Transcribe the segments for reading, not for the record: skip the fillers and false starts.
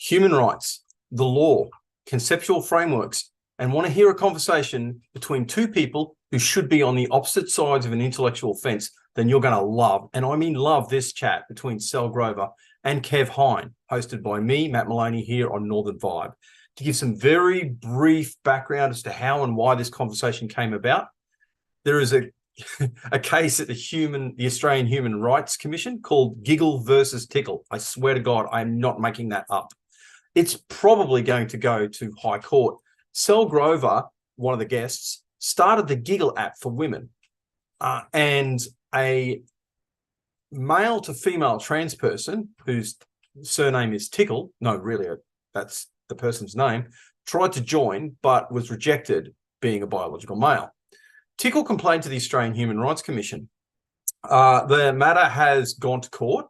human rights, the law, conceptual frameworks, and want to hear a conversation between two people who should be on the opposite sides of an intellectual fence, then you're going to love, and I mean love, this chat between Sal Grover and Kev Hyne, hosted by me, Matt Maloney, here on Northern Vibe. To give some very brief background as to how and why this conversation came about, there is a case at the Australian Human Rights Commission called Giggle versus Tickle. I swear to God, I'm not making that up. It's probably going to go to High Court. Sal Grover, one of the guests, started the Giggle app for women, and a male to female trans person whose surname is Tickle, no, really, that's the person's name, tried to join but was rejected being a biological male. Tickle complained to the Australian Human Rights Commission. The matter has gone to court.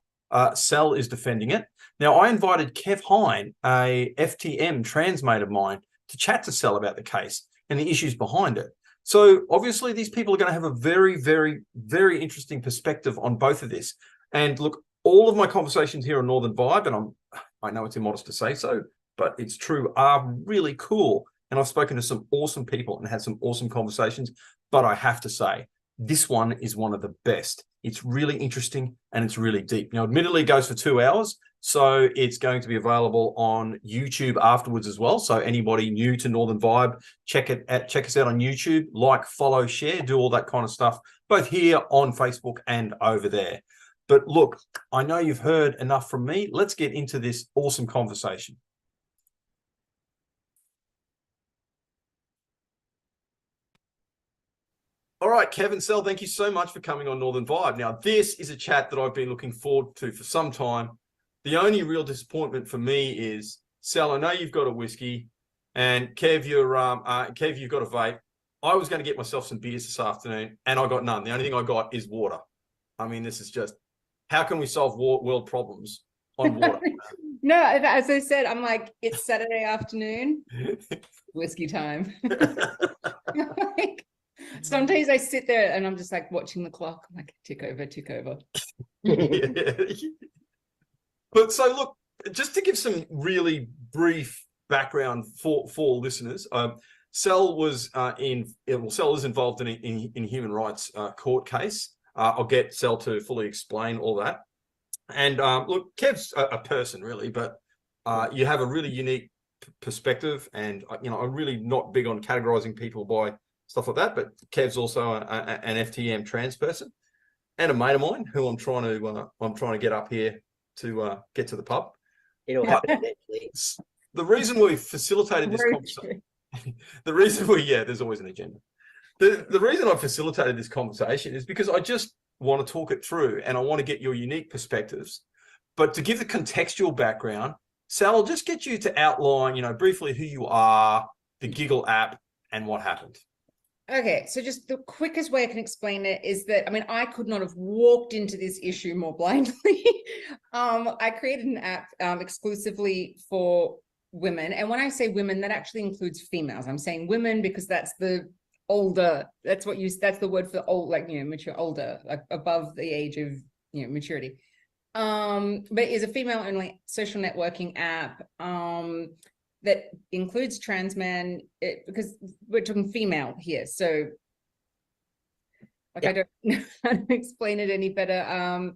Sal is defending it. Now, I invited Kev Hyne, a FTM trans mate of mine, to chat to Sal about the case and the issues behind it. So obviously these people are going to have a very, very, very interesting perspective on both of this. And look, all of my conversations here on Northern Vibe, and I know it's immodest to say so, but it's true, are really cool. And I've spoken to some awesome people and had some awesome conversations. But I have to say, this one is one of the best. It's really interesting and it's really deep. Now, admittedly, it goes for 2 hours. So it's going to be available on YouTube afterwards as well. So anybody new to Northern Vibe, check us out on YouTube, like, follow, share, do all that kind of stuff, both here on Facebook and over there. But look, I know you've heard enough from me. Let's get into this awesome conversation. All right, Kevin Sal, thank you so much for coming on Northern Vibe. Now, this is a chat that I've been looking forward to for some time. The only real disappointment for me is, Sal, I know you've got a whiskey, and Kev, Kev, you've got a vape. I was going to get myself some beers this afternoon, and I got none. The only thing I got is water. I mean, this is just, how can we solve world problems on water? No, as I said, I'm like, it's Saturday afternoon, whiskey time. Like, sometimes I sit there and I'm just like watching the clock. I'm like, tick over, tick over. But so look, just to give some really brief background for listeners, Sal was Sal is involved in human rights court case. I'll get Sal to fully explain all that. And look, Kev's a person really, but you have a really unique perspective, and I'm really not big on categorizing people by stuff like that. But Kev's also an FTM trans person and a mate of mine who I'm trying to get up here to get to the pub. It'll happen eventually. The reason we facilitated this conversation, there's always an agenda. The reason I facilitated this conversation is because I just want to talk it through and I want to get your unique perspectives. But to give the contextual background, Sal, I'll just get you to outline, briefly who you are, the Giggle app, and what happened. Okay, so just the quickest way I can explain it is that, I mean, I could not have walked into this issue more blindly. I created an app exclusively for women. And when I say women, that actually includes females. I'm saying women because that's the older, that's the word for old, like, mature, older, like above the age of, maturity. But it's a female-only social networking app that includes trans men, because we're talking female here. So like, I don't know how to explain it any better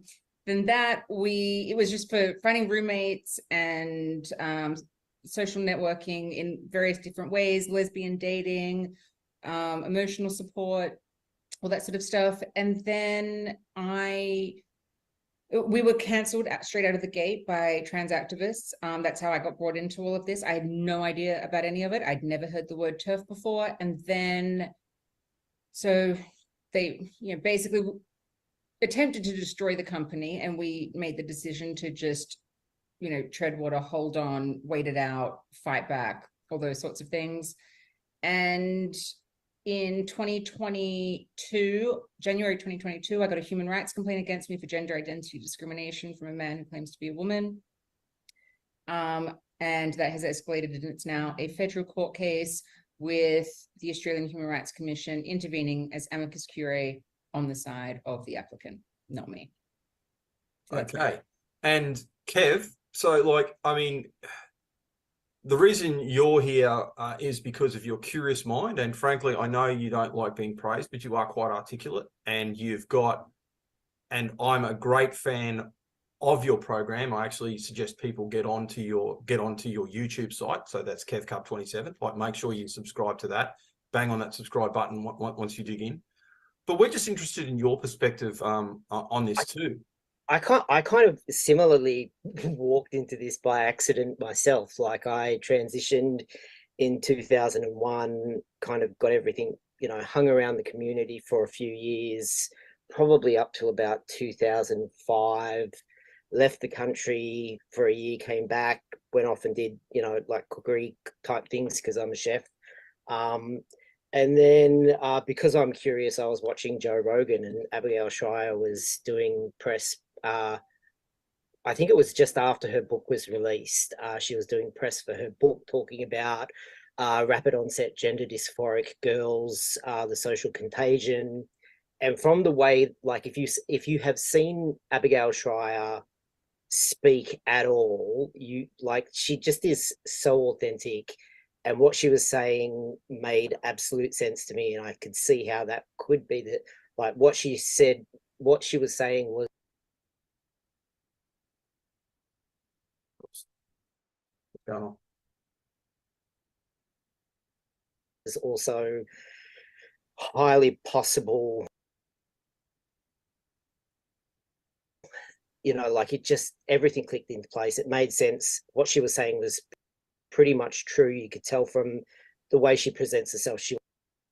than that. It was just for finding roommates and social networking in various different ways, lesbian dating, emotional support, all that sort of stuff. And then we were cancelled straight out of the gate by trans activists. That's how I got brought into all of this. I had no idea about any of it. I'd never heard the word TERF before. And then, so they, basically attempted to destroy the company, and we made the decision to just, tread water, hold on, wait it out, fight back, all those sorts of things. And in January 2022, I got a human rights complaint against me for gender identity discrimination from a man who claims to be a woman. And that has escalated, and it's now a federal court case with the Australian Human Rights Commission intervening as amicus curiae on the side of the applicant, not me. So okay. And Kev, so the reason you're here is because of your curious mind. And frankly, I know you don't like being praised, but you are quite articulate, and and I'm a great fan of your program. I actually suggest people get onto your YouTube site. So that's Kev Cup 27. Like, make sure you subscribe to that. Bang on that subscribe button once you dig in. But we're just interested in your perspective on this too. I kind of similarly walked into this by accident myself. Like, I transitioned in 2001, kind of got everything, hung around the community for a few years, probably up to about 2005, left the country for a year, came back, went off and did, like cookery type things because I'm a chef. And then because I'm curious, I was watching Joe Rogan, and Abigail Shrier was doing press. I think it was just after her book was released. She was doing press for her book, talking about rapid onset gender dysphoric girls, the social contagion. And from the way, like, if you have seen Abigail Shrier speak at all, she just is so authentic. And what she was saying made absolute sense to me. And I could see how that could be that, like, what she was saying was also highly possible. Like, it just, everything clicked into place. It made sense. What she was saying was pretty much true. You could tell from the way she presents herself, she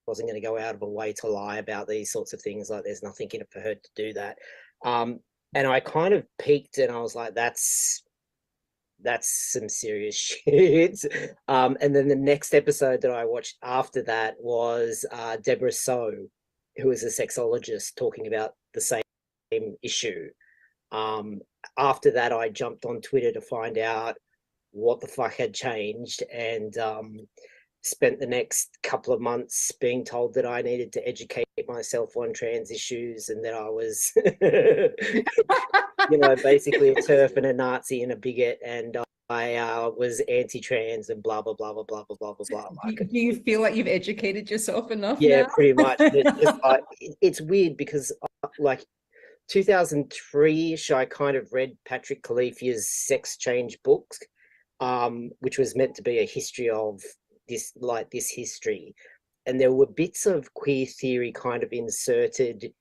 wasn't going to go out of her way to lie about these sorts of things. Like, there's nothing in it for her to do that. And I kind of peaked, and I was like, that's some serious shit. And then the next episode that I watched after that was Deborah So, who is a sexologist, talking about the same issue. After that, I jumped on Twitter to find out what the fuck had changed, and spent the next couple of months being told that I needed to educate myself on trans issues, and that I was, basically a TERF and a Nazi and a bigot, and I was anti-trans and blah, blah, blah, blah, blah, blah, blah, blah. Do you feel like you've educated yourself enough Yeah, now? pretty much. It's weird because, like, 2003-ish, I kind of read Patrick Califia's Sex Change book, which was meant to be a history of this history. And there were bits of queer theory kind of inserted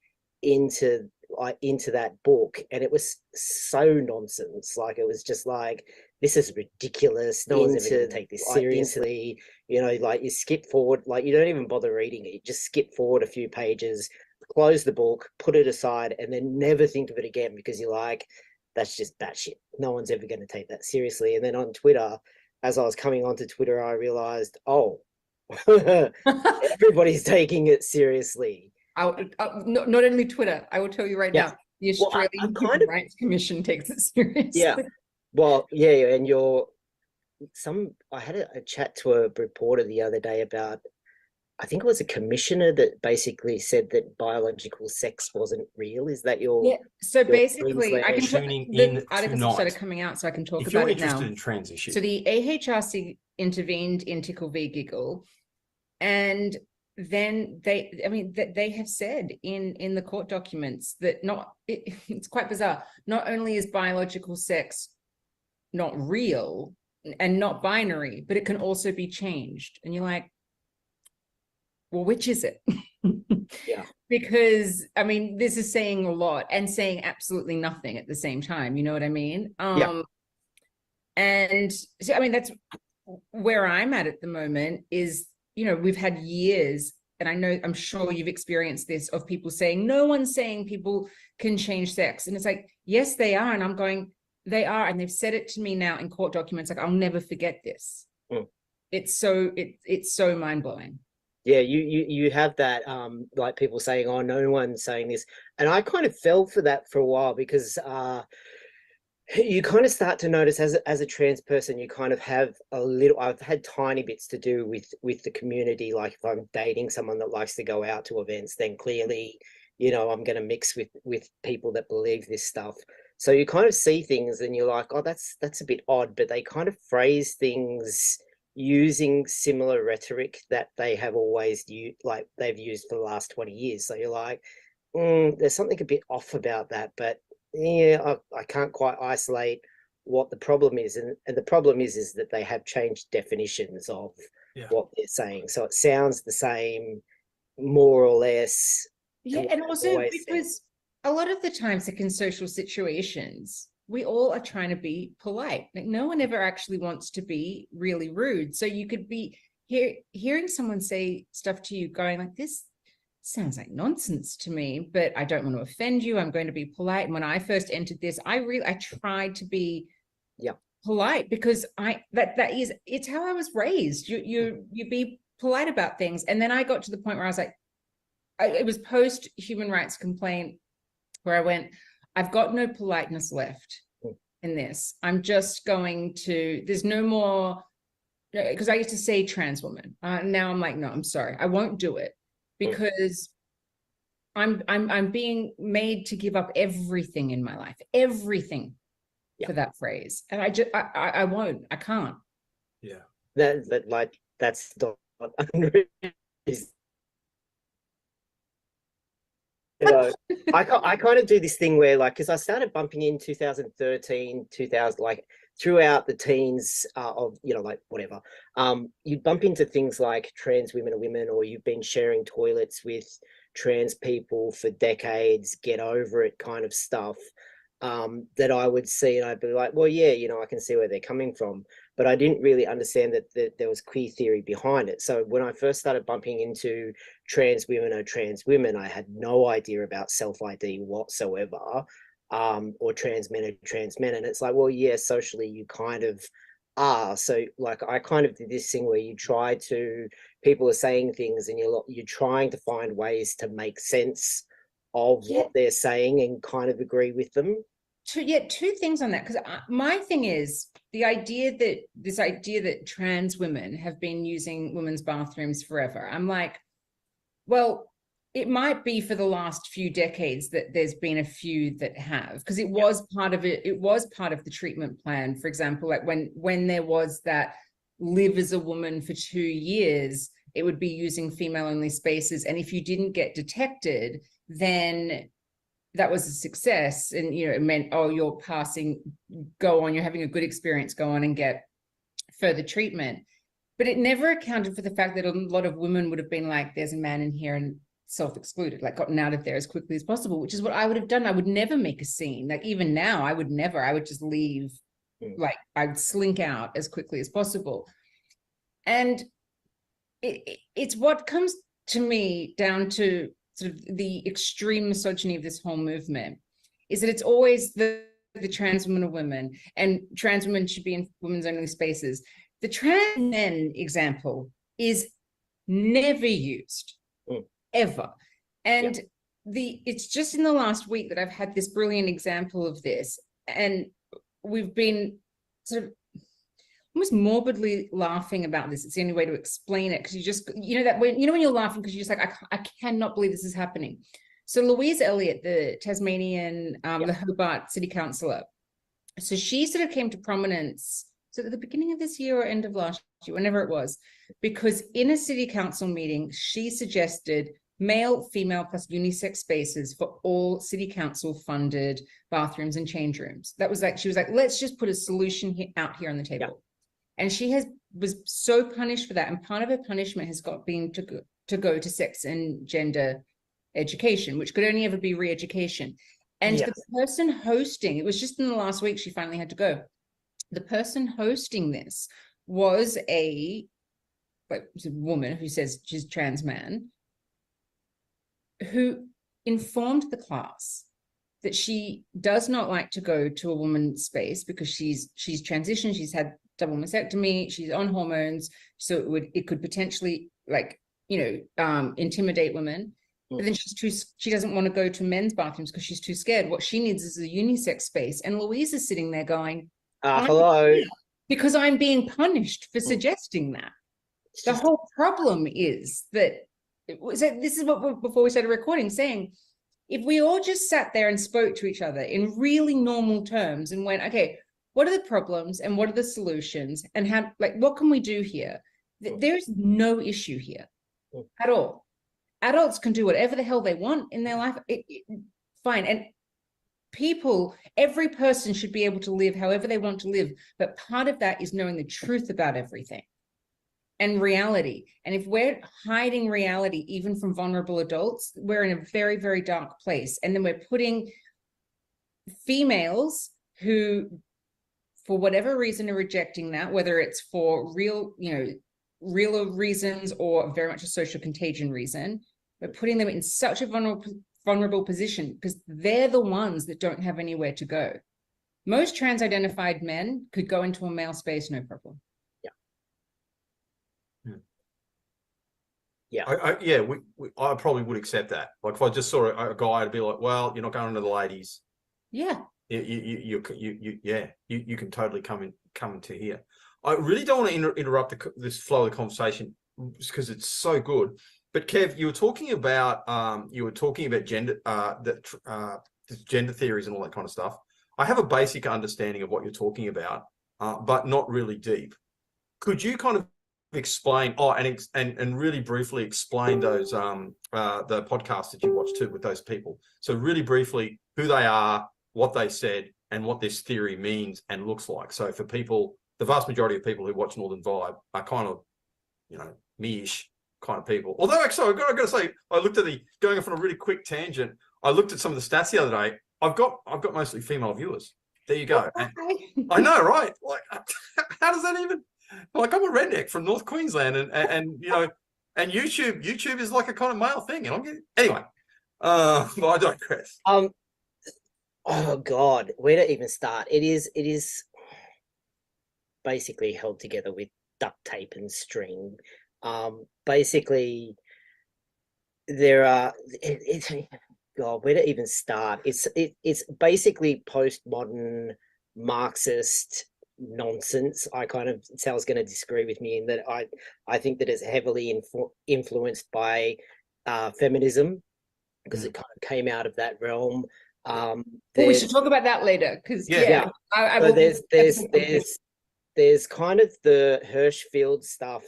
into that book, and it was so nonsense. Like, it was just like, this is ridiculous. No one's ever going to take this seriously. Like, you skip forward, like, you don't even bother reading it. You just skip forward a few pages, close the book, put it aside, and then never think of it again, because you're like, that's just batshit. No one's ever going to take that seriously. And then on Twitter, as I was coming onto Twitter, I realized, oh, everybody's taking it seriously. Not only Twitter, I will tell you right now, the Australian Human Rights Commission takes it seriously. Yeah. Well, yeah, and I had a chat to a reporter the other day about, I think it was a commissioner that basically said that biological sex wasn't real. Is that your? Yeah. So basically, I can tuning in the articles tonight. have started coming out, so I can talk If about you're it now. interested in trans issues. So the AHRC intervened in Tickle v Giggle, and then they have said in the court documents that it's quite bizarre. Not only is biological sex not real and not binary, but it can also be changed. And you're like, well, which is it? Yeah. Because this is saying a lot and saying absolutely nothing at the same time. You know what I mean? And so, that's where I'm at the moment is, we've had years, and I'm sure you've experienced this, of people saying, no one's saying people can change sex. And it's like, yes, they are. And I'm going, they are. And they've said it to me now in court documents. Like, I'll never forget this. It's so mind blowing. Yeah, you have that, like, people saying, oh, no one's saying this. And I kind of fell for that for a while, because you kind of start to notice as a trans person, you kind of have I've had tiny bits to do with the community. Like, if I'm dating someone that likes to go out to events, then clearly, I'm going to mix with people that believe this stuff. So you kind of see things and you're like, oh, that's a bit odd, but they kind of phrase things using similar rhetoric that they have always used, like they've used for the last 20 years. So you're like, there's something a bit off about that, but yeah, I can't quite isolate what the problem is. And the problem is that they have changed definitions of what they're saying. So it sounds the same, more or less. Yeah, and also because a lot of the times, like in social situations, we all are trying to be polite. Like no one ever actually wants to be really rude. So you could be hearing someone say stuff to you going like, this sounds like nonsense to me, but I don't want to offend you. I'm going to be polite. And when I first entered this, I tried to be polite because it's how I was raised. You be polite about things. And then I got to the point where I was like, it was post human rights complaint where I went, I've got no politeness left in this. I'm just going to, there's no more, because I used to say trans woman. Now I'm like, no, I'm sorry. I won't do it because I'm being made to give up everything in my life, everything for that phrase. And I won't, I can't. Yeah. That's not you know, I kind of do this thing where, like, because I started bumping in 2013, 2000, like throughout the teens of, you know, like whatever, you bump into things like trans women are women, or you've been sharing toilets with trans people for decades, get over it kind of stuff, that I would see, and I'd be like, well, yeah, you know, I can see where they're coming from. But I didn't really understand that there was queer theory behind it. So when I first started bumping into trans women or trans women, I had no idea about self-ID whatsoever, or trans men or trans men. And it's like, well, yeah, socially you kind of are. So like I kind of did this thing where you try to, people are saying things and you're trying to find ways to make sense of what they're saying and kind of agree with them. Two things on that, because my thing is this idea that trans women have been using women's bathrooms forever. I'm like, well, it might be for the last few decades that there's been a few that have, because it was part of it. It was part of the treatment plan. For example, like when there was that live as a woman for 2 years, it would be using female only spaces. And if you didn't get detected, then that was a success. And, you know, it meant, oh, you're passing, go on, you're having a good experience, go on and get further treatment. But it never accounted for the fact that a lot of women would have been like, there's a man in here, and self-excluded, like gotten out of there as quickly as possible, which is what I would have done. I would never make a scene. Like even now, I would just leave, like I'd slink out as quickly as possible. And it's what comes to me down to sort of the extreme misogyny of this whole movement is that it's always the trans women are women, and trans women should be in women's only spaces. The trans men example is never used, ever. And it's just in the last week that I've had this brilliant example of this. And we've been sort of almost morbidly laughing about this. It's the only way to explain it, because you just, you know, that when you're laughing because you're just like, I cannot believe this is happening. So Louise Elliott, the Tasmanian, the Hobart City Councillor, so she sort of came to prominence, so at the beginning of this year or end of last year, whenever it was, because in a city council meeting, she suggested male, female plus unisex spaces for all city council funded bathrooms and change rooms. That was like, she was like, let's just put a solution out here on the table. And she was so punished for that. And part of her punishment has been to go to sex and gender education, which could only ever be re-education. And the person hosting, it was just in the last week, she finally had to go. The person hosting this was a woman who says she's trans man, who informed the class that she does not like to go to a woman's space because she's transitioned, she's had double mastectomy, she's on hormones, so it could potentially, like, you know, intimidate women. But then she doesn't want to go to men's bathrooms because she's too scared. What she needs is a unisex space. And Louise is sitting there going, hello, because I'm being punished for suggesting that. The whole problem is that this is what before we started recording, saying if we all just sat there and spoke to each other in really normal terms and went, okay, what are the problems and what are the solutions, and how, like, what can we do here? There's no issue here at all. Adults can do whatever the hell they want in their life. Fine. And people, every person should be able to live however they want to live. But part of that is knowing the truth about everything and reality. And if we're hiding reality, even from vulnerable adults, we're in a very, very dark place. And then we're putting females who, for whatever reason, are rejecting that, whether it's for real, real reasons or very much a social contagion reason, we're putting them in such a vulnerable position because they're the ones that don't have anywhere to go. Most trans-identified men could go into a male space, no problem. Yeah. I probably would accept that. Like if I just saw a guy, I'd be like, well, you're not going to the ladies. Yeah. You can totally come into here. I really don't want to interrupt this flow of the conversation because it's so good. But Kev, you were talking about gender gender theories and all that kind of stuff. I have a basic understanding of what you're talking about, but not really deep. Could you kind of explain and really briefly explain those the podcasts that you watched too with those people? So really briefly, who they are, what they said, and what this theory means and looks like. So for people, the vast majority of people who watch Northern Vibe are kind of, me-ish kind of people. Although actually, I've got to say, I looked at going off on a really quick tangent. I looked at some of the stats the other day. I've got mostly female viewers. There you go. And I know, right? Like, how does that even? Like, I'm a redneck from North Queensland, and YouTube is like a kind of male thing. And I'm getting, anyway. But I digress. Oh God, where to even start? It is basically held together with duct tape and string. Basically, there are. God, where to even start? It's basically postmodern Marxist nonsense. Sal's going to disagree with me in that I think that it's heavily influenced by feminism because it kind of came out of that realm. We should talk about that later because there's kind of the Hirschfeld stuff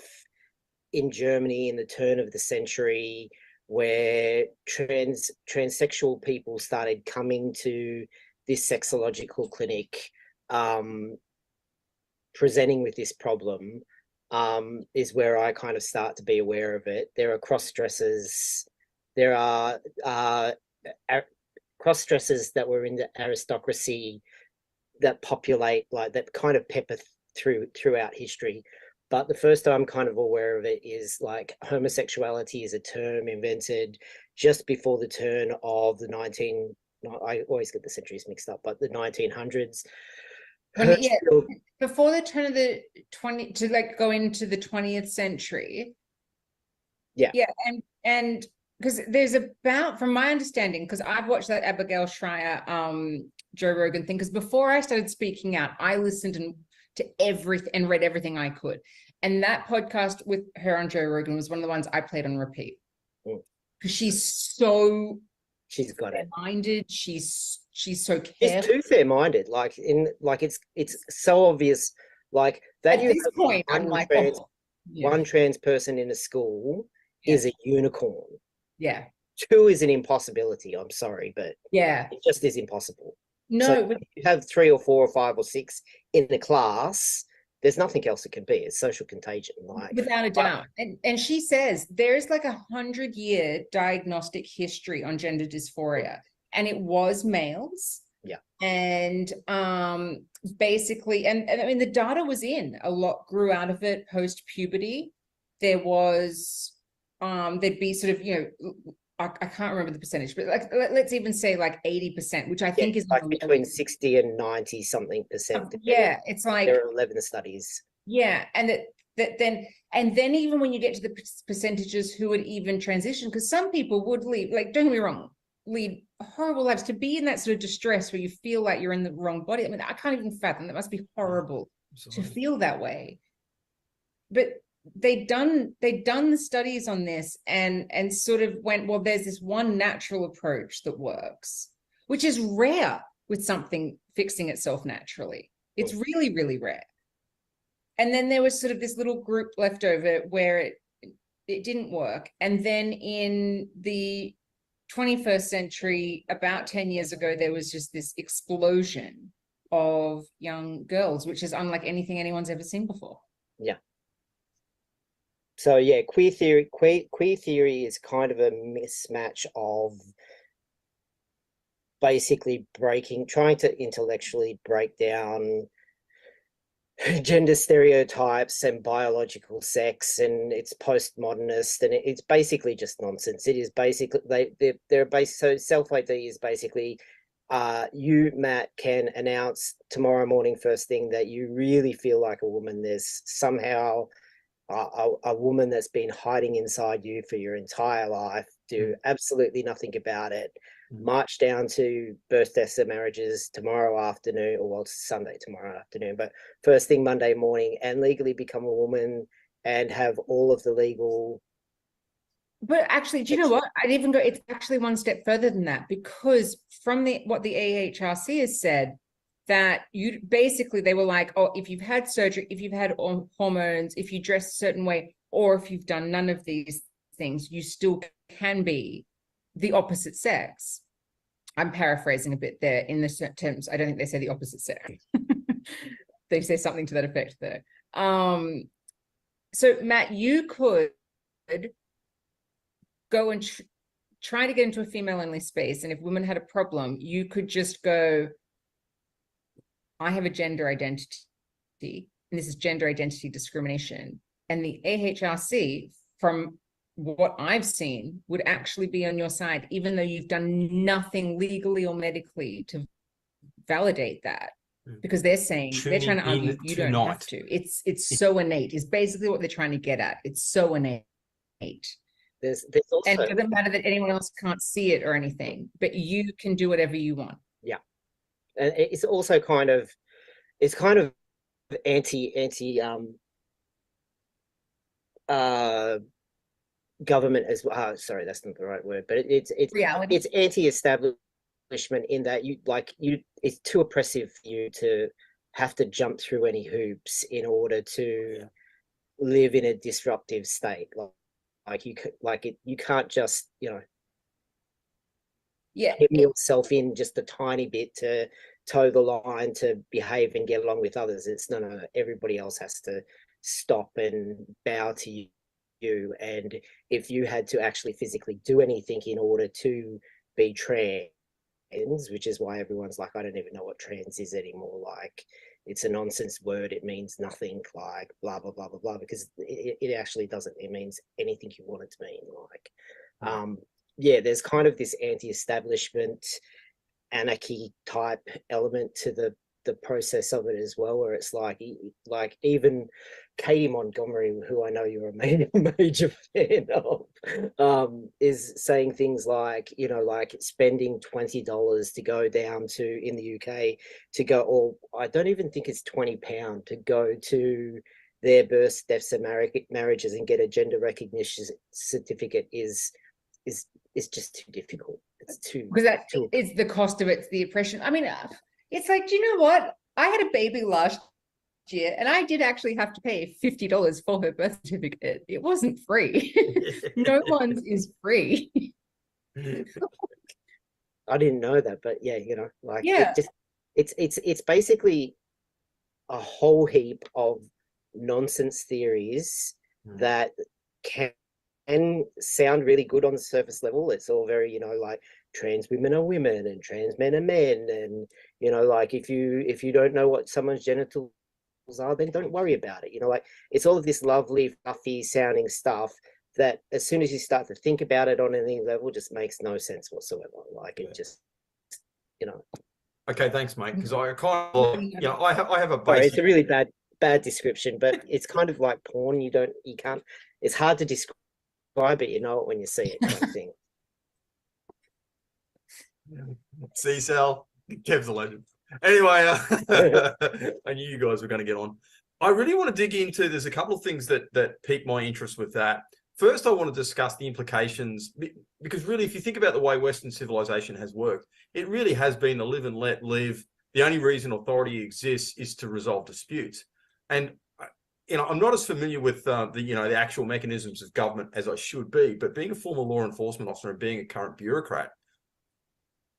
in Germany in the turn of the century where transsexual people started coming to this sexological clinic presenting with this problem, is where I kind of start to be aware of it. There are cross-dressers. There are cross-dressers that were in the aristocracy that populate, like, that kind of pepper throughout history. But the first I'm kind of aware of it is like homosexuality is a term invented just before the turn of I always get the centuries mixed up, but the 1900s. Before the turn of the 20 to like go into the 20th century. Yeah. And because there's from my understanding, because I've watched that Abigail Schreier Joe Rogan thing, because before I started speaking out, I listened to everything and read everything I could. And that podcast with her on Joe Rogan was one of the ones I played on repeat. Because she's got it minded. She's so careful. It's too fair-minded. It's so obvious. Like that. At this point, I'm like, one trans person in a school is a unicorn. Yeah. 2 is an impossibility. I'm sorry, but it just is impossible. No, so if you have 3 or 4 or 5 or 6 in the class, there's nothing else it can be. It's social contagion, without a doubt. And she says there's like 100-year diagnostic history on gender dysphoria, and it was males. Yeah. And basically, and I mean the data was in a lot, grew out of it post puberty. There was there'd be sort of I can't remember the percentage, but like let's even say like 80%, which I think is like between 60 and 90 something percent. Yeah, it's like there are 11 studies. Yeah, and then even when you get to the percentages who would even transition, because some people would leave, like, don't get me wrong, lead horrible lives. To be in that sort of distress where you feel like you're in the wrong body, I mean, I can't even fathom. That must be horrible to feel that way. But they'd done the studies on this and sort of went, well, there's this one natural approach that works, which is rare with something fixing itself naturally. It's really, really rare. And then there was sort of this little group left over where it didn't work. And then in the 21st century, about 10 years ago, there was just this explosion of young girls, which is unlike anything anyone's ever seen before. Yeah. So yeah, queer theory is kind of a mismatch of basically trying to intellectually break down gender stereotypes and biological sex, and it's postmodernist, and it's basically just nonsense. It is basically they're based. So self-ID is basically you, Matt, can announce tomorrow morning first thing that you really feel like a woman. There's somehow a woman that's been hiding inside you for your entire life, do absolutely nothing about it, march down to birth, deaths, and marriages tomorrow afternoon, or well, Sunday tomorrow afternoon, but first thing Monday morning, and legally become a woman and have all of the legal. But actually, do you know what? I'd even go, it's actually one step further than that, because from what the AHRC has said, that you basically, they were like, oh, if you've had surgery, if you've had hormones, if you dress a certain way, or if you've done none of these things, you still can be the opposite sex. I'm paraphrasing a bit there in the terms. I don't think they say the opposite sex. They say something to that effect there. So Matt, you could go and try to get into a female-only space, and if women had a problem, you could just go, I have a gender identity, and this is gender identity discrimination. And the AHRC, from what I've seen, would actually be on your side, even though you've done nothing legally or medically to validate that, because they're saying, they're trying to argue you don't have to. It's so innate, is basically what they're trying to get at. It's so innate. There's also, and it doesn't matter that anyone else can't see it or anything, but you can do whatever you want. Yeah. And it's also kind of anti government as well. Sorry, that's not the right word, but it's reality. It's anti-establishment in that it's too oppressive for you to have to jump through any hoops in order to live in a disruptive state. You can't just hem yourself in just a tiny bit to toe the line to behave and get along with others. It's no, everybody else has to stop and bow to you. And if you had to actually physically do anything in order to be trans, which is why everyone's like, I don't even know what trans is anymore. Like, it's a nonsense word. It means nothing, like blah, blah, blah, blah, blah, because it actually doesn't. It means anything you want it to mean. Like, there's kind of this anti-establishment anarchy type element to the process of it as well, where it's like even Katie Montgomery, who I know you're a major fan of, is saying things like, like spending $20 to go down to, in the UK, to go, or I don't even think it's £20 to go to their births, deaths, and marriages and get a gender recognition certificate is just too difficult. It's too, because that is the cost of it. It's the oppression. I mean, it's like, do you know what? I had a baby last year, and I did actually have to pay $50 for her birth certificate. It wasn't free. No one's is free. I didn't know that, but it's basically a whole heap of nonsense theories that can sound really good on the surface level. It's all very, like trans women are women and trans men are men, and like if you don't know what someone's genitals are, then don't worry about it. Like, it's all of this lovely fluffy sounding stuff that as soon as you start to think about it on any level, just makes no sense whatsoever. Like, it just Okay, thanks, mate. Because I kind of, I have a basic. Sorry, it's a really bad description, but it's kind of like porn. You can't. It's hard to describe it. You know it when you see it, kind of thing. See, Sal, Kev's a legend. Anyway, I knew you guys were going to get on. I really want to dig into, there's a couple of things that piqued my interest with that. First, I want to discuss the implications, because really, if you think about the way Western civilization has worked, it really has been the live and let live. the only reason authority exists is to resolve disputes. And I'm not as familiar with the actual mechanisms of government as I should be, but being a former law enforcement officer and being a current bureaucrat,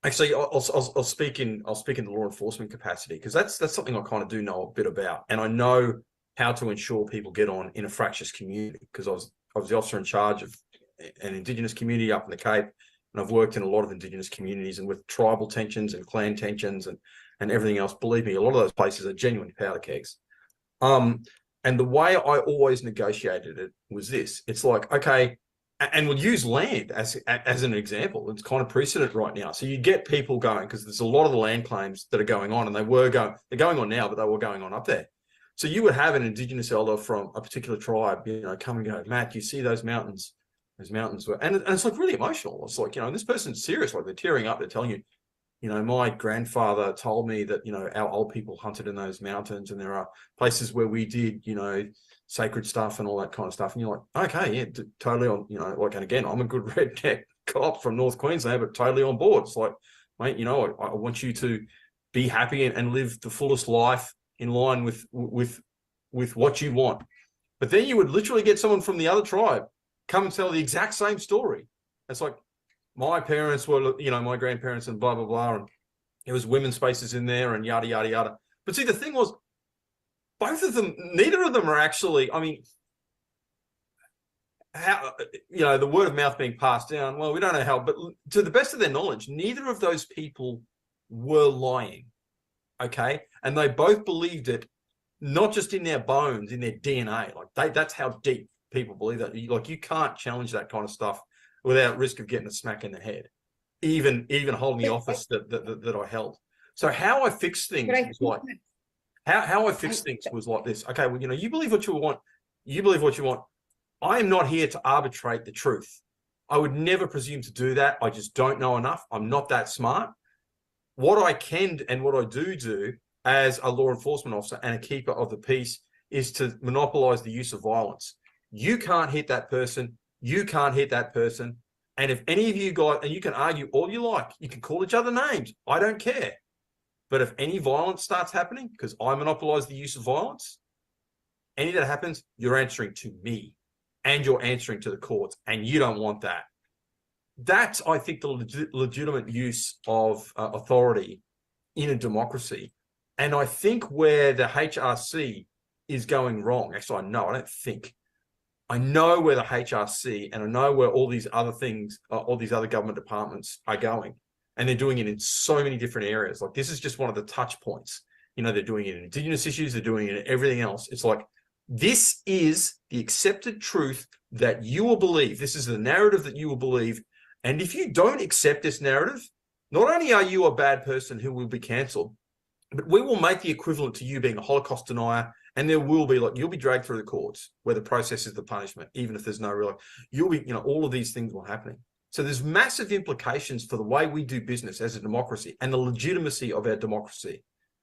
actually, I'll speak in the law enforcement capacity, because that's something I kind of do know a bit about, and I know how to ensure people get on in a fractious community, because I was the officer in charge of an Indigenous community up in the Cape, and I've worked in a lot of Indigenous communities, and with tribal tensions and clan tensions and everything else. Believe me, a lot of those places are genuine powder kegs. And the way I always negotiated it was this: it's like, okay, and we'll use land as an example. It's kind of precedent right now. So you get people going, because there's a lot of the land claims that are going on, and they're going on now, but they were going on up there. So you would have an Indigenous elder from a particular tribe, come and go, Matt, you see those mountains? Those mountains were, and it's like really emotional. It's like, this person's serious. Like, they're tearing up. They're telling you, my grandfather told me that, our old people hunted in those mountains, and there are places where we did, sacred stuff and all that kind of stuff. And you're like, okay, yeah, totally on, and again, I'm a good redneck cop from North Queensland, but totally on board. It's like, mate, I want you to be happy and live the fullest life in line with what you want. But then you would literally get someone from the other tribe come and tell the exact same story. It's like, my parents were, my grandparents and blah, blah, blah. And there was women's spaces in there and yada, yada, yada. But see, the thing was, neither of them are actually, how, the word of mouth being passed down, well, we don't know how, but to the best of their knowledge, neither of those people were lying, okay? And they both believed it, not just in their bones, in their DNA. Like, that's how deep people believe that. Like, you can't challenge that kind of stuff without risk of getting a smack in the head, even holding the office that I held. So how I fixed things was like, how I fixed things was like this. Okay, well, you believe what you want. You believe what you want. I am not here to arbitrate the truth. I would never presume to do that. I just don't know enough. I'm not that smart. What I can and what I do as a law enforcement officer and a keeper of the peace is to monopolize the use of violence. You can't hit that person. You can't hit that person. And if any of you guys, and you can argue all you like, you can call each other names, I don't care. But if any violence starts happening, because I monopolize the use of violence, any that happens, you're answering to me and you're answering to the courts, and you don't want that. That's, I think, the legitimate use of authority in a democracy. And I think where the HRC is going wrong, actually, I know where the HRC and I know where all these other things, all these other government departments are going. And they're doing it in so many different areas. Like, this is just one of the touch points. They're doing it in Indigenous issues. They're doing it in everything else. It's like, this is the accepted truth that you will believe. This is the narrative that you will believe. And if you don't accept this narrative, not only are you a bad person who will be cancelled, but we will make the equivalent to you being a Holocaust denier. And there will be, you'll be dragged through the courts where the process is the punishment, even if there's no real, you'll be, all of these things will happening. So there's massive implications for the way we do business as a democracy and the legitimacy of our democracy.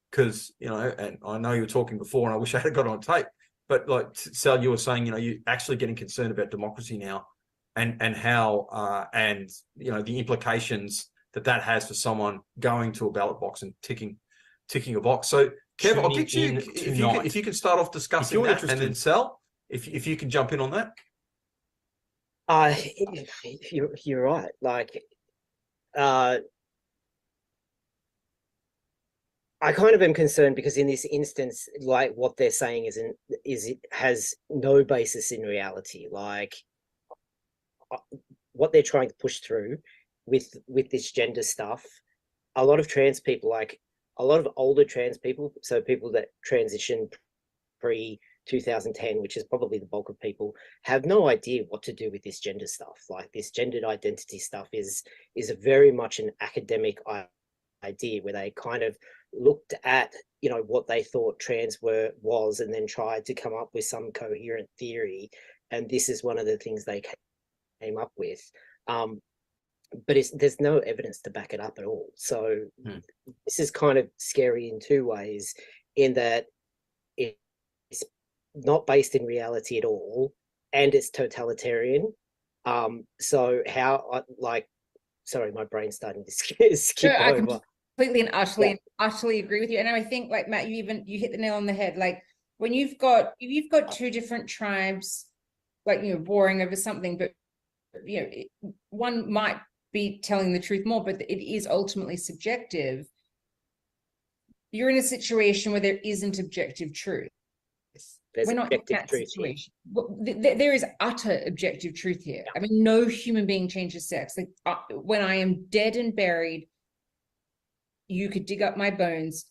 Because, and I know you were talking before, and I wish I had got it on tape, but like Sal, you were saying, you're actually getting concerned about democracy now and how, and, the implications that has for someone going to a ballot box and ticking a box. So, Kev, I'll get you if you can start off discussing that, and then Sal, if you can jump in on that. You're right. Like, I kind of am concerned because in this instance, like, what they're saying it has no basis in reality. Like, what they're trying to push through with this gender stuff, a lot of trans people, like a lot of older trans people, so people that transitioned pre-2010, which is probably the bulk of people, have no idea what to do with this gender stuff. Like, this gendered identity stuff is very much an academic idea where they kind of looked at, what they thought trans was, and then tried to come up with some coherent theory. And this is one of the things they came up with. But there's no evidence to back it up at all. So this is kind of scary in two ways, in that it's not based in reality at all, and it's totalitarian. So how, sorry, my brain's starting to skip over. completely and utterly agree with you. And I think, like, Matt, you hit the nail on the head. Like, when you've got two different tribes, like, warring over something, but one might be telling the truth more, but it is ultimately subjective. You're in a situation where there isn't objective truth. We're not in that situation. There is utter objective truth here. I mean, no human being changes sex. Like, when I am dead and buried, you could dig up my bones.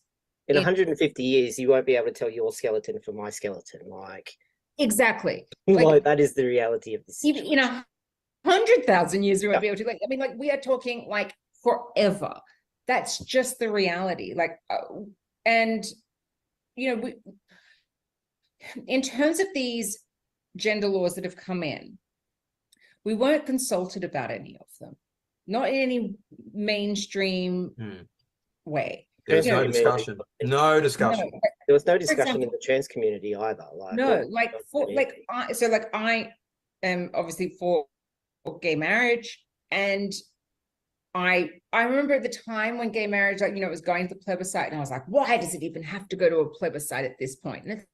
In 150 years, you won't be able to tell your skeleton from my skeleton. Like, exactly. Like, that is the reality of this. Even in 100,000 years, we won't be able to. Like, I mean, like, we are talking like forever. That's just the reality. Like, and in terms of these gender laws that have come in, we weren't consulted about any of them, not in any mainstream way. There's no discussion. No discussion. No. There was no discussion in the trans community either. Like, no, I am obviously for gay marriage, and I remember at the time when gay marriage, like, it was going to the plebiscite, and I was like, why does it even have to go to a plebiscite at this point? And it's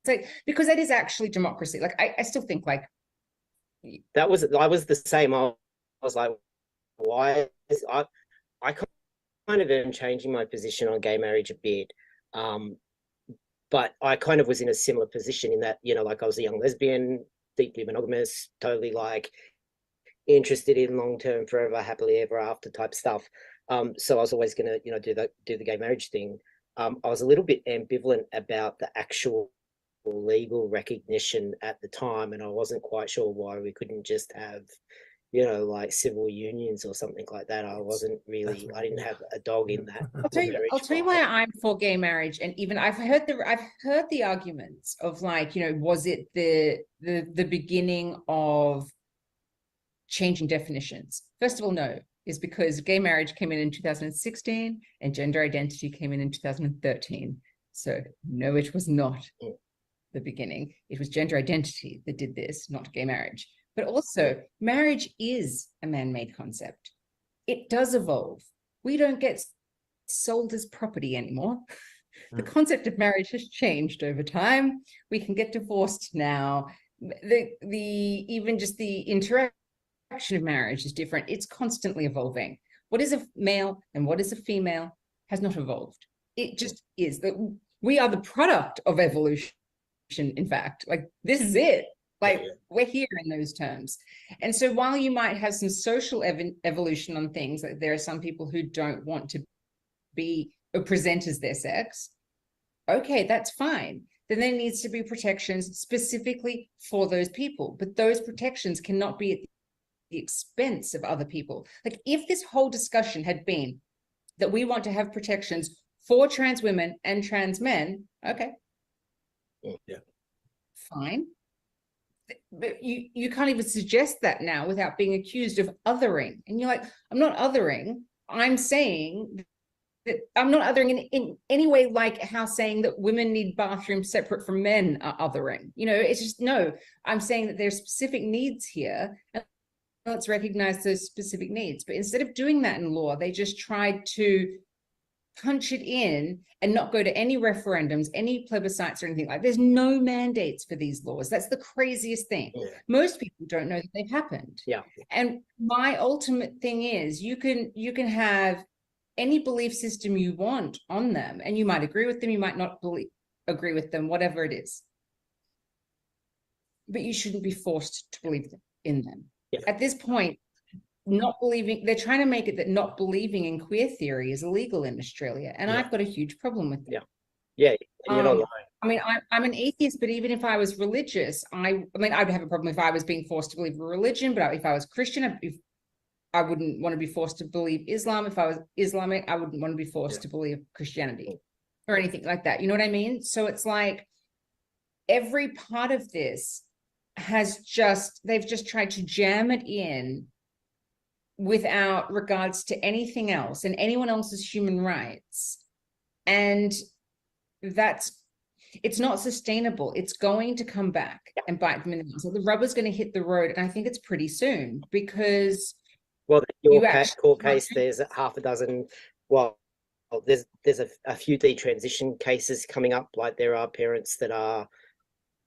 like, because that is actually democracy. Like, I still think, like, I was the same. I was like, why is I kind of am changing my position on gay marriage a bit. But I kind of was in a similar position in that, like, I was a young lesbian, deeply monogamous, totally like interested in long-term, forever, happily ever after type stuff. So I was always going to, do the gay marriage thing. I was a little bit ambivalent about the actual legal recognition at the time, and I wasn't quite sure why we couldn't just have, like civil unions or something like that. I didn't have a dog in that. I'll tell you why I'm for gay marriage. And even I've heard the arguments of, like, was it the beginning of changing definitions? First of all, no, is because gay marriage came in 2016 and gender identity came in 2013. So no, it was not the beginning. It was gender identity that did this, not gay marriage. But also, marriage is a man-made concept. It does evolve. We don't get sold as property anymore. The concept of marriage has changed over time. We can get divorced now. Even just the interaction of marriage is different. It's constantly evolving. What is a male and what is a female has not evolved. It just is. We are the product of evolution, in fact. Like, this is it. Like, we're here in those terms. And so while you might have some social evolution on things, like there are some people who don't want to be or present as their sex, okay, that's fine. Then there needs to be protections specifically for those people. But those protections cannot be at the expense of other people. Like, if this whole discussion had been that we want to have protections for trans women and trans men, okay. Yeah. Fine. But you can't even suggest that now without being accused of othering. And you're like, I'm not othering. I'm saying that I'm not othering in any way, like how saying that women need bathrooms separate from men are othering. It's just, no, I'm saying that there's specific needs here, and let's recognize those specific needs. But instead of doing that in law, they just tried to punch it in and not go to any referendums, any plebiscites or anything like that. There's no mandates for these laws. That's the craziest thing. Yeah. Most people don't know that they've happened. Yeah. And my ultimate thing is you can have any belief system you want on them, and you might agree with them, you might not agree with them, whatever it is. But you shouldn't be forced to believe in them. Yeah. At this point, not believing, they're trying to make it that not believing in queer theory is illegal in Australia, and I've got a huge problem with that. Yeah, you're not lying. I mean, I'm an atheist, but even if I was religious, I mean, I'd have a problem if I was being forced to believe a religion. But if I was Christian, I wouldn't want to be forced to believe Islam. If I was Islamic, I wouldn't want to be forced to believe Christianity or anything like that. You know what I mean? So it's like every part of this they've just tried to jam it in without regards to anything else and anyone else's human rights. And it's not sustainable. It's going to come back and bite them in the ass. So the rubber's going to hit the road, and I think it's pretty soon, because your court case, there's half a dozen, well, there's a few detransition cases coming up. Like there are parents that are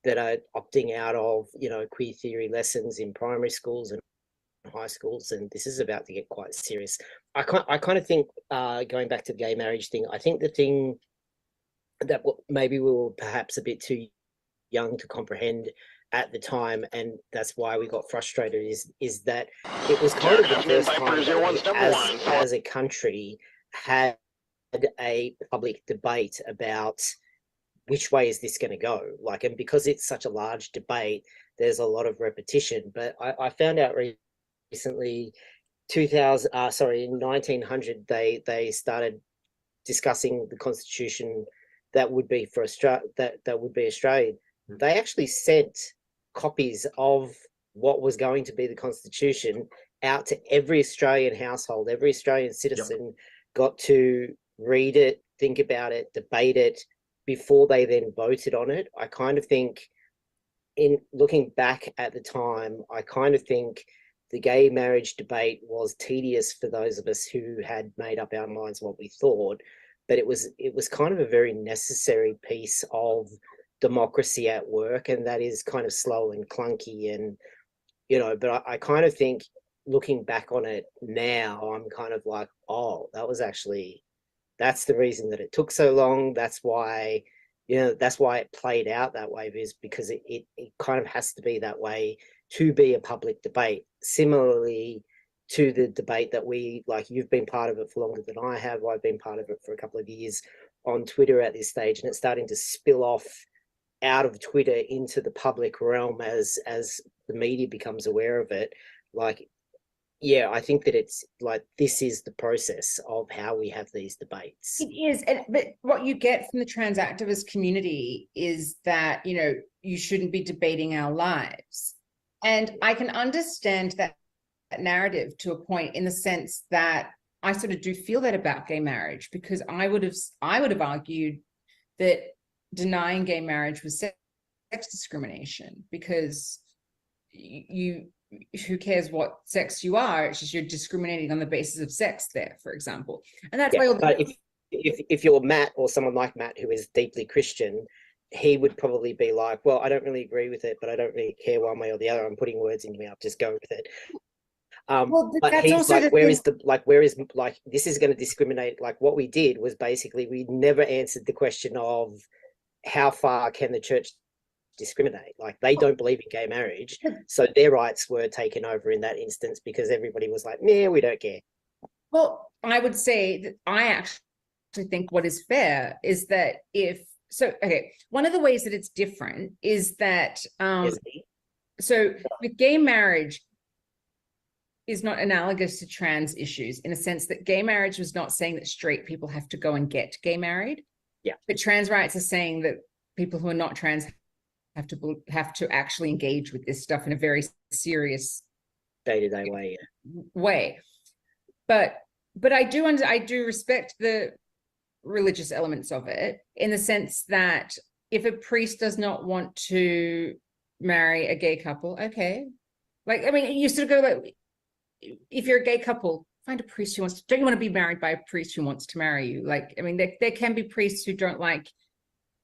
opting out of, you know, queer theory lessons in primary schools and high schools, and this is about to get quite serious. I kind of think, going back to the gay marriage thing, I think the thing that maybe we were perhaps a bit too young to comprehend at the time, and that's why we got frustrated, is that it was kind of the first time that we, as a country, had a public debate about which way is this going to go. Like, and because it's such a large debate, there's a lot of repetition. But I found out recently, in 1900, they started discussing the constitution that would be for Australia, that would be Australian. They actually sent copies of what was going to be the constitution out to every Australian household. Every Australian citizen got to read it, think about it, debate it before they then voted on it. I kind of think, in looking back at the time, I kind of think the gay marriage debate was tedious for those of us who had made up our minds what we thought, but it was kind of a very necessary piece of democracy at work, and that is kind of slow and clunky, and you know, but I kind of think, looking back on it now, I'm kind of like, oh, that's the reason that it took so long. That's why, you know, that's why it played out that way, is because it kind of has to be that way to be a public debate. Similarly to the debate that you've been part of it for longer than I have. I've been part of it for a couple of years on Twitter at this stage, and it's starting to spill off out of Twitter into the public realm as the media becomes aware of it. Like, yeah, I think that it's like, this is the process of how we have these debates. It is. But what you get from the trans activist community is that, you know, you shouldn't be debating our lives. And I can understand that narrative to a point, in the sense that I sort of do feel that about gay marriage, because I would have argued that denying gay marriage was sex discrimination, because who cares what sex you are? It's just you're discriminating on the basis of sex there, for example. And that's why. But if you're Matt, or someone like Matt who is deeply Christian, he would probably be like, well, I don't really agree with it, but I don't really care one way or the other. I'm putting words in your mouth, just go with it. But he's like, where is this is going to discriminate? Like, what we did was basically, we never answered the question of how far can the church discriminate. Like, they don't believe in gay marriage, so their rights were taken over in that instance, because everybody was like, nah, we don't care. Well, I would say that I actually think what is fair is that one of the ways that it's different is that so with gay marriage is not analogous to trans issues, in a sense that gay marriage was not saying that straight people have to go and get gay married. Yeah. But trans rights are saying that people who are not trans have to actually engage with this stuff in a very serious day-to-day way. But I do respect the religious elements of it, in the sense that if a priest does not want to marry a gay couple, okay. Like, I mean, you sort of go like, if you're a gay couple, find a priest who wants to, don't you want to be married by a priest who wants to marry you? Like, I mean, there can be priests who don't like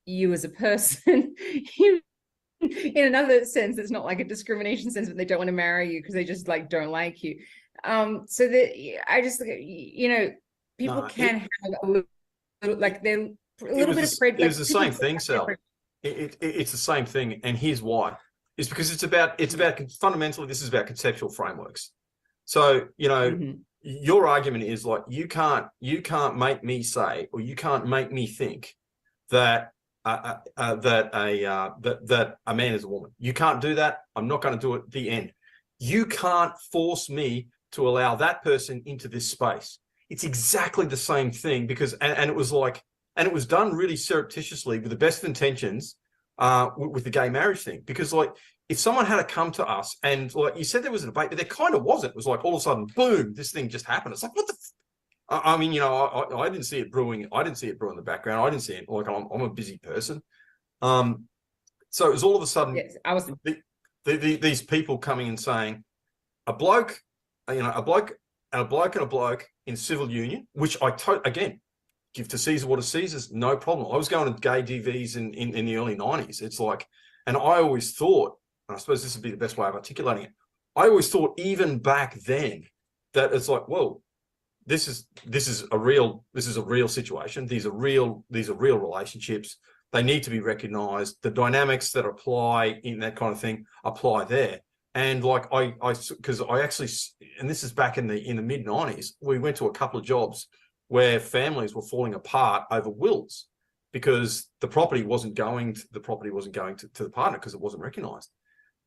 you as a person. In another sense, it's not like a discrimination sense, but they don't want to marry you because they just like don't like you. So that I just, you know, people can have a little, like, they're a little bit afraid. It was the same thing, Sal. It's the same thing, and here's why. It's because it's about fundamentally, this is about conceptual frameworks. So, you know, your argument is like, you can't make me say, or you can't make me think that that a man is a woman. You can't do that. I'm not going to do it. The end. You can't force me to allow that person into this space. It's exactly the same thing, because and it was like, and it was done really surreptitiously with the best of intentions with the gay marriage thing, because like, if someone had to come to us and, like you said, there was a debate, but there kind of wasn't. It was like all of a sudden, boom, this thing just happened. It's like, what the I mean, you know, I didn't see it brewing. I didn't see it brewing in the background. I didn't see it. Like, I'm a busy person. So it was all of a sudden, yes, I was these people coming and saying, a bloke in civil union, which again, give to Caesar what is Caesar's, no problem. I was going to gay DVs in the early 90s. It's like, and I always thought, and I suppose this would be the best way of articulating it, I always thought even back then that it's like, well, this is a real situation. These are real relationships. They need to be recognized. The dynamics that apply in that kind of thing apply there. And like because I actually, and this is back in the mid 90s, we went to a couple of jobs where families were falling apart over wills because the property wasn't going to the partner because it wasn't recognized.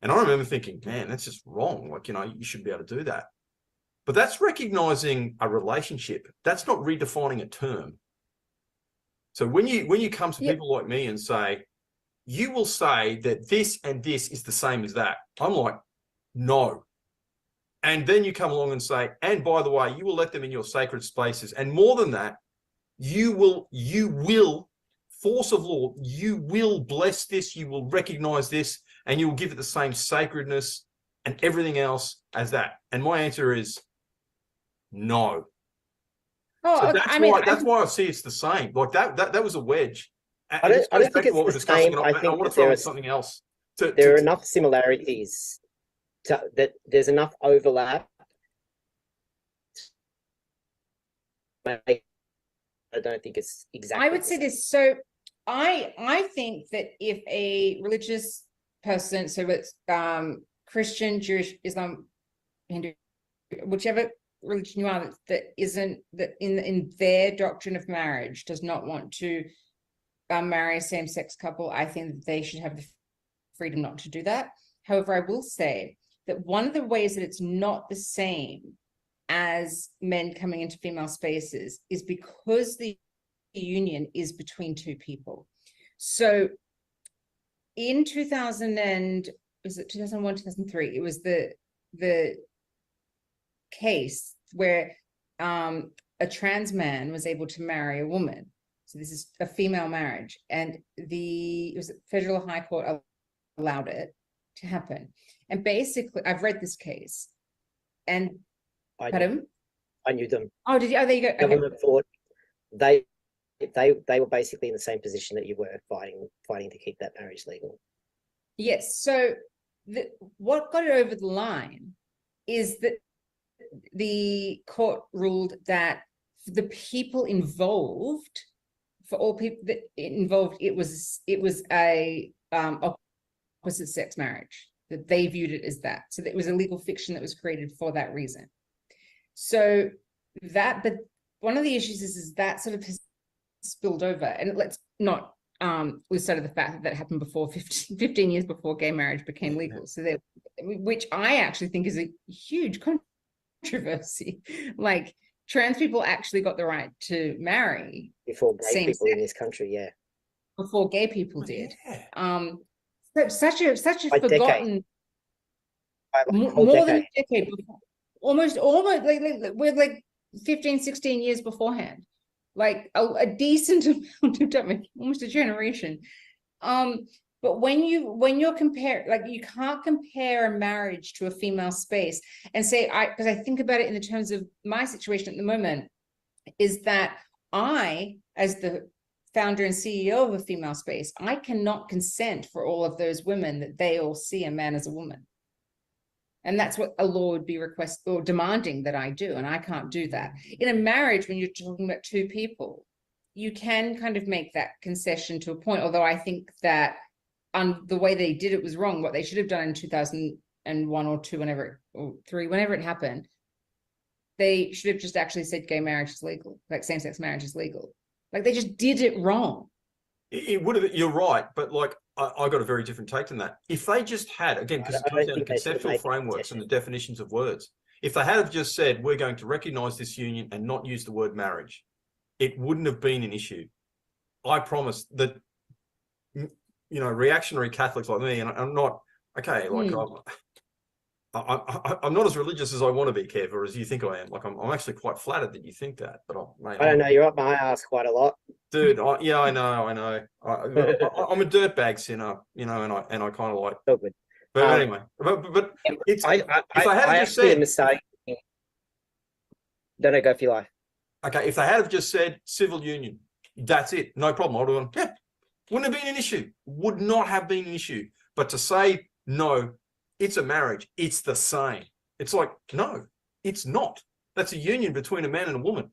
And I remember thinking, man, that's just wrong. Like, you should be able to do that. But that's recognizing a relationship. That's not redefining a term. So when you come to people like me and say, you will say that this and this is the same as that, I'm like, no. And then you come along and say, and by the way, you will let them in your sacred spaces. And more than that, you will, force of law, you will bless this, you will recognize this, and you will give it the same sacredness and everything else as that. And my answer is no. Oh, so okay. that's why I see it's the same. Like that was a wedge. I don't think it's the same. I think want to throw in something else. There are enough similarities that there's enough overlap. I don't think it's exactly. I would say this. So I think that if a religious person, so it's Christian, Jewish, Islam, Hindu, whichever religion you are, that isn't that in their doctrine of marriage does not want to marry a same-sex couple, I think that they should have the freedom not to do that. However, I will say that one of the ways that it's not the same as men coming into female spaces is because the union is between two people. So in 2001, 2003, it was the case where a trans man was able to marry a woman. So this is a female marriage, and it was the Federal High Court allowed it to happen. And basically, I've read this case, and I knew them. Oh, did you? Oh, there you go. Government fought. They were basically in the same position that you were, fighting to keep that marriage legal. Yes. So what got it over the line is that the court ruled that the people involved, for all people that involved, it was a opposite sex marriage, that they viewed it as that. So it was a legal fiction that was created for that reason. So but one of the issues is that sort of has spilled over, and let's not lose sight of the fact that happened before 15 years before gay marriage became legal. So which I actually think is a huge controversy. Like, trans people actually got the right to marry before gay people in this country, before gay people did. Such a forgotten more than a decade before, almost like we're like 15, 16 years beforehand, like a decent amount of time, almost a generation. But when you're comparing, like, you can't compare a marriage to a female space and say, because I think about it in the terms of my situation at the moment, is that I, as the founder and CEO of a female space, I cannot consent for all of those women that they all see a man as a woman. And that's what a law would be requesting or demanding that I do. And I can't do that. In a marriage, when you're talking about two people, you can kind of make that concession to a point. Although I think that the way they did it was wrong. What they should have done in 2001 or 2, or 3, whenever it happened, they should have just actually said gay marriage is legal, like same-sex marriage is legal. Like, they just did it wrong. It would have, you're right, but like I got a very different take than that. If they just had, again, because it comes down to conceptual frameworks and the definitions of words, if they had have just said, we're going to recognize this union and not use the word marriage, it wouldn't have been an issue. I promise that, reactionary Catholics like me, and I'm not, okay, like I'm not as religious as I want to be, Kev, or as you think I am. Like, I'm actually quite flattered that you think that. But I don't know. You're up my ass quite a lot, dude. I know. I'm a dirtbag sinner, and I kind of like. So good. But anyway, but it's. I had just said a mistake. Don't go for your life. Okay, if they had have just said civil union, that's it, no problem. I'd have gone, yeah, wouldn't have been an issue. Would not have been an issue. But to say, no, it's a marriage, it's the same. It's like, no, it's not. That's a union between a man and a woman.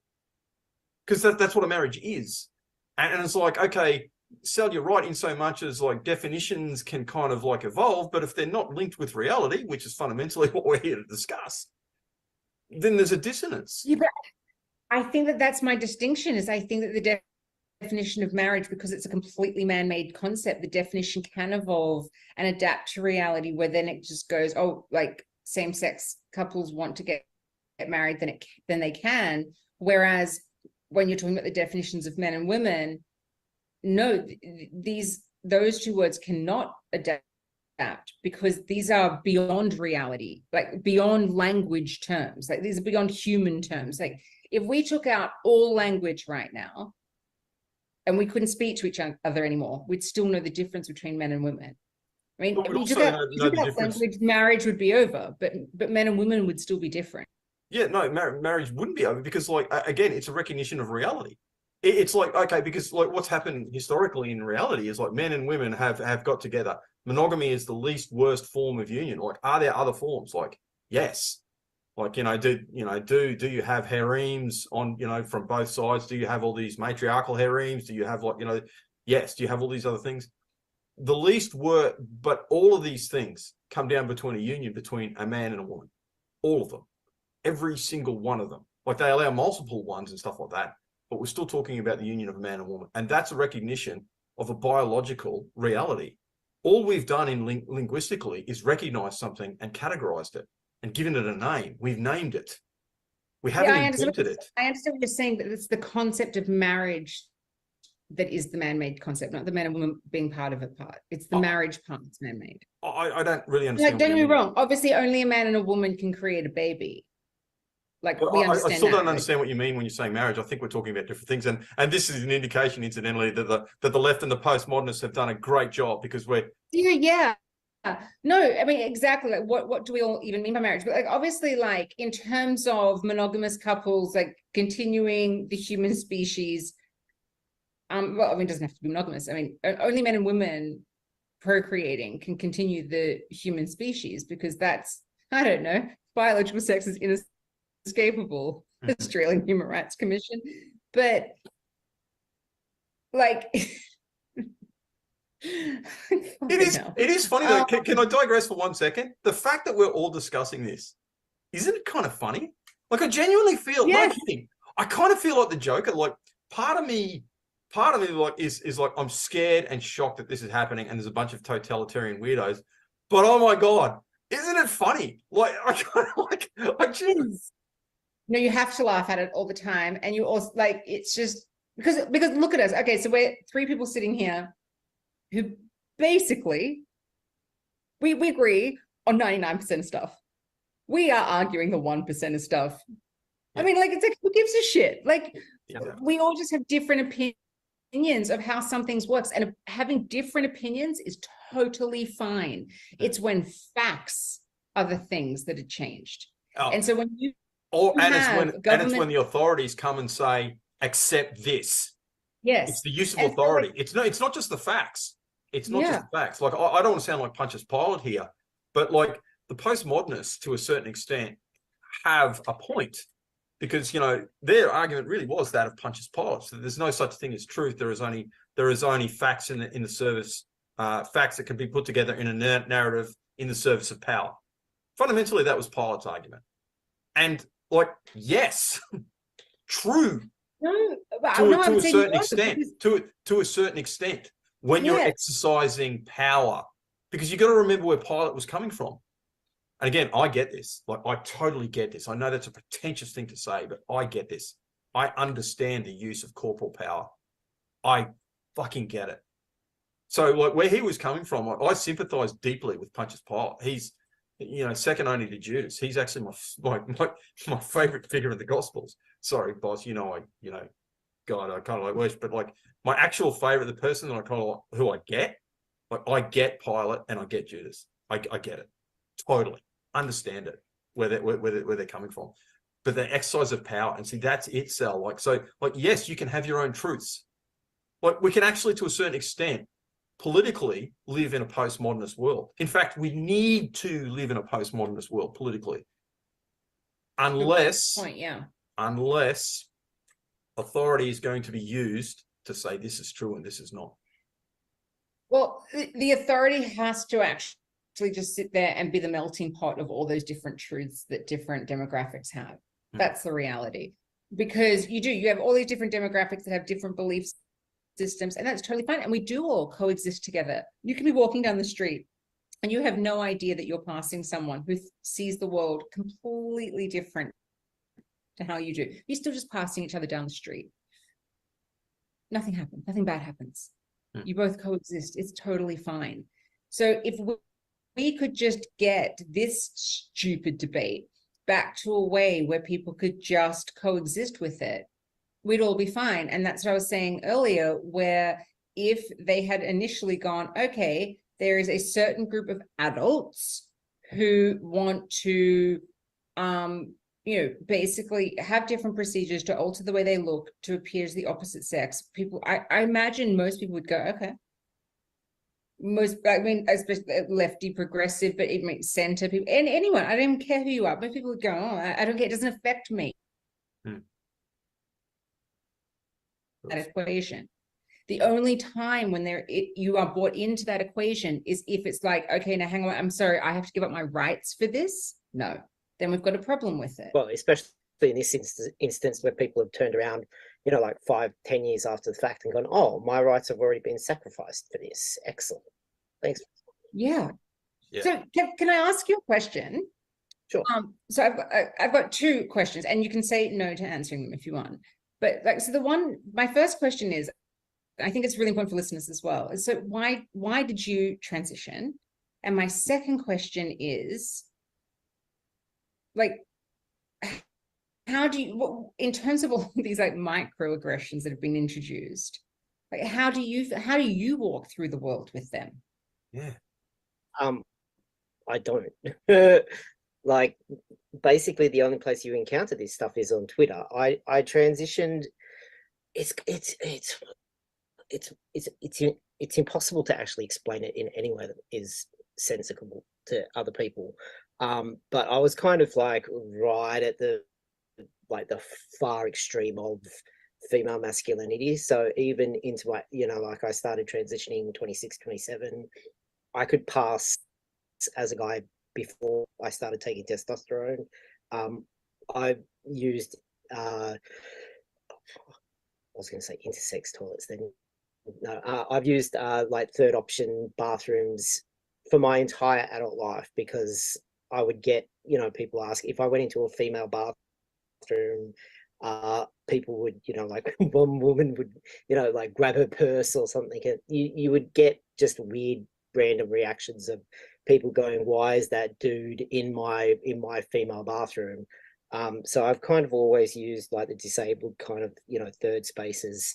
Because that's what a marriage is. And it's like, okay, Sal, you're right in so much as like definitions can kind of like evolve, but if they're not linked with reality, which is fundamentally what we're here to discuss, then there's a dissonance. Yeah, but I think that that's my distinction, is I think that the definition of marriage, because it's a completely man-made concept, the definition can evolve and adapt to reality, where then it just goes, oh, like same-sex couples want to get married, then they can. Whereas when you're talking about the definitions of men and women, no, those two words cannot adapt, because these are beyond reality, like beyond language terms, like these are beyond human terms. Like if we took out all language right now and we couldn't speak to each other anymore, we'd still know the difference between men and women. I mean, if you took out language, marriage would be over, but men and women would still be different. Yeah, no, marriage wouldn't be over, because like, again, it's a recognition of reality. It's like, okay, because like what's happened historically in reality is like men and women have got together. Monogamy is the least worst form of union. Like, are there other forms? Like, yes. Like, do you have harems on, from both sides? Do you have all these matriarchal harems? Do you have like, yes. Do you have all these other things? The least were, but all of these things come down between a union between a man and a woman. All of them. Every single one of them. Like, they allow multiple ones and stuff like that, but we're still talking about the union of a man and woman. And that's a recognition of a biological reality. All we've done in linguistically is recognize something and categorized it and given it a name. We've named it. We haven't invented it. I understand what you're saying, but it's the concept of marriage that is the man-made concept, not the man and woman being part of it part. It's the marriage part that's man-made. I don't really understand. Like, don't get me wrong. Obviously, only a man and a woman can create a baby. Like, well, we understand I still that, don't understand what you mean when you're saying marriage. I think we're talking about different things, and this is an indication, incidentally, that the left and the postmodernists have done a great job, because we're yeah. No, I mean, exactly. Like, what do we all even mean by marriage? But like, obviously, like in terms of monogamous couples, like continuing the human species. Well, I mean, it doesn't have to be monogamous. I mean, only men and women procreating can continue the human species, because that's, I don't know, biological sex is inescapable. Australian Human Rights Commission. But like it is funny though. Can I digress for 1 second? The fact that we're all discussing this, isn't it kind of funny? Like, I genuinely feel, no kidding, I kind of feel like the Joker. Like, part of me like is like, I'm scared and shocked that this is happening and there's a bunch of totalitarian weirdos, but oh my god, isn't it funny? Like, I kind of like, I just, no, you have to laugh at it all the time. And you also, like, it's just because look at us. Okay, so we're three people sitting here who basically we agree on 99% of stuff. We are arguing the 1% of stuff. I mean, like, it's like, who gives a shit? Like, we all just have different opinions of how some things works, and having different opinions is totally fine. It's when facts are the things that are changed. And so when you it's when the authorities come and say, accept this. Yes. It's the use of authority. So, like, it's not just the facts. It's not just the facts. Like, I don't want to sound like Pontius Pilate here, but like, the postmodernists to a certain extent have a point, because their argument really was that of Pontius Pilate. So there's no such thing as truth. There is only facts in the service, facts that can be put together in a narrative in the service of power. Fundamentally, that was Pilate's argument. And like, yes, true. To a certain extent, to a certain extent, when you're exercising power, because you got to remember where Pilate was coming from. And again, I get this. Like, I totally get this. I know that's a pretentious thing to say, but I get this. I understand the use of corporal power. I fucking get it. So, like, where he was coming from, like, I sympathize deeply with Pontius Pilate. He's, second only to Judas. He's actually my favorite figure in the Gospels. Sorry, boss. God, I kind of like worship, but like, my actual favorite, the person that I kind of like, who I get, like, I get Pilate and I get Judas. I get it totally. Understand it, where they're coming from. but the exercise of power. And see, that's it, Sal. Like, so, like, yes, you can have your own truths. Like, we can actually, to a certain extent, politically live in a postmodernist world. In fact, we need to live in a postmodernist world politically. Unless, unless authority is going to be used to say this is true and this is not. Well, the authority has to actually just sit there and be the melting pot of all those different truths that different demographics have. That's the reality. Because you have all these different demographics that have different belief systems, and that's totally fine. And we do all coexist together. You can be walking down the street and you have no idea that you're passing someone who sees the world completely different to how you do. You're still just passing each other down the street. Nothing happens. Nothing bad happens. You both coexist. It's totally fine. So if we could just get this stupid debate back to a way where people could just coexist with it, we'd all be fine. And that's what I was saying earlier, where if they had initially gone, okay, there is a certain group of adults who want to, basically have different procedures to alter the way they look to appear as the opposite sex. People, I imagine most people would go, okay. Especially lefty, progressive, but even center people, and anyone, I don't even care who you are. Most people would go, oh, I don't care, it doesn't affect me. That equation. The only time when you are brought into that equation is if it's like, okay, now hang on, I'm sorry, I have to give up my rights for this. No, then we've got a problem with it. Well, especially in this instance where people have turned around, like 5-10 years after the fact and gone, oh, my rights have already been sacrificed for this. Excellent. Thanks. Yeah. So can I ask you a question? Sure. So I've got two questions, and you can say no to answering them if you want. But my first question is, I think it's really important for listeners as well. So why did you transition? And my second question is, like, how do you, in terms of all these like microaggressions that have been introduced, like how do you walk through the world with them? Yeah. I don't. Like, basically the only place you encounter this stuff is on Twitter. I transitioned. It's impossible to actually explain it in any way that is sensible to other people. But I was kind of like right at the far extreme of female masculinity. So even into my, like I started transitioning 26, 27, I could pass as a guy before I started taking testosterone. I used, I was going to say intersex toilets then. No, I've used like third option bathrooms for my entire adult life, because I would get, people ask if I went into a female bathroom, people would, like one woman would, like grab her purse or something. You would get just weird random reactions of people going, why is that dude in my female bathroom? So I've kind of always used like the disabled kind of, third spaces.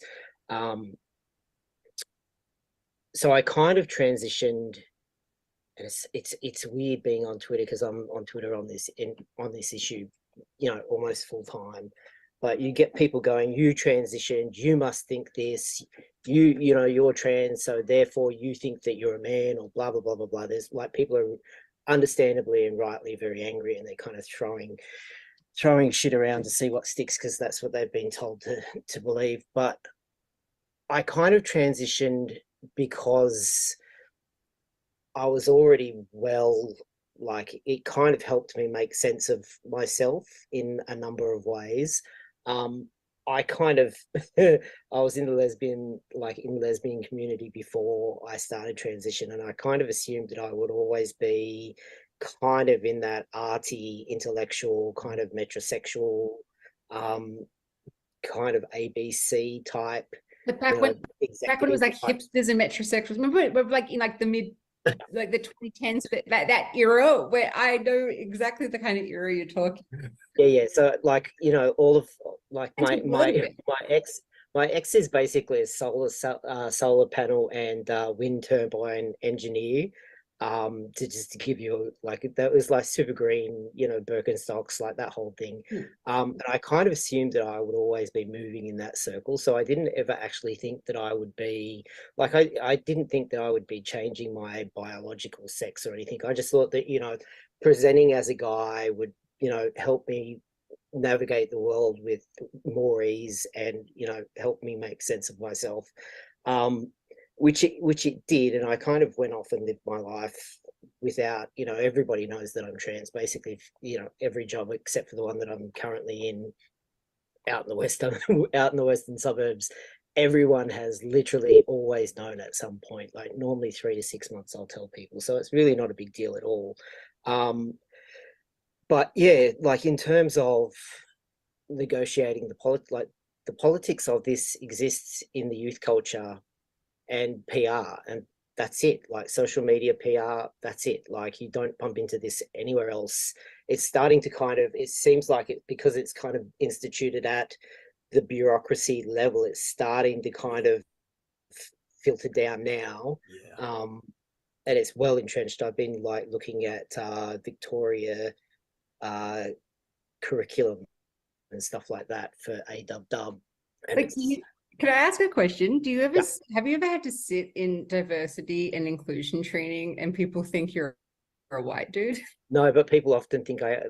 So I kind of transitioned, and it's weird being on Twitter, because I'm on Twitter on this issue, almost full time. But you get people going, you transitioned, you must think this, you're trans, so therefore you think that you're a man, or blah blah blah blah blah. There's like, people are understandably and rightly very angry, and they're kind of throwing shit around to see what sticks, because that's what they've been told to believe. But I kind of transitioned because I was already like, it kind of helped me make sense of myself in a number of ways. I kind of, I was in the lesbian community before I started transition, and I kind of assumed that I would always be kind of in that arty, intellectual, kind of metrosexual, kind of ABC type. But back when it was like hipsters and metrosexuals, remember like in like the mid, like the 2010s, but that era, where I know exactly the kind of era you're talking. Yeah. So like, all of like my ex is basically a solar panel and wind turbine engineer. to give you like, that was like super green, you know, Birkenstocks, like that whole thing. And I kind of assumed that I would always be moving in that circle. So I didn't ever actually think that I would be like, I didn't think that I would be changing my biological sex or anything. I just thought that, you know, presenting as a guy would, you know, help me navigate the world with more ease and, you know, help me make sense of myself. Which it did, and I kind of went off and lived my life without, you know, everybody knows that I'm trans. Basically, you know, every job except for the one that I'm currently in, out in the western suburbs, everyone has literally always known at some point. Like normally 3 to 6 months, I'll tell people, so it's really not a big deal at all. But yeah, like in terms of negotiating the politics of this exists in the youth culture and PR, and that's it. Like social media PR, that's it. Like you don't bump into this anywhere else. It's starting to kind of, it seems like it, because it's kind of instituted at the bureaucracy level, it's starting to kind of filter down now. And it's well entrenched. I've been like looking at Victoria curriculum and stuff like that for AWW. Like, could I ask a question? Do you ever have you ever had to sit in diversity and inclusion training and people think you're a white dude? No, but people often think I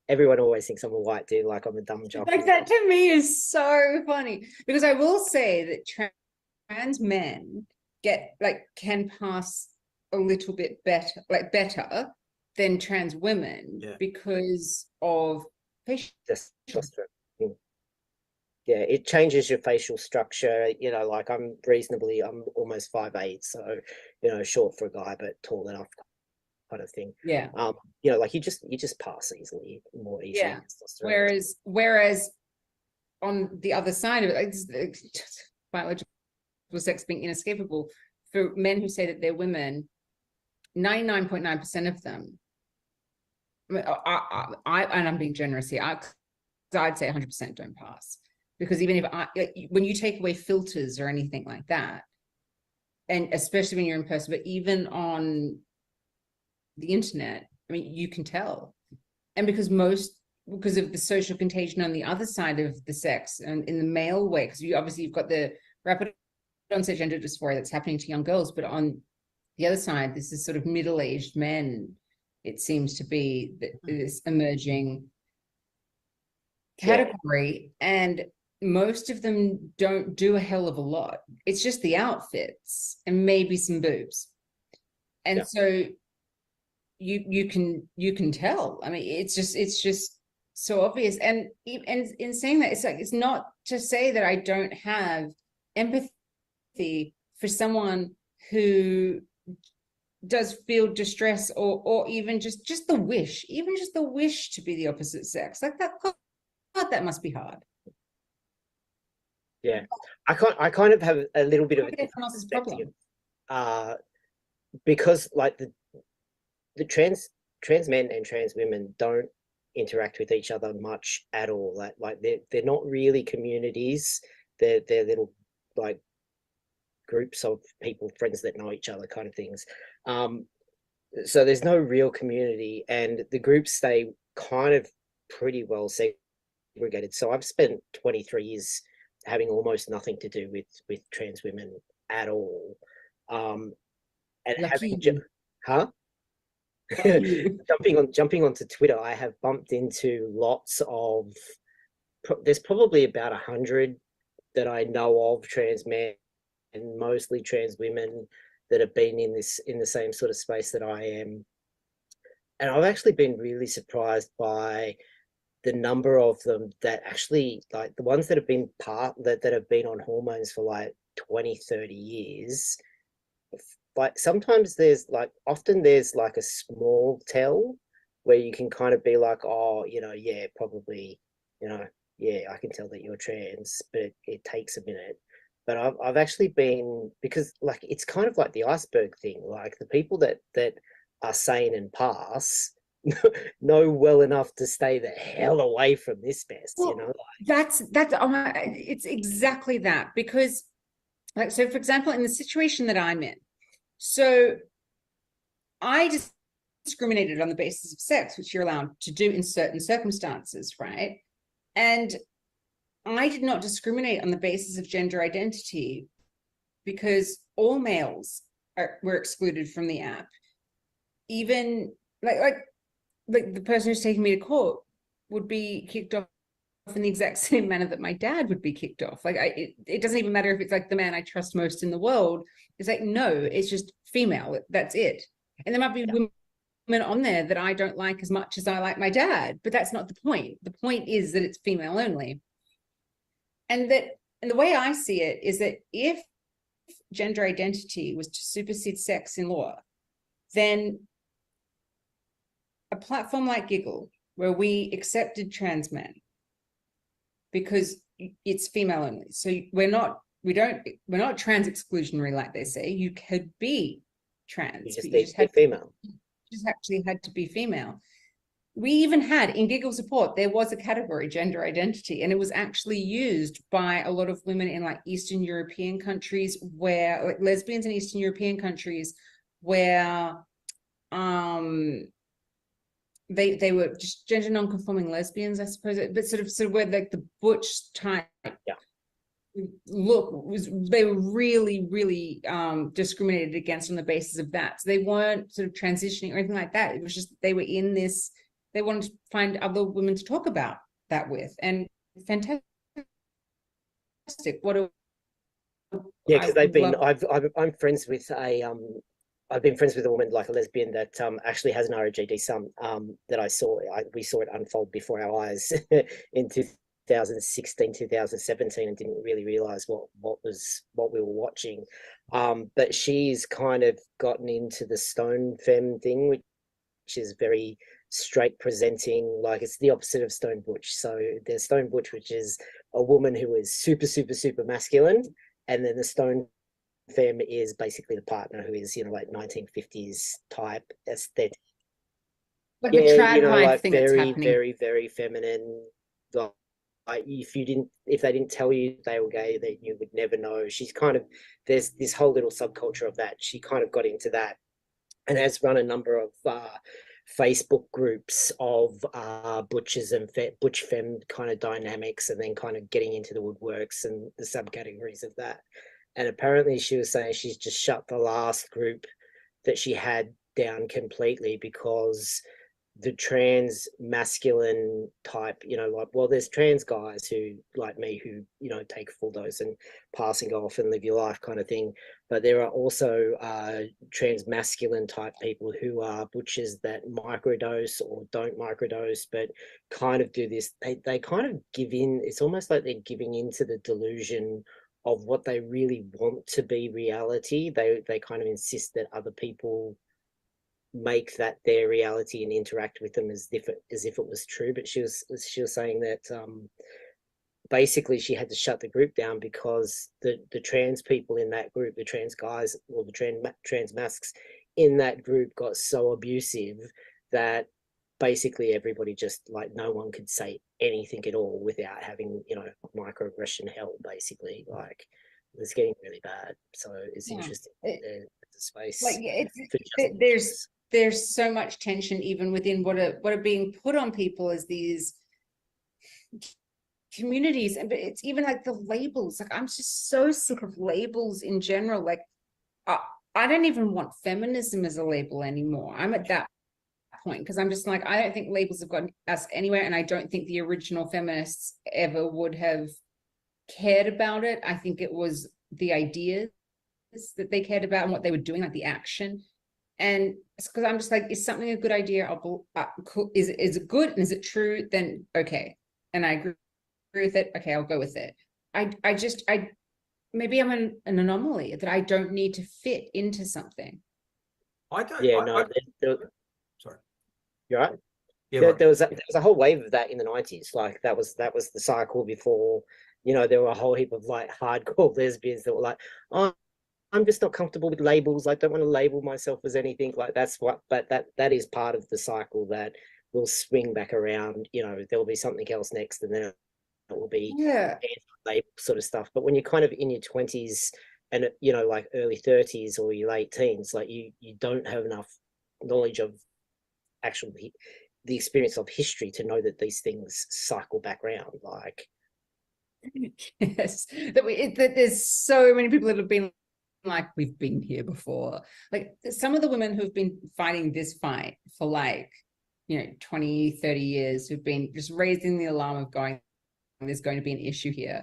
everyone always thinks I'm a white dude, like I'm a dumb jock. Like that to me is so funny, because I will say that trans men can pass a little bit better than trans women because of facial. Yeah, it changes your facial structure. You know, like I'm almost 5'8", so, you know, short for a guy, but tall enough kind of thing. Yeah. You know, like you just pass more easily. Yeah. Whereas on the other side of it, like, biological sex being inescapable, for men who say that they're women, 99.9% of them, and I'm being generous here, I'd say 100% don't pass. Because even if when you take away filters or anything like that, and especially when you're in person, but even on the internet, I mean, you can tell. And because of the social contagion on the other side of the sex and in the male way, because you've got the rapid onset gender dysphoria that's happening to young girls, but on the other side, this is sort of middle-aged men, it seems to be this emerging category. And most of them don't do a hell of a lot. It's just the outfits and maybe some boobs. And so you can tell. I mean, it's just so obvious. And in saying that, it's like, it's not to say that I don't have empathy for someone who does feel distress or even just the wish, to be the opposite sex. Like that, God, that must be hard. Yeah, I kind of have a little bit of a everyone else's problem. Because like the trans men and trans women don't interact with each other much at all. Like they're not really communities. They're little like groups of people, friends that know each other, kind of things. So there's no real community, and the groups stay kind of pretty well segregated. So I've spent 23 years having almost nothing to do with trans women at all. And having jumping onto Twitter, I have bumped into lots of, there's probably about 100 that I know of, trans men and mostly trans women, that have been in the same sort of space that I am. And I've actually been really surprised by the number of them that actually, like the ones that have been that have been on hormones for like 20-30 years, like sometimes often there's like a small tell where you can kind of be like, oh, you know, yeah, probably, you know, yeah, I can tell that you're trans, but it takes a minute. But I've actually been, because like it's kind of like the iceberg thing, like the people that are sane and pass know well enough to stay the hell away from this mess. Well, you know, that's it's exactly that. Because like, so for example, in the situation that I'm in, so I discriminated on the basis of sex, which you're allowed to do in certain circumstances, right? And I did not discriminate on the basis of gender identity because all males were excluded from the app. Even like the person who's taking me to court would be kicked off in the exact same manner that my dad would be kicked off. Like it doesn't even matter if it's like the man I trust most in the world. It's like, no, it's just female. That's it. And there might be women on there that I don't like as much as I like my dad, but that's not the point. The point is that it's female only. And the way I see it is that if gender identity was to supersede sex in law, then a platform like Giggle, where we accepted trans men because it's female only. So we're not trans exclusionary, like they say. You could be trans. You just had female. You just actually had to be female. We even had in Giggle support, there was a category, gender identity, and it was actually used by a lot of women in like Eastern European countries where, like lesbians in Eastern European countries where they were just gender non-conforming lesbians, I suppose, but sort of where like the butch type look was, they were really, really discriminated against on the basis of that. So they weren't sort of transitioning or anything like that. It was just they were in this, they wanted to find other women to talk about that with. And fantastic. What a because they've been I'm friends with a I've been friends with a woman, like a lesbian, that actually has an ROGD son that we saw it unfold before our eyes in 2016, 2017, and didn't really realize what we were watching. But she's kind of gotten into the stone femme thing, which is very straight presenting, like it's the opposite of stone butch. So there's stone butch, which is a woman who is super, super, super masculine, and then the stone femme is basically the partner who is, like 1950s type aesthetic. Like a trad like thing very, that's happening. very, very feminine. Like if they didn't tell you they were gay, that you would never know. She's kind of, there's this whole little subculture of that. She kind of got into that and has run a number of Facebook groups of butchers and butch femme kind of dynamics, and then kind of getting into the woodworks and the subcategories of that. And apparently she was saying she's just shut the last group that she had down completely because the trans masculine type, like, well, there's trans guys who, like me, who, take full dose and pass and go off and live your life kind of thing. But there are also trans masculine type people who are butchers that microdose or don't microdose, but kind of do this. They kind of give in. It's almost like they're giving into the delusion of what they really want to be reality. They kind of insist that other people make that their reality and interact with them as if it was true. But she was saying that basically she had to shut the group down because the trans people in that group, the trans guys or the trans masks in that group got so abusive that basically everybody just, like, no one could say anything at all without having, microaggression hell, basically. Like, it's getting really bad. So it's interesting. The space. Like there's so much tension even within what are being put on people as these communities. And but it's even like the labels. Like, I'm just so sick of labels in general. Like I don't even want feminism as a label anymore. I'm at that point because I'm just like, I don't think labels have gotten us anywhere, and I don't think the original feminists ever would have cared about it. I think it was the ideas that they cared about and what they were doing, like the action. And because I'm just like, is something a good idea? Is it good and is it true? Then okay, and I agree with it. Okay, I'll go with it. I maybe I'm an anomaly that I don't need to fit into something. I don't. Sorry, you're right. Yeah, there was a whole wave of that in the 90s. Like that was the cycle before. There were a whole heap of like hardcore lesbians that were like, oh, I'm just not comfortable with labels. I don't want to label myself as anything. Like but that is part of the cycle that will swing back around. There will be something else next, and then it will be label sort of stuff. But when you're kind of in your 20s and like early 30s or your late teens, like you don't have enough knowledge of the experience of history to know that these things cycle back around. Like, yes, that there's so many people that have been like, we've been here before. Like some of the women who've been fighting this fight for like, 20, 30 years, who've been just raising the alarm of going, there's going to be an issue here.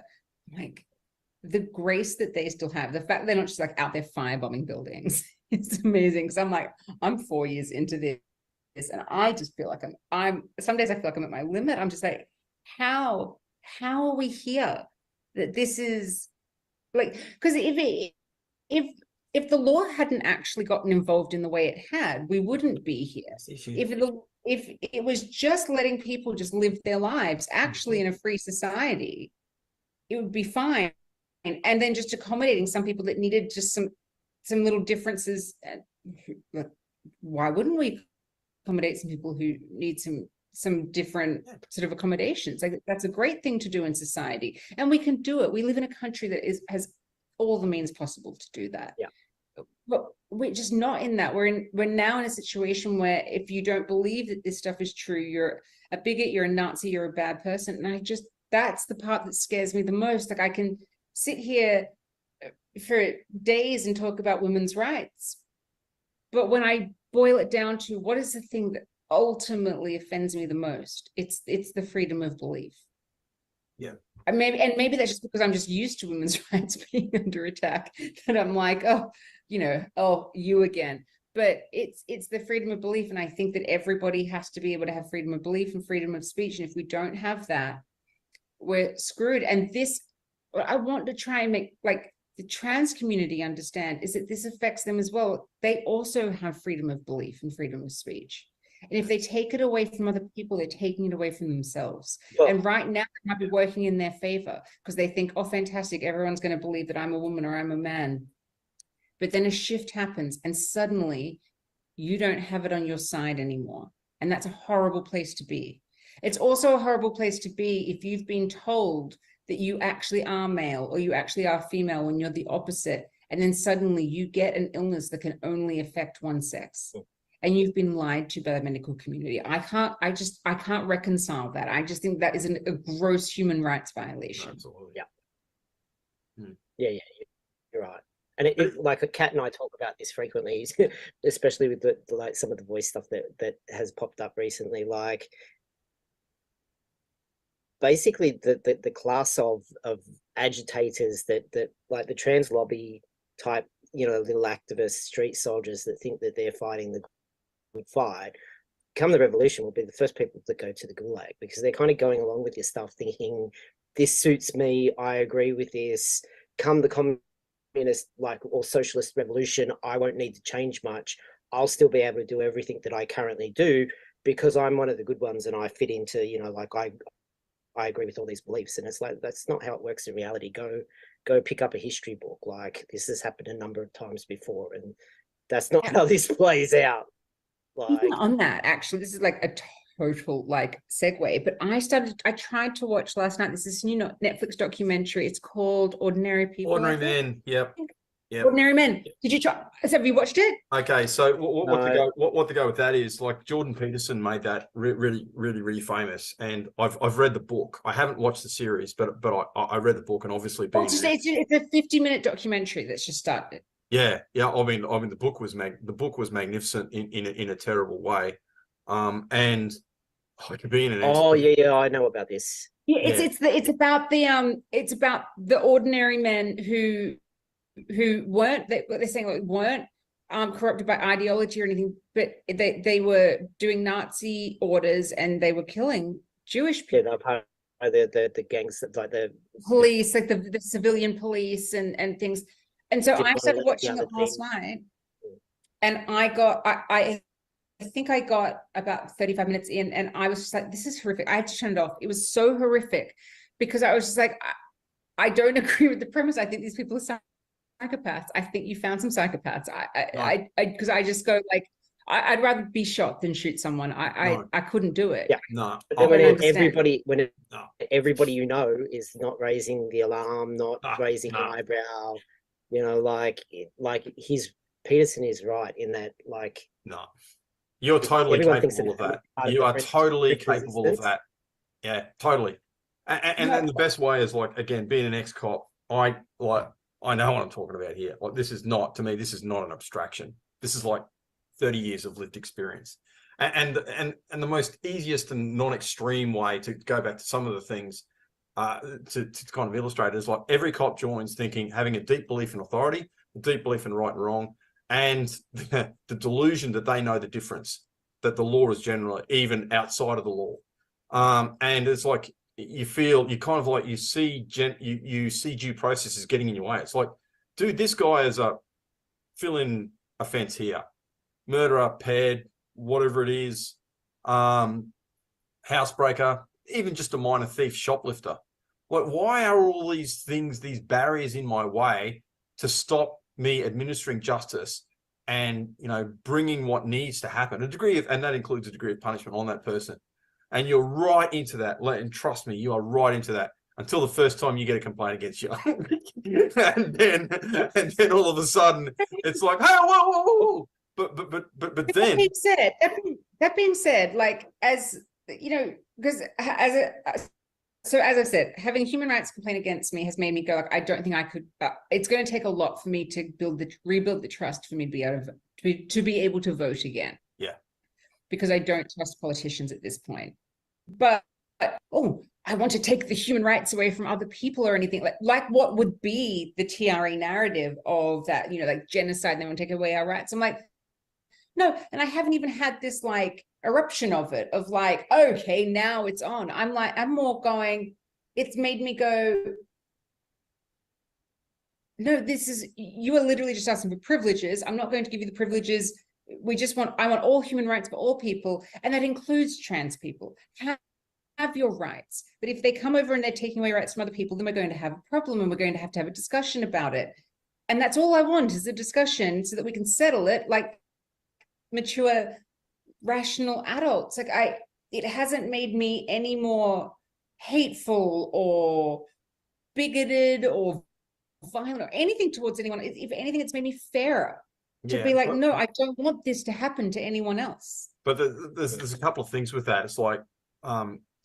Like the grace that they still have, the fact that they're not just like out there firebombing buildings, it's amazing. Because I'm like, I'm 4 years into this, and I just feel like I'm some days I feel like I'm at my limit. I'm just like, how are we here? That this is like, because if the law hadn't actually gotten involved in the way it had, we wouldn't be here. If it was just letting people just live their lives actually in a free society, it would be fine. And then just accommodating some people that needed just some little differences. Why wouldn't we accommodate some people who need some different sort of accommodations? Like that's a great thing to do in society, and we can do it. We live in a country that has all the means possible to do that. Yeah. But we're just not in that. We're now in a situation where if you don't believe that this stuff is true, you're a bigot, you're a Nazi, you're a bad person. And that's the part that scares me the most. Like I can sit here for days and talk about women's rights, but when I boil it down to what is the thing that ultimately offends me the most, it's the freedom of belief. Yeah. And maybe that's just because I'm just used to women's rights being under attack, that I'm like, you again. But it's the freedom of belief. And I think that everybody has to be able to have freedom of belief and freedom of speech. And if we don't have that, we're screwed. And I want to try and make like the trans community understand is that this affects them as well. They also have freedom of belief and freedom of speech. And if they take it away from other people, they're taking it away from themselves. Well, and right now, it might be working in their favor because they think, oh, fantastic, everyone's going to believe that I'm a woman or I'm a man. But then a shift happens and suddenly you don't have it on your side anymore. And that's a horrible place to be. It's also a horrible place to be if you've been told that you actually are male or you actually are female when you're the opposite. And then suddenly you get an illness that can only affect one sex. And you've been lied to by the medical community. I can't reconcile that. I just think that is a gross human rights violation. Absolutely. Yeah. Yeah, you're right. And like a Kat and I talk about this frequently, especially with the like some of the voice stuff that has popped up recently. Like basically the class of agitators that like the trans lobby type, little activist street soldiers that think that they're fighting the good fight, come the revolution, will be the first people that go to the gulag because they're kind of going along with your stuff thinking this suits me, I agree with this. Come the communist or socialist revolution, I won't need to change much. I'll still be able to do everything that I currently do because I'm one of the good ones and I fit into, I agree with all these beliefs. And it's like, that's not how it works in reality. Go pick up a history book. Like this has happened a number of times before and that's not how this plays out. Even on that, actually, this is like a total segue, but I tried to watch last night. This is a new Netflix documentary. It's called Ordinary People. Ordinary Men. Yep. Ordinary Men. Did you try? Have you watched it? Okay, so what to go with that is like Jordan Peterson made that really famous, and I've read the book. I haven't watched the series, but I read the book, and obviously it's a 50-minute documentary that's just started. Yeah. I mean, the book was magnificent in a terrible way, and I could be in an. Oh yeah, I know about this. Yeah, it's about the ordinary men who weren't, they're saying weren't corrupted by ideology or anything, but they were doing Nazi orders and they were killing Jewish people. Yeah, they're part of the gangs, like the police, like the civilian police and things. And so I started watching it last night, and I think I got about 35 minutes in, and I was just like, this is horrific. I had to turn it off. It was so horrific because I was just like, I don't agree with the premise. I think these people are psychopaths. I think you found some psychopaths. Because I just go like, I'd rather be shot than shoot someone. I couldn't do it. Yeah, no. But when everybody is not raising the alarm, not raising an eyebrow, Peterson is right in that, no. You're totally Everyone thinks capable of that that. part of You the are totally capable of resistance. that. Yeah, totally. And the best way is, like, again, being an ex-cop, I know what I'm talking about here. Like, this is not, to me, this is not an abstraction. This is like 30 years of lived experience. And the most easiest and non-extreme way to go back to some of the things to kind of illustrate it is, like, every cop joins having a deep belief in authority, a deep belief in right and wrong, and the delusion that they know the difference, that the law is generally even outside of the law. And it's like, you kind of like, you see due process is getting in your way. It's like, dude, this guy is a fill-in offense here, murderer, paired, whatever it is, housebreaker, even just a minor thief, shoplifter. Like, why are all these things, these barriers in my way to stop me administering justice and, bringing what needs to happen, and that includes a degree of punishment on that person. And you're right into that. And trust me, you are right into that until the first time you get a complaint against you. and then all of a sudden it's like, hey, whoa. But then that being said, like, as you know, because so as I said, having a human rights complaint against me has made me go, like, I don't think I could. It's going to take a lot for me to rebuild the trust for me to be able to vote again. Yeah, because I don't trust politicians at this point. But I want to take the human rights away from other people or anything, like what would be the TRE narrative of that, like genocide, they want to take away our rights. I'm like, no. And I haven't even had this like eruption of it, of like, okay, now it's on. I'm more going, it's made me go, no, you are literally just asking for privileges. I'm not going to give you the privileges. I want all human rights for all people. And that includes trans people. Have your rights. But if they come over and they're taking away rights from other people, then we're going to have a problem, and we're going to have a discussion about it. And that's all I want, is a discussion so that we can settle it like mature, rational adults. Like, it hasn't made me any more hateful or bigoted or violent or anything towards anyone. If anything, it's made me fairer. To be like, no, I don't want this to happen to anyone else. But there's a couple of things with that. It's like,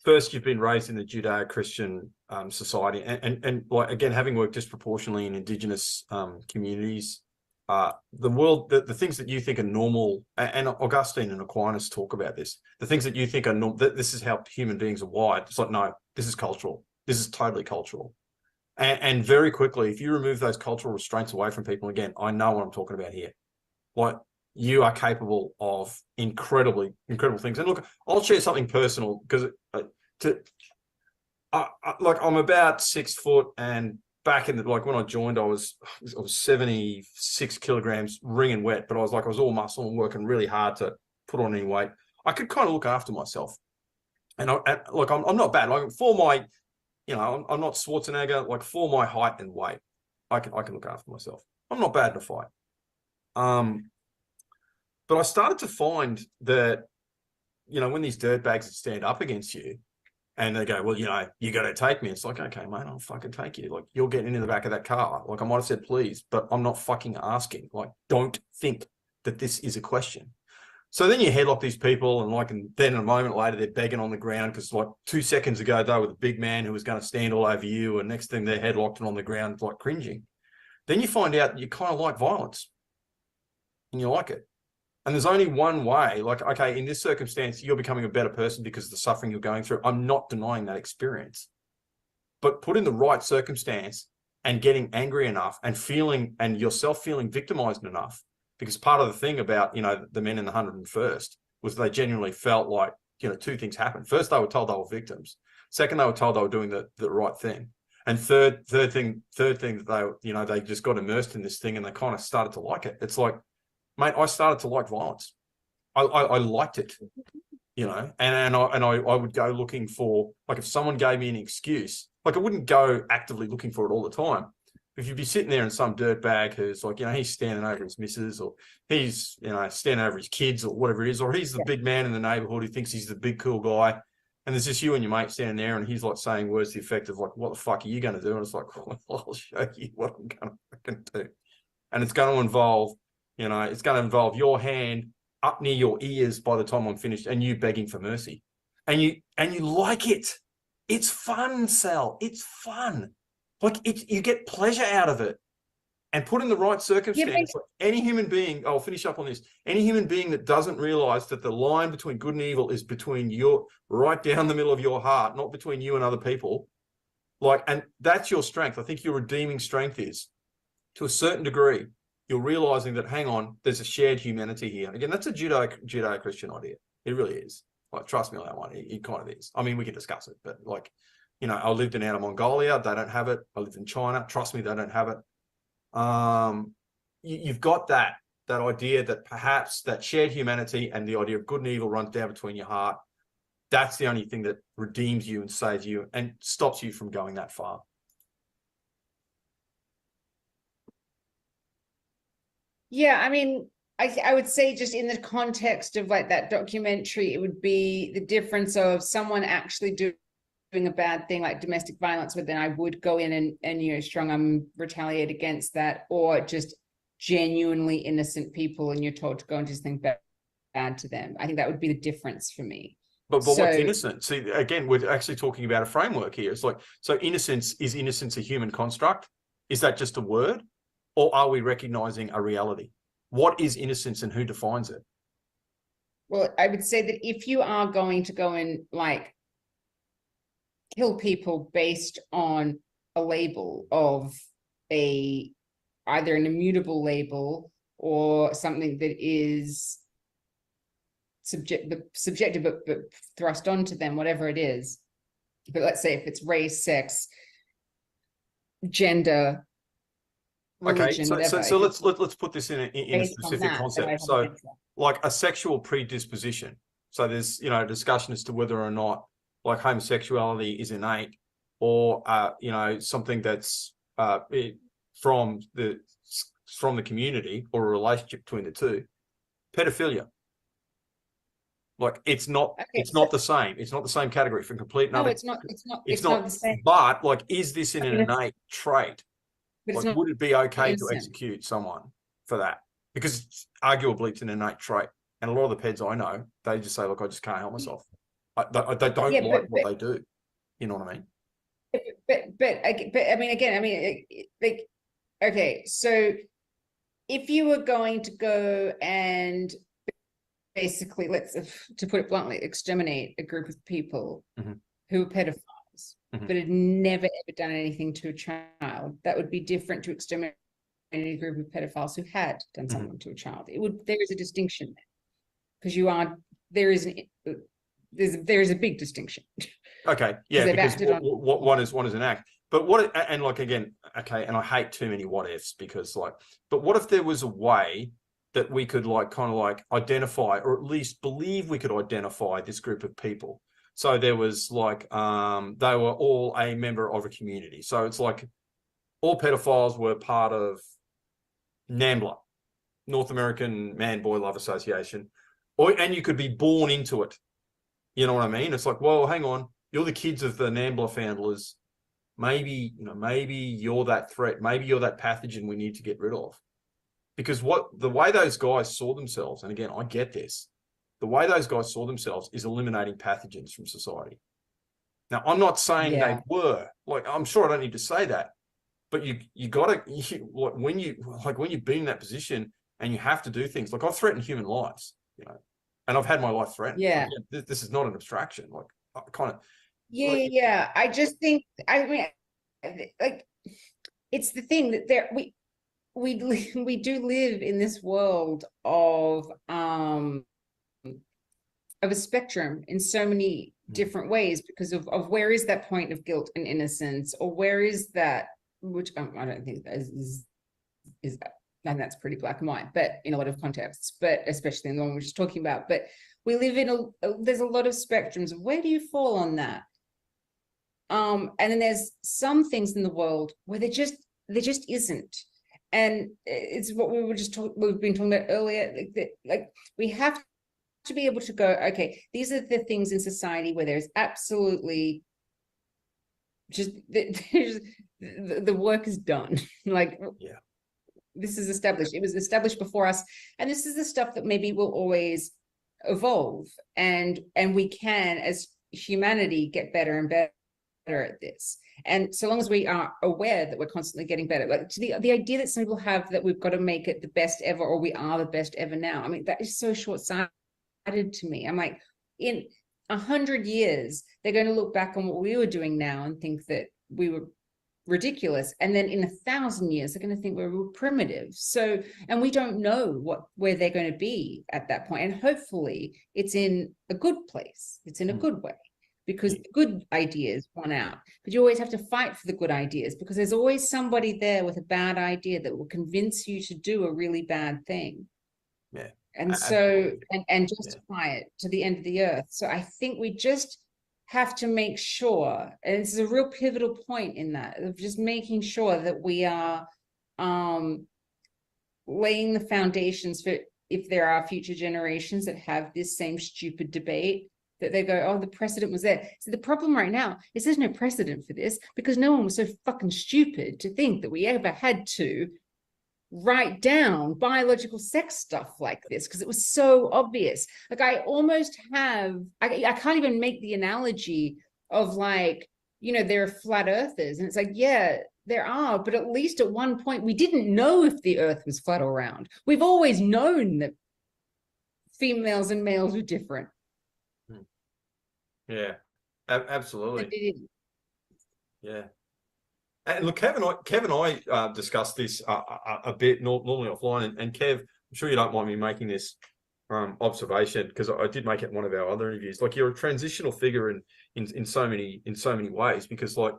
first, you've been raised in the Judeo-Christian society, and like, again, having worked disproportionately in Indigenous communities, the things that you think are normal, and Augustine and Aquinas talk about this, the things that you think are normal, that this is how human beings are wired. It's like, no, this is cultural. This is totally cultural. And very quickly, if you remove those cultural restraints away from people, again, I know what I'm talking about here. Like, you are capable of incredible things. And look, I'll share something personal, because I'm about 6 foot, and back in when I joined, I was 76 kilograms, wringing wet, but I was all muscle and working really hard to put on any weight. I could kind of look after myself, and I'm not bad. Like, for my, I'm not Schwarzenegger. Like, for my height and weight, I can look after myself. I'm not bad in a fight. But I started to find that, when these dirtbags would stand up against you and they go, well, you got to take me. It's like, okay, mate, I'll fucking take you. Like, you're getting in the back of that car. Like, I might have said please, but I'm not fucking asking. Like, don't think that this is a question. So then you headlock these people, and then a moment later, they're begging on the ground because, like, 2 seconds ago, they were the big man who was going to stand all over you, and next thing they're headlocked and on the ground, like, cringing. Then you find out you kind of like violence, and you like it. And there's only one way. Like, okay, in this circumstance, you're becoming a better person because of the suffering you're going through. I'm not denying that experience. But put in the right circumstance and getting angry enough and yourself feeling victimized enough, because part of the thing about, the men in the 101st was they genuinely felt like, two things happened. First, they were told they were victims. Second, they were told they were doing the right thing. And third thing that they just got immersed in this thing, and they kind of started to like it. It's like, mate, I started to like violence. I liked it, and I would go looking for, like, if someone gave me an excuse, like, I wouldn't go actively looking for it all the time. If you'd be sitting there and some dirtbag who's like, he's standing over his missus, or he's, standing over his kids, or whatever it is, or he's the big man in the neighborhood who thinks he's the big cool guy, and there's just you and your mate standing there, and he's like saying words to the effect of like, what the fuck are you going to do? And it's like, well, I'll show you what I'm going to fucking do. And it's going to involve, it's going to involve your hand up near your ears by the time I'm finished, and you begging for mercy, and you like it. It's fun, Sal. It's fun. Like you get pleasure out of it. And put in the right circumstance, like any human being, I'll finish up on this, any human being that doesn't realize that the line between good and evil is between right down the middle of your heart, not between you and other people. Like, and that's your strength. I think your redeeming strength is, to a certain degree, you're realizing that, hang on, there's a shared humanity here. Again, that's a Judeo-Christian idea. It really is. Like, trust me on that one. It kind of is. I mean, we can discuss it, but like, I lived in Outer Mongolia. They don't have it. I lived in China. Trust me, they don't have it. You've got that idea that perhaps that shared humanity and the idea of good and evil runs down between your heart. That's the only thing that redeems you and saves you and stops you from going that far. Yeah, I mean, I would say, just in the context of like that documentary, it would be the difference of someone actually doing a bad thing like domestic violence, but then I would go in and strong arm retaliate against that, or just genuinely innocent people and you're told to go and do something bad to them. I think that would be the difference for me. But what's innocent? See, again, we're actually talking about a framework here. It's like, so innocence a human construct? Is that just a word? Or are we recognizing a reality? What is innocence and who defines it? Well, I would say that if you are going to go and like kill people based on a label of either an immutable label or something that is subjective but thrust onto them, whatever it is. But let's say if it's race, sex, gender, religion, okay, so let's put this in a specific concept. So like a sexual predisposition. So there's a discussion as to whether or not like homosexuality is innate, or something that's from the community, or a relationship between the two. Pedophilia, like it's not the same. It's not the same category for complete. No, it's not the same. But like, is this an innate trait? Like, would it be okay to execute someone for that? Because arguably it's an innate trait, and a lot of the peds I know, they just say, "Look, I just can't help myself." They don't like what they do. You know what I mean? But I mean, again, like, okay, so if you were going to go and basically, to put it bluntly, exterminate a group of people who are pedophiles, but had never ever done anything to a child, that would be different to exterminate a group of pedophiles who had done something to a child. There is a distinction there, because there is a big distinction. Okay, yeah, because one is an act. But what, and like, again, okay, and I hate too many what ifs, because like, but what if there was a way that we could like kind of like identify, or at least believe we could identify this group of people? So there was like, they were all a member of a community. So it's like all pedophiles were part of NAMBLA, North American Man Boy Love Association, and you could be born into it. You know what I mean? It's like, well, hang on, you're the kids of the NAMBLA founders. Maybe you're that threat. Maybe you're that pathogen we need to get rid of. Because the way those guys saw themselves, and again, I get this, the way those guys saw themselves is eliminating pathogens from society. Now, I'm not saying they were, like, I'm sure I don't need to say that, but you got to, when you've been in that position and you have to do things, like I've threatened human lives, and I've had my life threatened. Yeah. Like, this is not an abstraction. Like, I kind of. Yeah. I just think, I mean, like, it's the thing that we do live in this world of a spectrum in so many different ways, because of where is that point of guilt and innocence, or where is that, which I don't think is and that's pretty black and white, but in a lot of contexts, but especially in the one we're just talking about. But we live in there's a lot of spectrums of where do you fall on that? And then there's some things in the world where there just isn't. And it's what we've been talking about earlier, like we have to be able to go, okay, these are the things in society where there's absolutely just the work is done. Like, this is established. It was established before us, and this is the stuff that maybe will always evolve, and we can, as humanity, get better and better at this. And so long as we are aware that we're constantly getting better, like to the idea that some people have that we've got to make it the best ever, or we are the best ever now. I mean, that is so short-sighted to me. I'm like, in 100 years, they're going to look back on what we were doing now and think that we were ridiculous. And then in 1,000 years, they're going to think we're primitive. So, and we don't know where they're going to be at that point. And hopefully it's in a good place. It's in a good way, because the good ideas won out. But you always have to fight for the good ideas, because there's always somebody there with a bad idea that will convince you to do a really bad thing. Yeah. And so, and justify it to the end of the earth. So I think we just have to make sure, and this is a real pivotal point in that, of just making sure that we are laying the foundations for, if there are future generations that have this same stupid debate, that they go, oh, the precedent was there. So the problem right now is there's no precedent for this, because no one was so fucking stupid to think that we ever had to write down biological sex stuff like this, because it was so obvious. Like, I almost have, I can't even make the analogy of, like, you know, there are flat earthers, and it's like, yeah, there are, but at least at one point we didn't know if the earth was flat or round. We've always known that females and males are different. Yeah, absolutely. Yeah. And look, Kev and I discussed this a bit normally offline, and Kev, I'm sure you don't mind me making this observation, because I did make it in one of our other interviews. Like, you're a transitional figure in so many ways, because, like,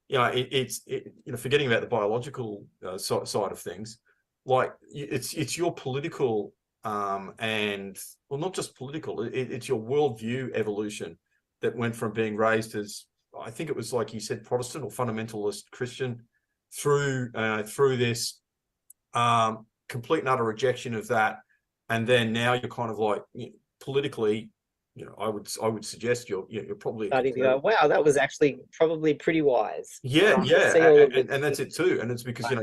you know, it's you know, forgetting about the biological side of things, like, it's your political and, well, not just political, it's your worldview evolution that went from being raised as, I think it was, like you said, Protestant or fundamentalist Christian, through this complete and utter rejection of that, and then now you're kind of like, you know, politically, you know, I would suggest you're probably starting to go, wow, that was actually probably pretty wise. Yeah, and that's it too. And it's because, you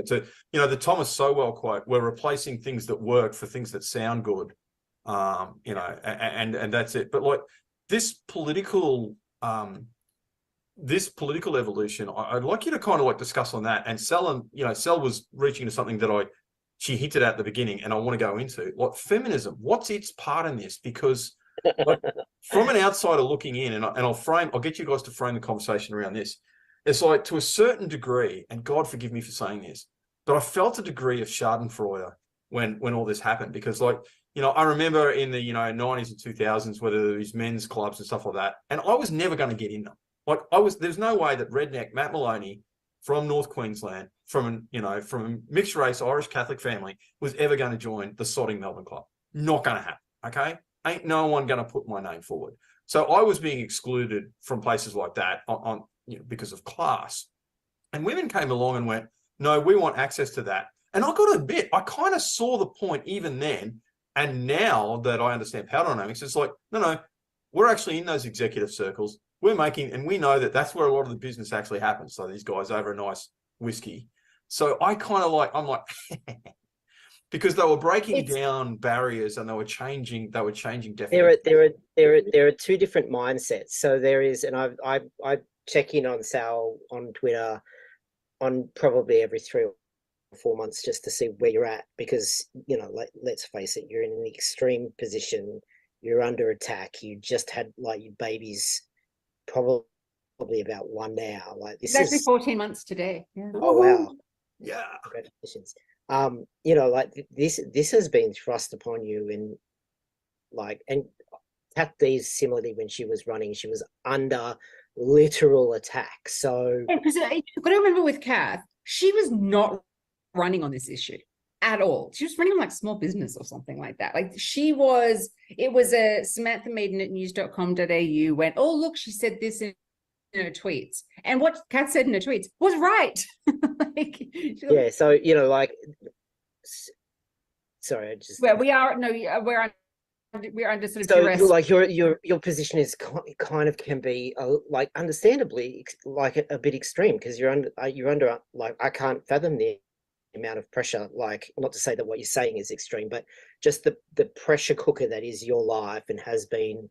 know, the Thomas Sowell quote, we're replacing things that work for things that sound good, you know, and that's it. But, like, this political evolution, I'd like you to kind of, like, discuss on that. And Sal, you know, Sal was reaching to something that she hinted at the beginning, and I want to go into, like, feminism. What's its part in this? Because, like, from an outsider looking in, and I'll get you guys to frame the conversation around this. It's like, to a certain degree, and God forgive me for saying this, but I felt a degree of Schadenfreude when all this happened, because, like, you know, I remember in the, you know, 90s and 2000s, whether there was men's clubs and stuff like that, and I was never going to get in them. Like, there's no way that redneck Matt Maloney from North Queensland, from a mixed race Irish Catholic family, was ever going to join the sodding Melbourne club. Not going to happen. Okay, ain't no one going to put my name forward. So I was being excluded from places like that on you know, because of class. And women came along and went, no, we want access to that. And I got to admit, I kind of saw the point even then. And now that I understand power dynamics, it's like, no, we're actually in those executive circles. We're making, and we know that that's where a lot of the business actually happens. So these guys over a nice whiskey. So I kind of like, I'm like, because they were breaking down barriers, and they were changing definitely. There are two different mindsets. So there is, and I check in on Sal on Twitter on probably every 3 or 4 months, just to see where you're at, because, you know, let's face it, you're in an extreme position, you're under attack, you just had, like, your baby's probably about 1 now, like, this exactly is 14 months today. Yeah. Oh wow, yeah, congratulations. You know, like, this has been thrust upon you, and, like, and Kat D's similarly, when she was running, she was under literal attack. So Yeah, because you've got to remember, with Kath, she was not running on this issue at all. She was running on, like, small business or something like that. Like, it was a Samantha Maiden at news.com.au went, oh, look, she said this in her tweets. And what Kath said in her tweets was right. Like, yeah, so, you know, like, sorry, I just... Well, we're under sort of so duress. Like, your position is kind of can be like, understandably, like, a bit extreme, because you're under like, I can't fathom amount of pressure, like, not to say that what you're saying is extreme, but just the pressure cooker that is your life and has been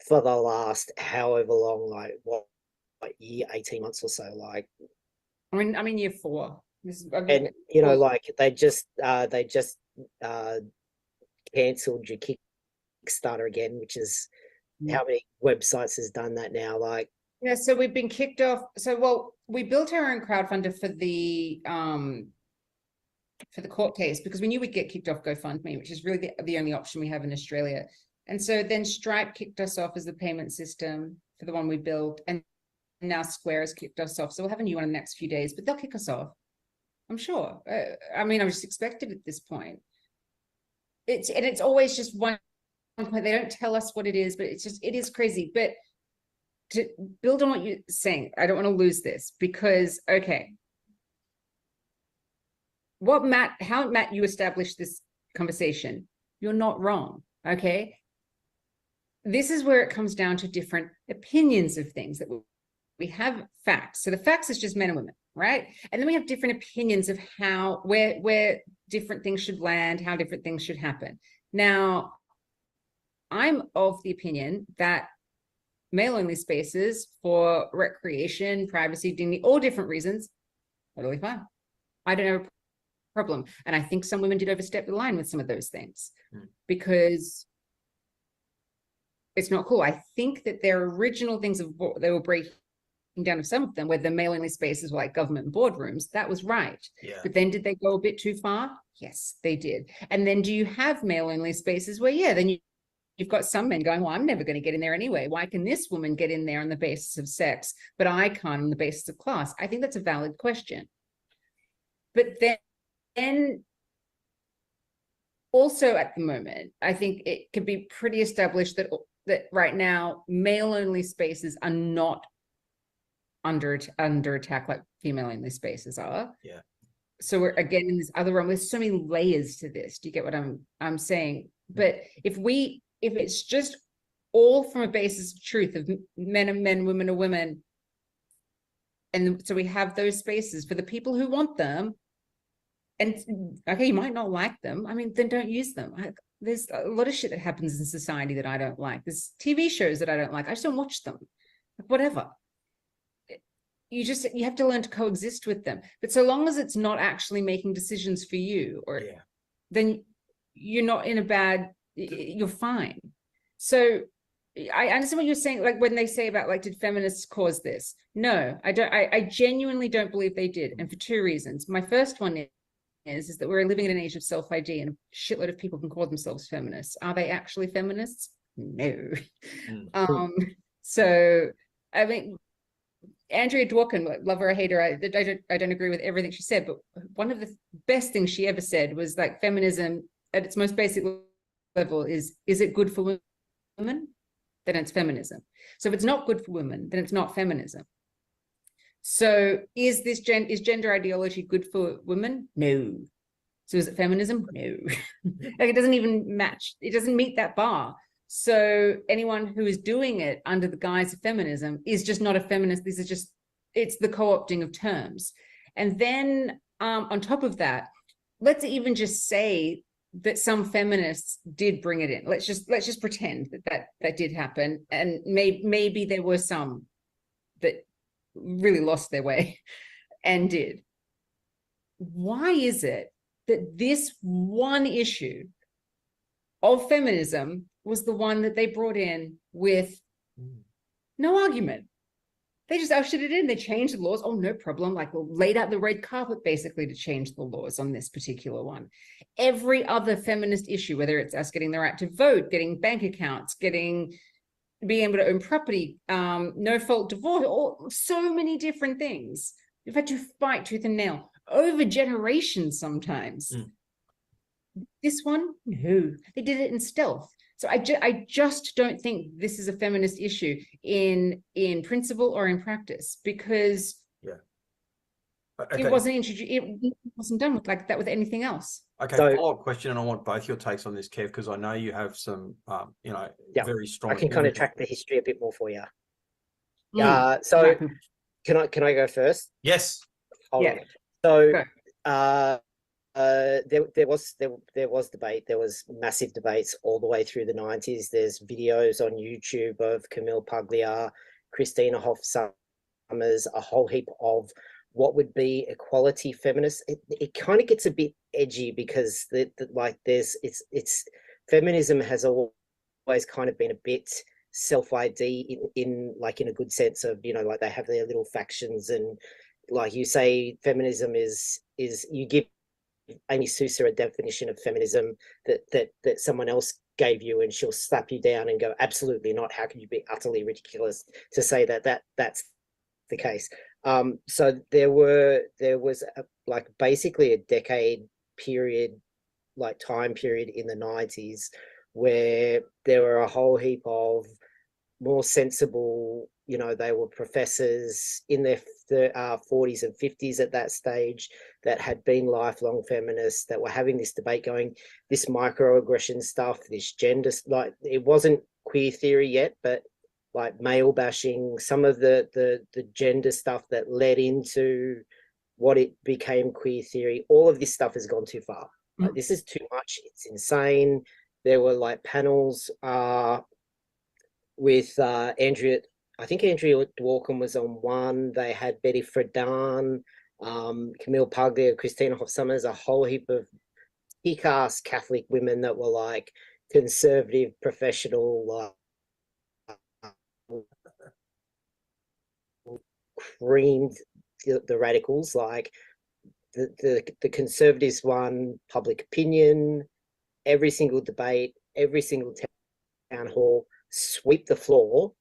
for the last however long, like year, 18 months or so, like. I'm in year 4. And you know, like they just cancelled your Kickstarter again, which is how many websites has done that now? Like, yeah, so we've been kicked off. So, well, we built our own crowdfunder for the court case because we knew we'd get kicked off GoFundMe, which is really the only option we have in Australia. And so then Stripe kicked us off as the payment system for the one we built, and now Square has kicked us off. So we'll have a new one in the next few days, but they'll kick us off, I'm sure. I mean, I was just expected at this point. It's always just one point. They don't tell us what it is, but it is crazy. But to build on what you're saying, I don't want to lose this because, okay, how Matt, you established this conversation, you're not wrong, okay? This is where it comes down to different opinions of things. That we have facts. So the facts is just men and women, right? And then we have different opinions of where different things should land, how different things should happen. Now, I'm of the opinion that male-only spaces for recreation, privacy, dignity, all different reasons, totally fine. I don't have a problem. And I think some women did overstep the line with some of those things because it's not cool. I think that their original things of what they were breaking down of some of them, where the male-only spaces were like government boardrooms, that was right. Yeah. But then did they go a bit too far? Yes, they did. And then do you have male-only spaces where, yeah, then you've got some men going, well, I'm never going to get in there anyway. Why can this woman get in there on the basis of sex, but I can't on the basis of class? I think that's a valid question. But then also at the moment, I think it could be pretty established that right now, male-only spaces are not under attack like female-only spaces are. Yeah. So we're again in this other realm. There's so many layers to this. Do you get what I'm saying? But if it's just all from a basis of truth of men are men, women are women, and so we have those spaces for the people who want them, and okay, you might not like them. I mean, then don't use them. There's a lot of shit that happens in society that I don't like. There's TV shows that I don't like. I just don't watch them. Like, whatever. You have to learn to coexist with them. But so long as it's not actually making decisions for you, then you're not in a bad, you're fine. So I understand what you're saying, like when they say about like, did feminists cause this? No, I don't. I genuinely don't believe they did. And for 2 reasons. My first one is that we're living in an age of self-ID and a shitload of people can call themselves feminists. Are they actually feminists? No. So, I mean, Andrea Dworkin, love her or hate her, I don't agree with everything she said, but one of the best things she ever said was like feminism at its most basic level is it good for women? Then it's feminism. So if it's not good for women, then it's not feminism. So is gender ideology good for women? No. So is it feminism? No. Like it doesn't even match. It doesn't meet that bar. So anyone who is doing it under the guise of feminism is just not a feminist. It's the co-opting of terms. And then on top of that, let's even just say that some feminists did bring it in. Let's just pretend that did happen. And maybe there were some that really lost their way and did. Why is it that this one issue of feminism was the one that they brought in with no argument? They just ushered it in. They changed the laws. Oh, no problem. Like, well, laid out the red carpet basically to change the laws on this particular one. Every other feminist issue, whether it's us getting the right to vote, getting bank accounts, being able to own property, no fault divorce, so many different things. We've had to fight tooth and nail over generations sometimes. This one, no, they did it in stealth. So I just don't think this is a feminist issue in principle or in practice, because it wasn't introduced. It wasn't done with like that with anything else. Okay, follow-up question, and I want both your takes on this, Kev, because I know you have some, very strong. I can kind of track the history a bit more for you. So can I go first? Yes. Hold on. So there was debate. There was massive debates all the way through the 90s. There's videos on YouTube of Camille Paglia, Christina Hoff Summers, a whole heap of what would be equality feminists. It kind of gets a bit edgy because it's feminism has always kind of been a bit self-ID in a good sense of, you know, like they have their little factions, and like you say, feminism is you give Amy Sousa a definition of feminism that someone else gave you, and she'll slap you down and go, absolutely not. How can you be utterly ridiculous to say that's the case? So there was basically a decade period, like time period in the 90s, where there were a whole heap of more sensible, you know, they were professors in their 40s and 50s at that stage that had been lifelong feminists that were having this debate going, this microaggression stuff, this gender, like it wasn't queer theory yet, but like male bashing, some of the gender stuff that led into what it became queer theory, all of this stuff has gone too far. Like, this is too much. It's insane. There were like panels with Andrea, I think Andrea Dworkin was on one. They had Betty Friedan, Camille Paglia, Christina Hoff Summers, a whole heap of kick-ass Catholic women that were like conservative, professional, creamed the radicals. Like the conservatives won public opinion, every single debate, every single town hall, sweep the floor,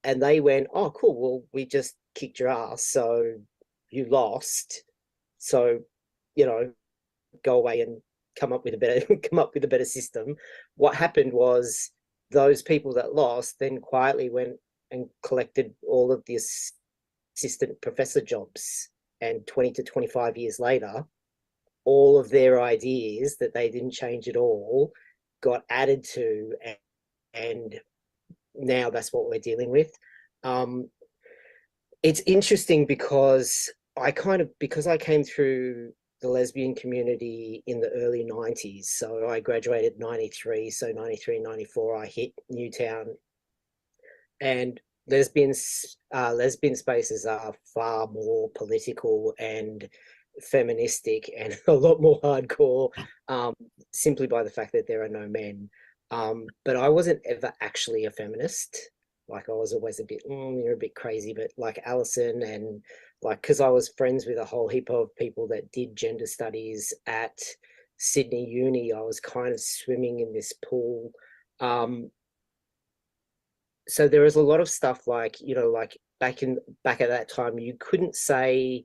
and they went, oh cool, well we just kicked your ass, so you lost, so you know, go away and come up with a better system. What happened was those people that lost then quietly went and collected all of the assistant professor jobs, and 20 to 25 years later, all of their ideas that they didn't change at all got added to, and now that's what we're dealing with. It's interesting because because I came through the lesbian community in the early 90s. So I graduated 93. So 93, 94, I hit Newtown, and lesbian spaces are far more political and feministic and a lot more hardcore, simply by the fact that there are no men. But I wasn't ever actually a feminist. Like I was always a bit, you're a bit crazy, but like Alison, and like, because I was friends with a whole heap of people that did gender studies at Sydney Uni, I was kind of swimming in this pool. So there was a lot of stuff like, you know, like back at that time, you couldn't say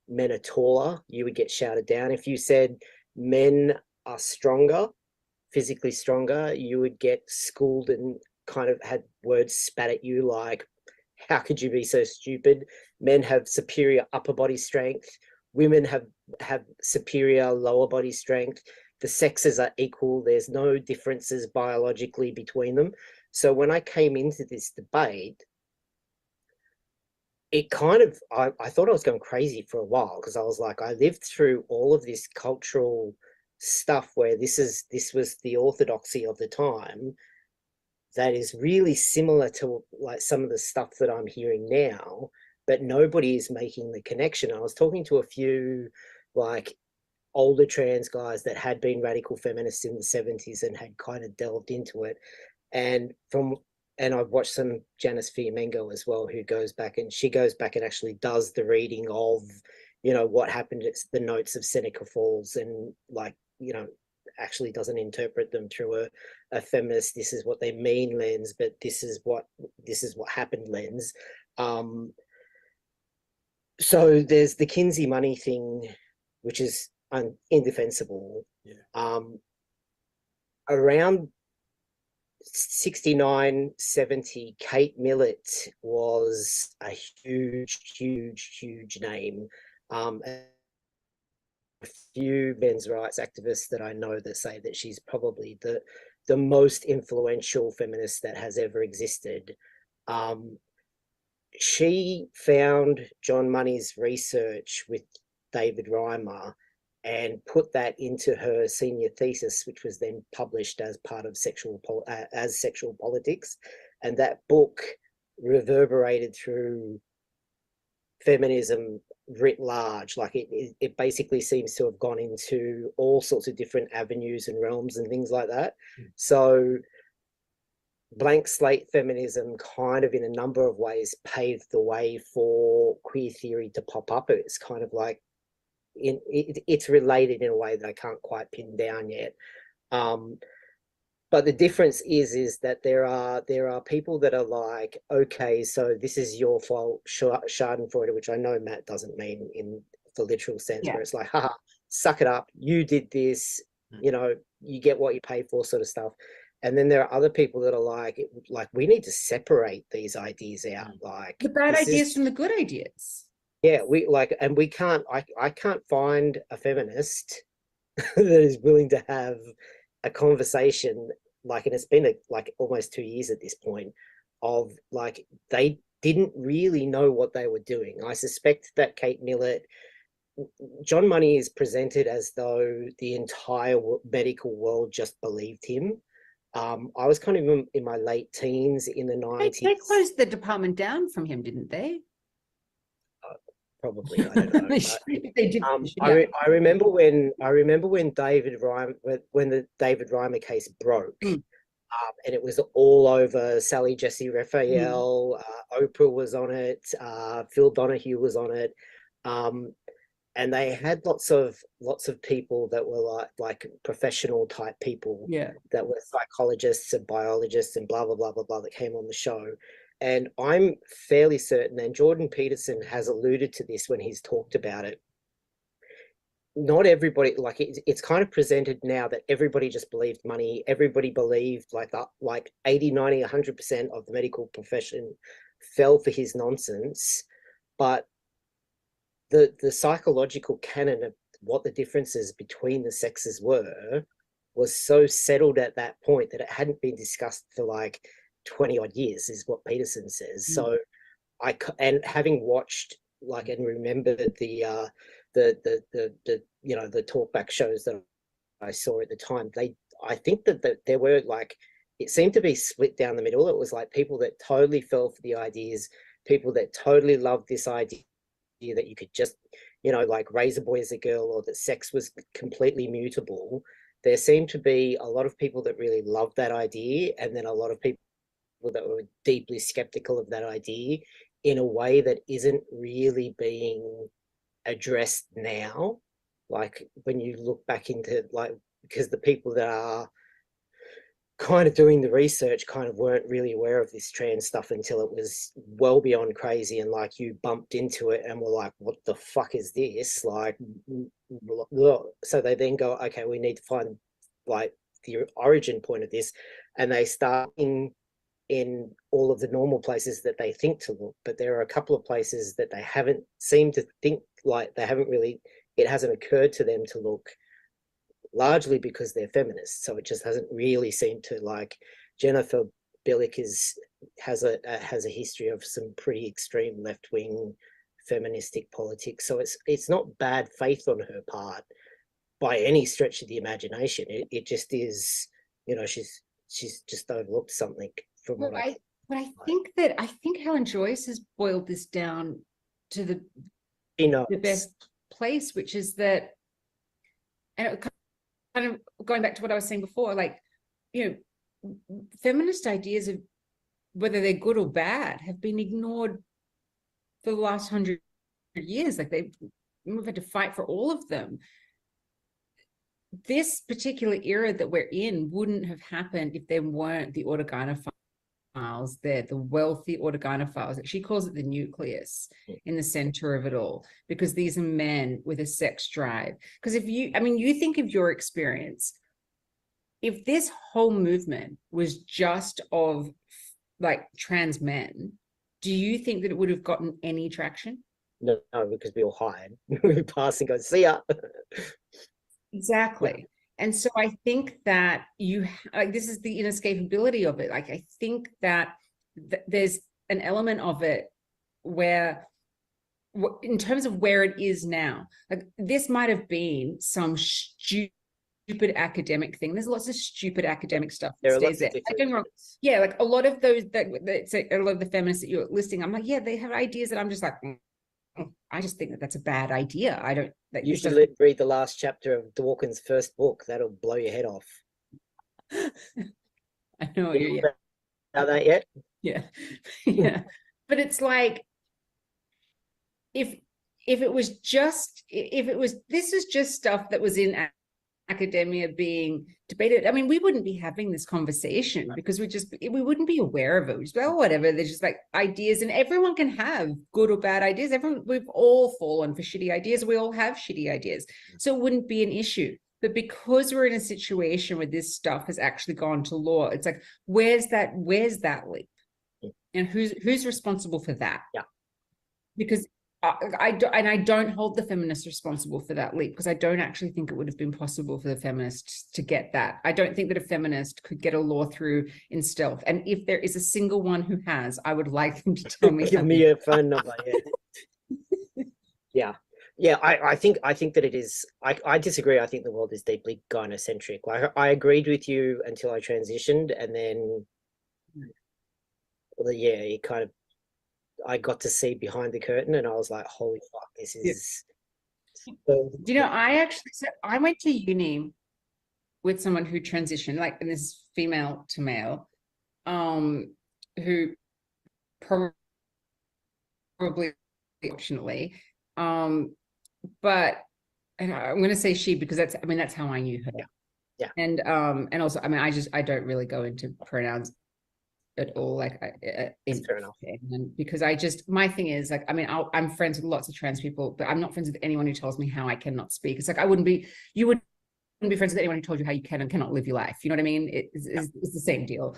men are taller, you would get shouted down. If you said men are stronger, physically stronger, you would get schooled and kind of had words spat at you like, how could you be so stupid? Men have superior upper body strength. Women have superior lower body strength. The sexes are equal. There's no differences biologically between them. So when I came into this debate, it kind of, I thought I was going crazy for a while, because I was like, I lived through all of this cultural stuff where this was the orthodoxy of the time, that is really similar to like some of the stuff that I'm hearing now, but nobody is making the connection. I was talking to a few like older trans guys that had been radical feminists in the 70s and had kind of delved into it. And I've watched some Janice Fiamengo as well, who goes back and actually does the reading of, you know, what happened at the notes of Seneca Falls, and like, you know, actually doesn't interpret them through a feminist, this is what they mean lens, but this is what happened lens. So there's the Kinsey money thing, which is indefensible. Yeah. Around 69, 70, Kate Millett was a huge name. A few men's rights activists that I know that say that she's probably the most influential feminist that has ever existed. She found John Money's research with David Reimer and put that into her senior thesis, which was then published as part of Sexual Politics. And that book reverberated through feminism writ large. Like it basically seems to have gone into all sorts of different avenues and realms and things like that. So blank slate feminism kind of in a number of ways paved the way for queer theory to pop up. It's kind of like it's related in a way that I can't quite pin down yet. But the difference is that there are people that are like, okay, so this is your fault, Schadenfreude, which I know Matt doesn't mean in the literal sense, where it's like, haha, suck it up, you did this, you know, you get what you pay for, sort of stuff. And then there are other people that are like we need to separate these ideas out, like the bad ideas from the good ideas. Yeah, we can't. I can't find a feminist that is willing to have a conversation, like, and it's been like almost 2 years at this point, of like they didn't really know what they were doing. I suspect that Kate Millett, John Money is presented as though the entire medical world just believed him. I was kind of in my late teens in the 90s. They closed the department down from him, didn't they? Probably, I don't know. They did. I remember when David Reimer, when the David Reimer case broke, and it was all over. Sally Jesse Raphael, Oprah was on it, Phil Donahue was on it, and they had lots of people that were like professional type people, that were psychologists and biologists and blah blah blah blah blah that came on the show. And I'm fairly certain, and Jordan Peterson has alluded to this when he's talked about it, not everybody, like it's kind of presented now that everybody just believed Money. Everybody believed like 80, 90, 100% of the medical profession fell for his nonsense. But the psychological canon of what the differences between the sexes were was so settled at that point that it hadn't been discussed for like 20 odd years, is what Peterson says. So and having watched like and remembered the you know, the talkback shows that I saw at the time, I think that there were like, it seemed to be split down the middle. It was like people that totally fell for the ideas, people that totally loved this idea that you could just, you know, like raise a boy as a girl, or that sex was completely mutable. There seemed to be a lot of people that really loved that idea, and then a lot of people that were deeply skeptical of that idea in a way that isn't really being addressed now. Like when you look back into, like, because the people that are kind of doing the research kind of weren't really aware of this trans stuff until it was well beyond crazy, and like you bumped into it and were like, what the fuck is this? Like, so they then go, okay, we need to find like the origin point of this, and they start in all of the normal places that they think to look, but there are a couple of places that they haven't seemed to think, like they haven't really, it hasn't occurred to them to look, largely because they're feminists. So it just hasn't really seemed to, like, Jennifer Billick has a history of some pretty extreme left-wing feministic politics. So it's not bad faith on her part by any stretch of the imagination. It just is, you know, she's just overlooked something. But I think Helen Joyce has boiled this down to the best place, which is that, and kind of going back to what I was saying before, like, you know, feminist ideas of whether they're good or bad have been ignored for the last 100 years. Like we've had to fight for all of them. This particular era that we're in wouldn't have happened if there weren't the autogynophiles there, the wealthy autogynophiles. She calls it the nucleus in the center of it all, because these are men with a sex drive. Because you think of your experience, if this whole movement was just of like trans men, do you think that it would have gotten any traction? No, because we all hide. We pass and go, see ya. Exactly. Yeah. And so I think that this is the inescapability of it. Like, I think that there's an element of it where in terms of where it is now, like this might have been some stupid academic thing. There's lots of stupid academic stuff that There are stays lots of there. different Yeah, like a lot of those a lot of the feminists that you're listing, I'm like, yeah, they have ideas that I'm just like, I just think that that's a bad idea. I don't. Like, you should read the last chapter of Dawkins' first book. That'll blow your head off. I know you know about that yet? Yeah, yeah. But it's like, if it was this is just stuff that was in academia being debated, I mean, we wouldn't be having this conversation because we wouldn't be aware of it. We just, oh, whatever, they're just like ideas, and everyone can have good or bad ideas. We've all fallen for shitty ideas. We all have shitty ideas, so it wouldn't be an issue. But because we're in a situation where this stuff has actually gone to law, it's like, where's that leap, and who's responsible for that? Yeah, because I don't hold the feminists responsible for that leap, because I don't actually think it would have been possible for the feminists to get that. I don't think that a feminist could get a law through in stealth. And if there is a single one who has, I would like them to tell me. Give me a phone number. Yeah. I think that it is. I disagree. I think the world is deeply gynocentric. I agreed with you until I transitioned, and then, it kind of, I got to see behind the curtain, and I was like, holy fuck, this is. I went to uni with someone who transitioned, like, and this is female to male, who probably optionally, but, and I'm going to say she, because that's how I knew her. Yeah. And also, I mean, I don't really go into pronouns at all, like, fair enough. And because my thing is, like, I mean, I'm friends with lots of trans people, but I'm not friends with anyone who tells me how I cannot speak. It's like, you wouldn't be friends with anyone who told you how you can and cannot live your life. You know what I mean? It's the same deal.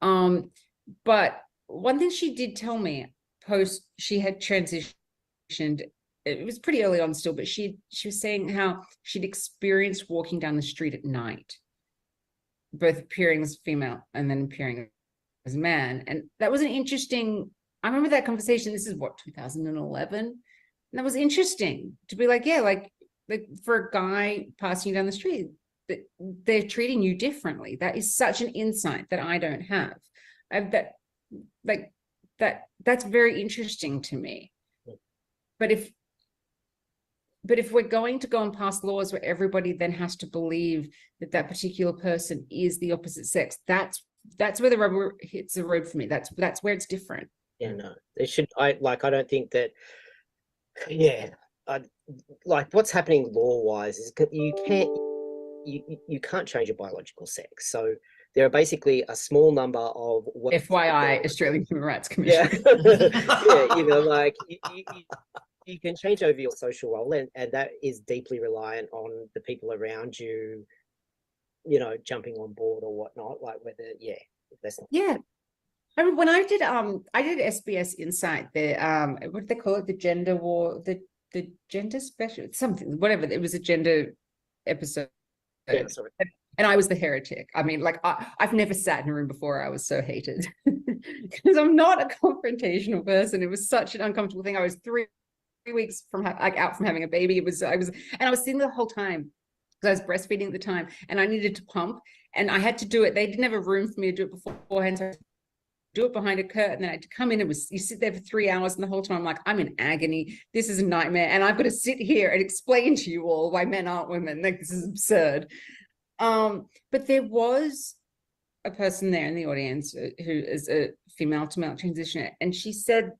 But one thing she did tell me post she had transitioned, it was pretty early on still, but she was saying how she'd experienced walking down the street at night, both appearing as female and then appearing as a man. And that was an interesting, I remember that conversation. This is what, 2011? And that was interesting to be like, yeah, like for a guy passing you down the street, that they're treating you differently. That is such an insight that I don't have. That's very interesting to me. But if we're going to go and pass laws where everybody then has to believe that particular person is the opposite sex, that's where the rubber hits the road for me. That's where it's different. Yeah, no, they should. I don't think that. Yeah, like what's happening law-wise is you can't change your biological sex. So there are basically a small number of FYI, Australian Human Rights Commission. Yeah, like you can change over your social role, and that is deeply reliant on the people around you, jumping on board or whatnot. Like whether, that's not. Yeah. I mean, when I did SBS Insight, what do they call it? The gender war, the gender special, something, whatever. It was a gender episode. Yeah, sorry. And I was the heretic. I mean, like, I've never sat in a room before I was so hated, because I'm not a confrontational person. It was such an uncomfortable thing. I was 3 weeks from out from having a baby. I was sitting the whole time because I was breastfeeding at the time, and I needed to pump, and I had to do it. They didn't have a room for me to do it beforehand, so I do it behind a curtain. Then I had to come in. You sit there for 3 hours, and the whole time I'm like, I'm in agony. This is a nightmare, and I've got to sit here and explain to you all why men aren't women. Like, this is absurd. But there was a person there in the audience who is a female to male transitioner, and she said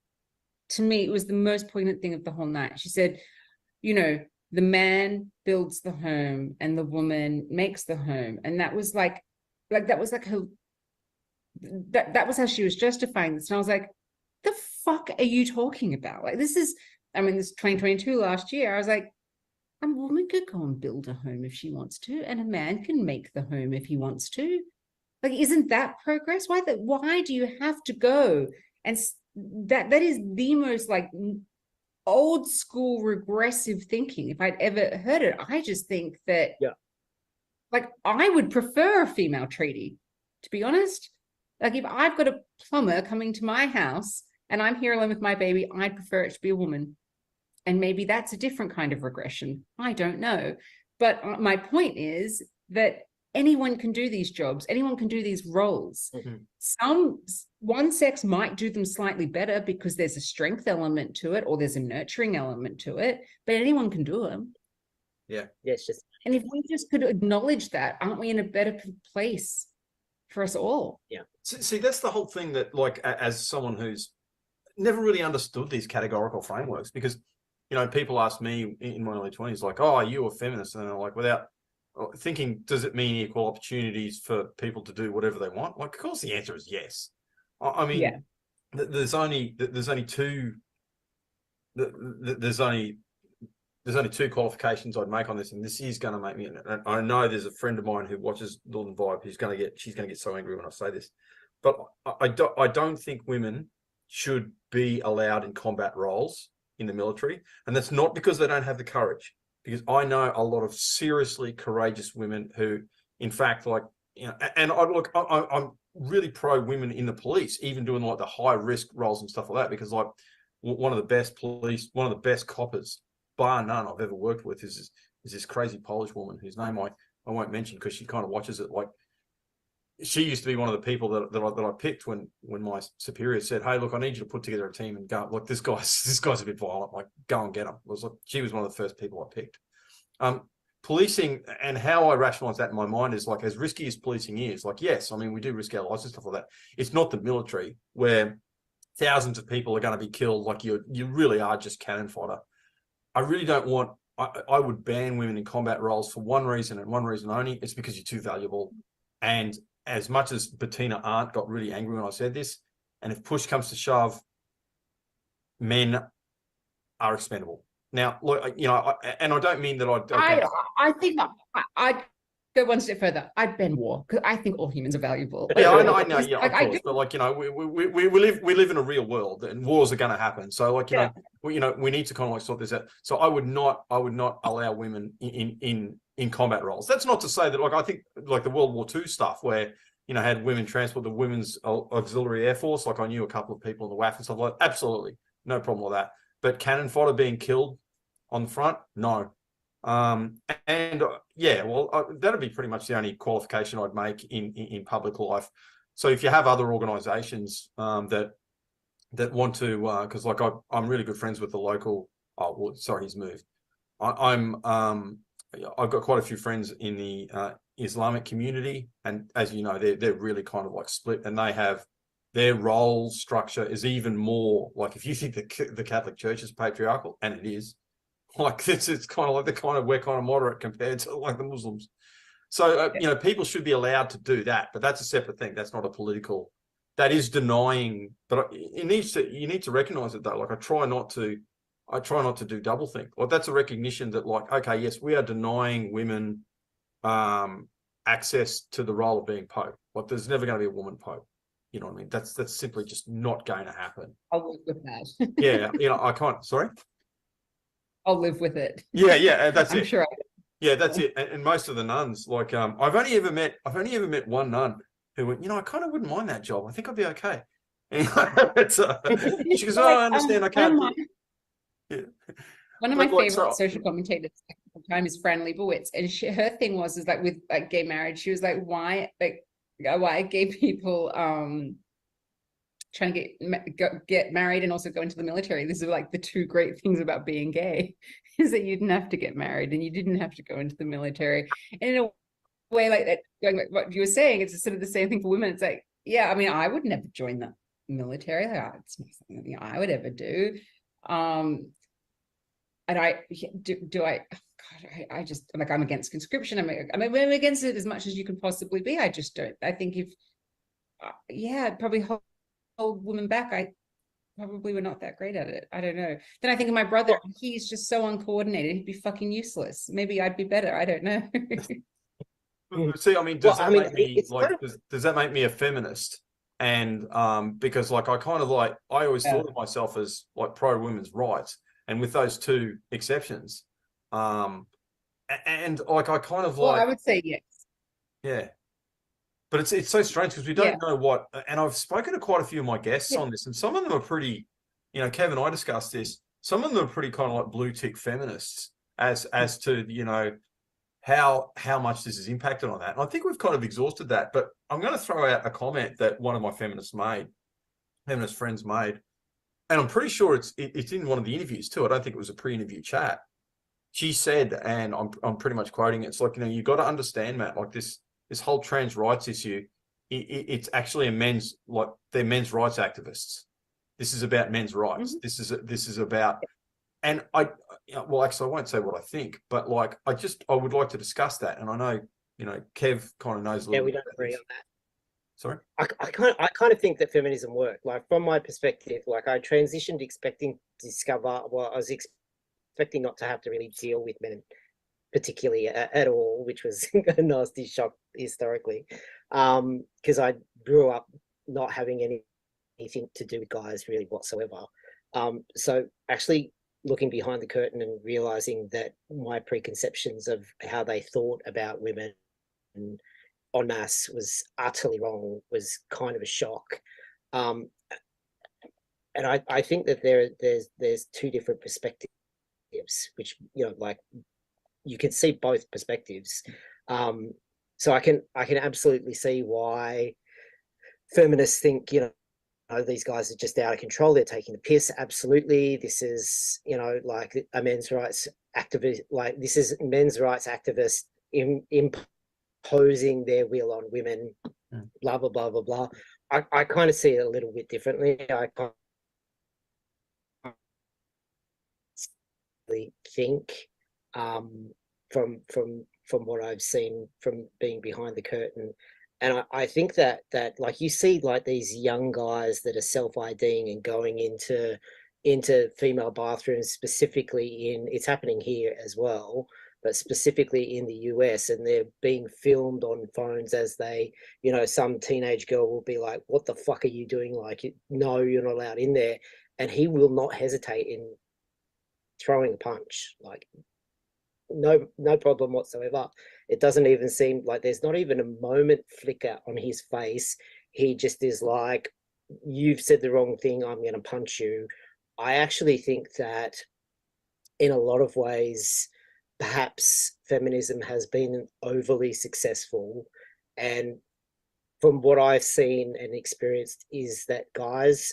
to me, it was the most poignant thing of the whole night. She said, the man builds the home and the woman makes the home. And that was like that was like her, that was how she was justifying this. And I was like, the fuck are you talking about? Like, this is 2022 last year. I was like, a woman could go and build a home if she wants to, and a man can make the home if he wants to. Like, isn't that progress? Why do you have to go? And that is the most like old school regressive thinking if I'd ever heard it. I just think that, like, I would prefer a female treaty, to be honest. Like, if I've got a plumber coming to my house and I'm here alone with my baby, I'd prefer it to be a woman. And maybe that's a different kind of regression. I don't know. But my point is that anyone can do these jobs. Anyone can do these roles. One sex might do them slightly better because there's a strength element to it or there's a nurturing element to it, but anyone can do them. Yeah. Yes. Just. And if we just could acknowledge that, aren't we in a better place for us all? Yeah. See, that's the whole thing that, like, as someone who's never really understood these categorical frameworks, because, you know, people ask me in my early 20s, like, oh, are you a feminist? And I'm like, without thinking, does it mean equal opportunities for people to do whatever they want? Like, of course, the answer is yes. I mean, yeah. there's only two qualifications I'd make on this, and this is going to make me. And I know there's a friend of mine who watches Northern Vibe who's going to get so angry when I say this, but I don't think women should be allowed in combat roles in the military, and that's not because they don't have the courage. Because I know a lot of seriously courageous women who, in fact, like, you know, and I'm really pro women in the police, even doing like the high risk roles and stuff like that. Because like one of the best coppers, bar none, I've ever worked with is this crazy Polish woman whose name I won't mention because she kind of watches it. Like, she used to be one of the people that I picked when my superior said, "Hey, look, I need you to put together a team and go. Look, this guy's a bit violent. Like, go and get him." She was one of the first people I picked. Policing, and how I rationalize that in my mind is like, as risky as policing is, like, yes, I mean, we do risk our lives and stuff like that. It's not the military where thousands of people are going to be killed. Like, you really are just cannon fodder. I really don't want. I would ban women in combat roles for one reason and one reason only. It's because you're too valuable. And as much as Bettina Arndt got really angry when I said this, and if push comes to shove, men are expendable. Now, look, you know, and I don't mean that I think I'd go one step further. I'd ban war because I think all humans are valuable. Yeah, I know, yeah, of course. But like, you know, we live in a real world, and wars are going to happen. So, like, you know, we need to kind of like sort this out. So I would not allow women in combat roles. That's not to say that, like, I think like the World War II stuff where, you know, had women transport the Women's Auxiliary Air Force. Like, I knew a couple of people in the WAF and stuff like that. Absolutely, no problem with that. But cannon fodder being killed on the front, no. And yeah, well, that'd be pretty much the only qualification I'd make in public life. So if you have other organisations that want to, because like I'm really good friends with the local. Oh, well, sorry, he's moved. I've got quite a few friends in the Islamic community, and as you know, they're really kind of like split, and they have their role structure is even more like, if you think the Catholic Church is patriarchal, and it is, like, it's kind of like we're kind of moderate compared to like the Muslims. So you know, people should be allowed to do that, but that's a separate thing. That's not a political. That is denying. But you need to recognize it though. Like, I try not to do double think. Like, that's a recognition that, like, okay, yes, we are denying women access to the role of being Pope. Like, there's never going to be a woman Pope. You know what I mean? That's simply just not going to happen. I'll live with that. Yeah, you know, I can't. Sorry. I'll live with it. Yeah, that's it. I'm sure. Yeah, that's it. And most of the nuns, like, I've only ever met one nun who went, you know, I kind of wouldn't mind that job. I think I'd be okay. And she goes, oh, I understand. I can't. One of my favorite social commentators at the time is Fran Lebowitz, and her thing was like with like gay marriage. She was like, why gay people trying to get married and also go into the military? These are like the two great things about being gay, is that you didn't have to get married and you didn't have to go into the military. And in a way like that, going like what you were saying, it's sort of the same thing for women. It's like, yeah, I mean, I would never join the military. Like, it's not something I would ever do. And I just, like, I'm against conscription. I'm against it as much as you can possibly be. I just don't. I think if, it'd probably hold women back. I probably were not that great at it. I don't know. Then I think of my brother. He's just so uncoordinated. He'd be fucking useless. Maybe I'd be better. I don't know. See, I mean, does that make me a feminist? And because, like, I kind of like, I always thought of myself as like pro women's rights, and with those two exceptions, and like, I kind of like, I would say yes. Yeah. But it's so strange because we don't know what, and I've spoken to quite a few of my guests on this, and some of them are pretty, you know, Kev and I discussed this. some of them are pretty kind of like blue tick feminists as to, you know, how much this has impacted on that. And I think we've kind of exhausted that, but I'm going to throw out a comment that one of my feminist friends made, and I'm pretty sure it's in one of the interviews too. I don't think it was a pre-interview chat. She said, and I'm pretty much quoting it, it's like, you know, you got to understand, Matt, like this whole trans rights issue, it's actually they're men's rights activists. This is about men's rights. Mm-hmm. This is about, and well, actually, I won't say what I think, but like, I would like to discuss that. And I know, you know, Kev kind of knows a little bit. Yeah, we don't agree on that. Sorry? I kind of think that feminism worked. Like, from my perspective, like, I transitioned expecting to discover, well, I was expecting not to have to really deal with men particularly at all, which was a nasty shock historically, because I grew up not having anything to do with guys really whatsoever. So actually looking behind the curtain and realizing that my preconceptions of how they thought about women en masse was utterly wrong was kind of a shock. And I think that there's two different perspectives, which, you know, like, you can see both perspectives. So I can absolutely see why feminists think, you know, these guys are just out of control. They're taking the piss. Absolutely. This is, you know, like a men's rights activist, like this is men's rights activists imposing their will on women, blah, blah, blah, blah, blah. I kind of see it a little bit differently. I think from what I've seen from being behind the curtain, and I think that like, you see like these young guys that are self-IDing and going into female bathrooms, specifically it's happening here as well, but specifically in the US, and they're being filmed on phones as they, you know, some teenage girl will be like, what the fuck are you doing? Like, no, you're not allowed in there. And he will not hesitate in throwing a punch, like, no problem whatsoever. It doesn't even seem like there's not even a moment flicker on his face. He just is like, you've said the wrong thing, I'm going to punch you. I actually think that in a lot of ways, perhaps feminism has been overly successful. And from what I've seen and experienced is that guys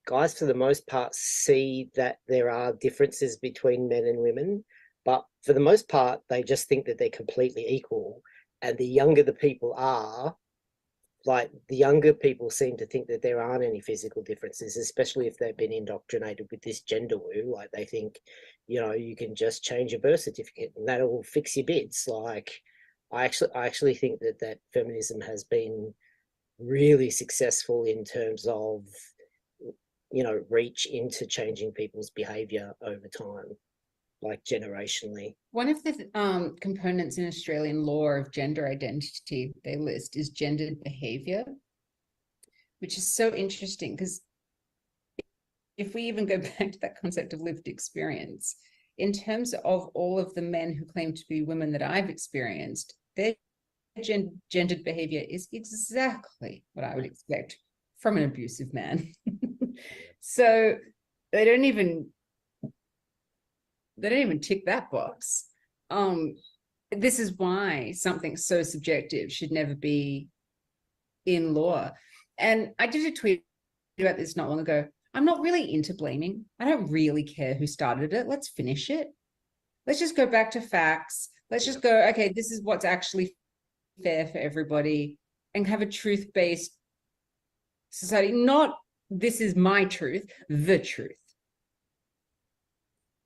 for the most part see that there are differences between men and women, but for the most part they just think that they're completely equal. And the younger the people are, like, the younger people seem to think that there aren't any physical differences, especially if they've been indoctrinated with this gender woo. Like, they think, you know, you can just change your birth certificate and that'll fix your bits. Like, I actually think that feminism has been really successful in terms of, you know, reach into changing people's behavior over time, like generationally. One of the components in Australian law of gender identity they list is gendered behavior, which is so interesting, because if we even go back to that concept of lived experience, in terms of all of the men who claim to be women that I've experienced, their gendered behavior is exactly what I would expect from an abusive man. So they don't even tick that box. This is why something so subjective should never be in law. And I did a tweet about this not long ago. I'm not really into blaming. I don't really care who started it. Let's finish it. Let's just go back to facts. Let's just go, okay, this is what's actually fair for everybody, and have a truth-based society. Not, this is my truth, the truth.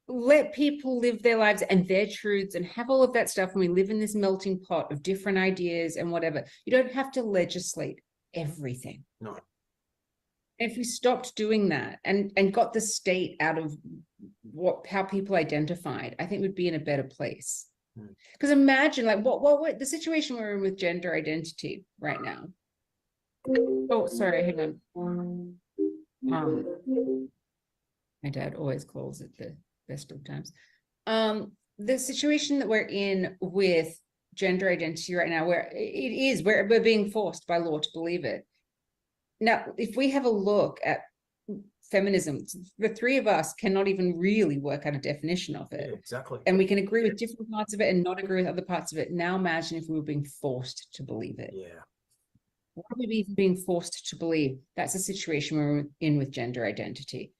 Let people live their lives and their truths and have all of that stuff, and we live in this melting pot of different ideas and whatever. You don't have to legislate everything. No. If we stopped doing that and got the state out of how people identified, I think we'd be in a better place. Because imagine, like, what the situation we're in with gender identity right now. Oh, sorry, hang on. My dad always calls it the best of times. The situation that we're in with gender identity right now, where we're being forced by law to believe it. Now, if we have a look at feminism. The three of us cannot even really work out a definition of it. Yeah, exactly. And we can agree with different parts of it and not agree with other parts of it. Now imagine if we were being forced to believe it. Yeah. What are we even being forced to believe? That's a situation we're in with gender identity.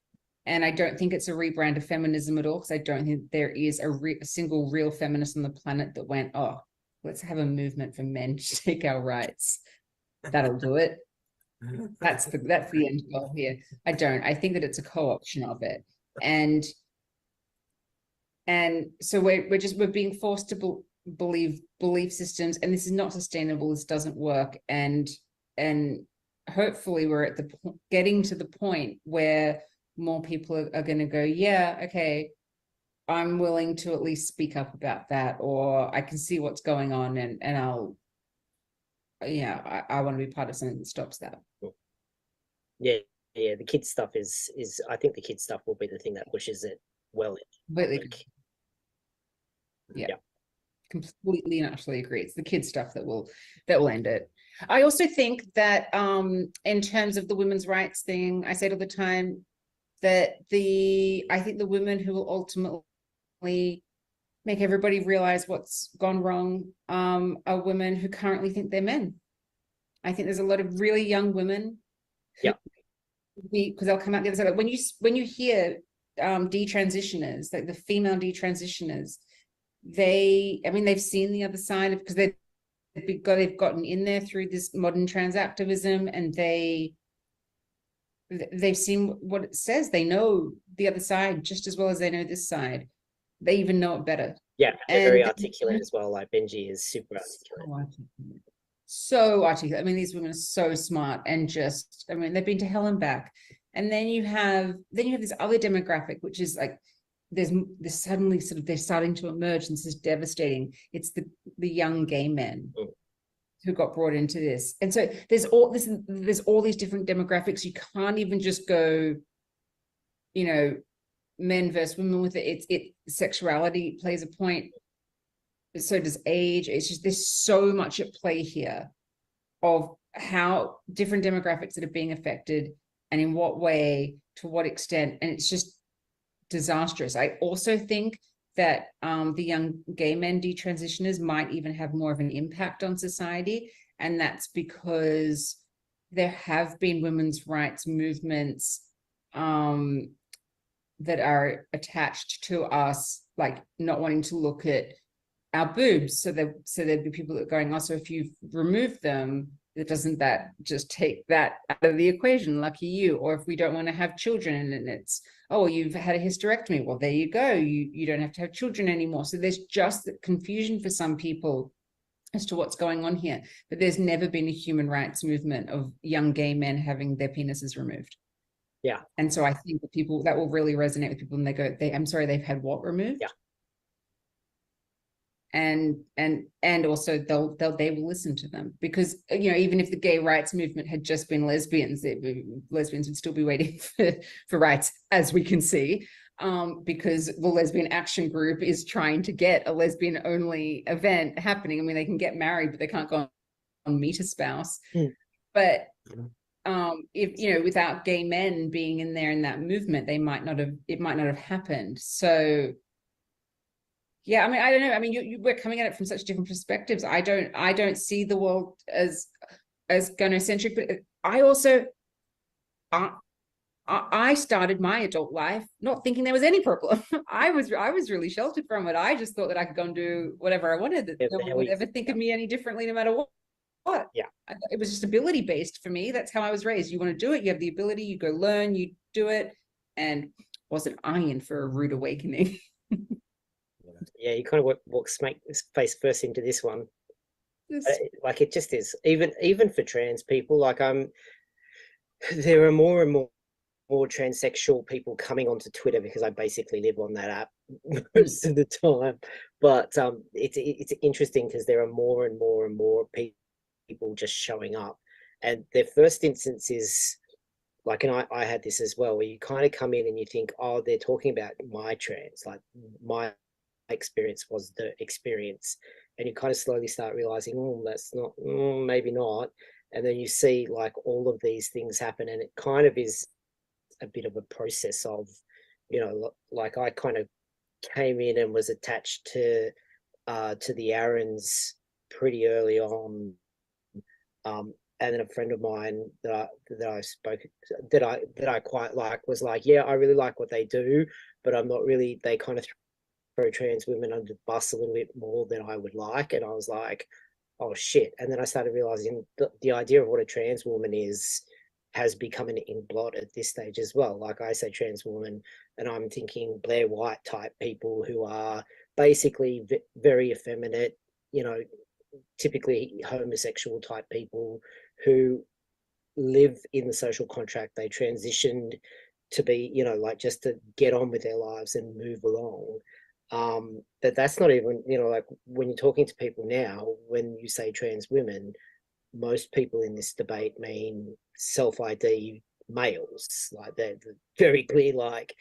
And I don't think it's a rebrand of feminism at all, because I don't think there is a single real feminist on the planet that went, oh, let's have a movement for men to take our rights. That'll do it. That's the end goal here. I don't. I think that it's a co-option of it. And so we're being forced to believe belief systems, and this is not sustainable. This doesn't work. And hopefully we're at getting to the point where more people are going to go, yeah, okay, I'm willing to at least speak up about that, or I can see what's going on, and I'll, yeah, I want to be part of something that stops that. Yeah, the kids stuff is I think the kids stuff will be the thing that pushes it well. Completely. Yeah. Completely and utterly agree. It's the kids stuff that will end it. I also think that in terms of the women's rights thing, I say it all the time, that I think the women who will ultimately make everybody realize what's gone wrong are women who currently think they're men. I think there's a lot of really young women. Yeah. Because they'll come out the other side. Like when you hear detransitioners, like the female detransitioners, they've seen the other side, because they've gotten in there through this modern trans activism, and they've seen what it says. They know the other side just as well as they know this side. They even know it better. Yeah, they're very articulate as well. Like Benji is super articulate. So articulate. I mean, these women are so smart, and just, I mean, they've been to hell and back. And then you have this other demographic, which is like, there's suddenly sort of, they're starting to emerge, and this is devastating. It's the young gay men who got brought into this. And so there's all these different demographics. You can't even just go, men versus women with it. Sexuality plays a point. So does age. It's just, there's so much at play here of how different demographics that are being affected, and in what way, to what extent. And it's just disastrous. I also think that the young gay men detransitioners might even have more of an impact on society. And that's because there have been women's rights movements that are attached to us, like not wanting to look at our boobs. So there'd be people that are going, also, if you've removed them, doesn't that just take that out of the equation? Lucky you. Or if we don't want to have children, and it's, oh, you've had a hysterectomy, well, there you go, you don't have to have children anymore. So there's just confusion for some people as to what's going on here. But there's never been a human rights movement of young gay men having their penises removed. Yeah. And so I think that people, that will really resonate with people, and they go, I'm sorry, they've had what removed? Yeah. And also they will listen to them, because even if the gay rights movement had just been lesbians, lesbians would still be waiting for rights, as we can see, because the Lesbian Action Group is trying to get a lesbian only event happening. I mean, they can get married, but they can't go on meet a spouse. But if without gay men being in there in that movement, it might not have happened. So yeah, I mean, I don't know. I mean, we're coming at it from such different perspectives. I don't see the world as gynocentric, but I also, I started my adult life not thinking there was any problem. I was really sheltered from it. I just thought that I could go and do whatever I wanted, that no one would ever think of me any differently, no matter what. Yeah, it was just ability based for me. That's how I was raised. You want to do it, you have the ability, you go learn, you do it. And wasn't I in for a rude awakening? Yeah, you kind of walk face first into this one. Like, it just is, even for trans people, like there are more and more transsexual people coming onto Twitter, because I basically live on that app most of the time. But it's interesting, because there are more and more and more people just showing up, and their first instance is like, and I had this as well, where you kind of come in and you think, oh, they're talking about my trans, like my experience was the experience, and you kind of slowly start realizing, oh, that's not, maybe not. And then you see like all of these things happen, and it kind of is a bit of a process of, you know, like I kind of came in and was attached to the Aarons pretty early on. And then a friend of mine that I quite like was like, yeah, I really like what they do, but I'm not really, they kind of throw trans women under the bus a little bit more than I would like. And I was like, oh shit. And then I started realizing the idea of what a trans woman is has become an in-blot at this stage as well. Like I say trans woman, and I'm thinking Blair White type people who are basically very effeminate, you know, typically homosexual type people who live in the social contract. They transitioned to be, you know, like just to get on with their lives and move along. But that's not even, you know, like when you're talking to people now, when you say trans women, most people in this debate mean self-ID males. Like they're very clear, like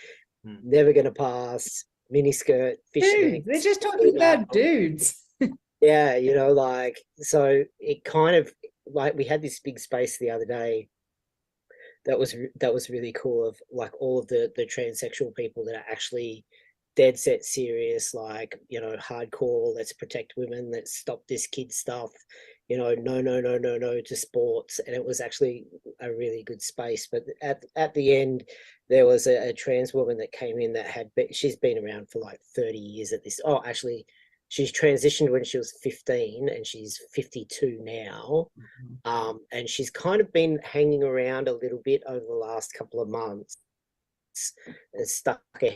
never going to pass, miniskirt, Dude, they're just talking about dudes. Yeah, you know, like, so it kind of, like, we had this big space the other day that was really cool, of like all of the transsexual people that are actually dead set serious, like, you know, hardcore, let's protect women, let's stop this kid stuff, you know, no to sports. And it was actually a really good space. But at the end, there was a trans woman that came in that she's been around for like 30 years at this. Oh, actually, she's transitioned when she was 15 and she's 52 now. And she's kind of been hanging around a little bit over the last couple of months and stuck her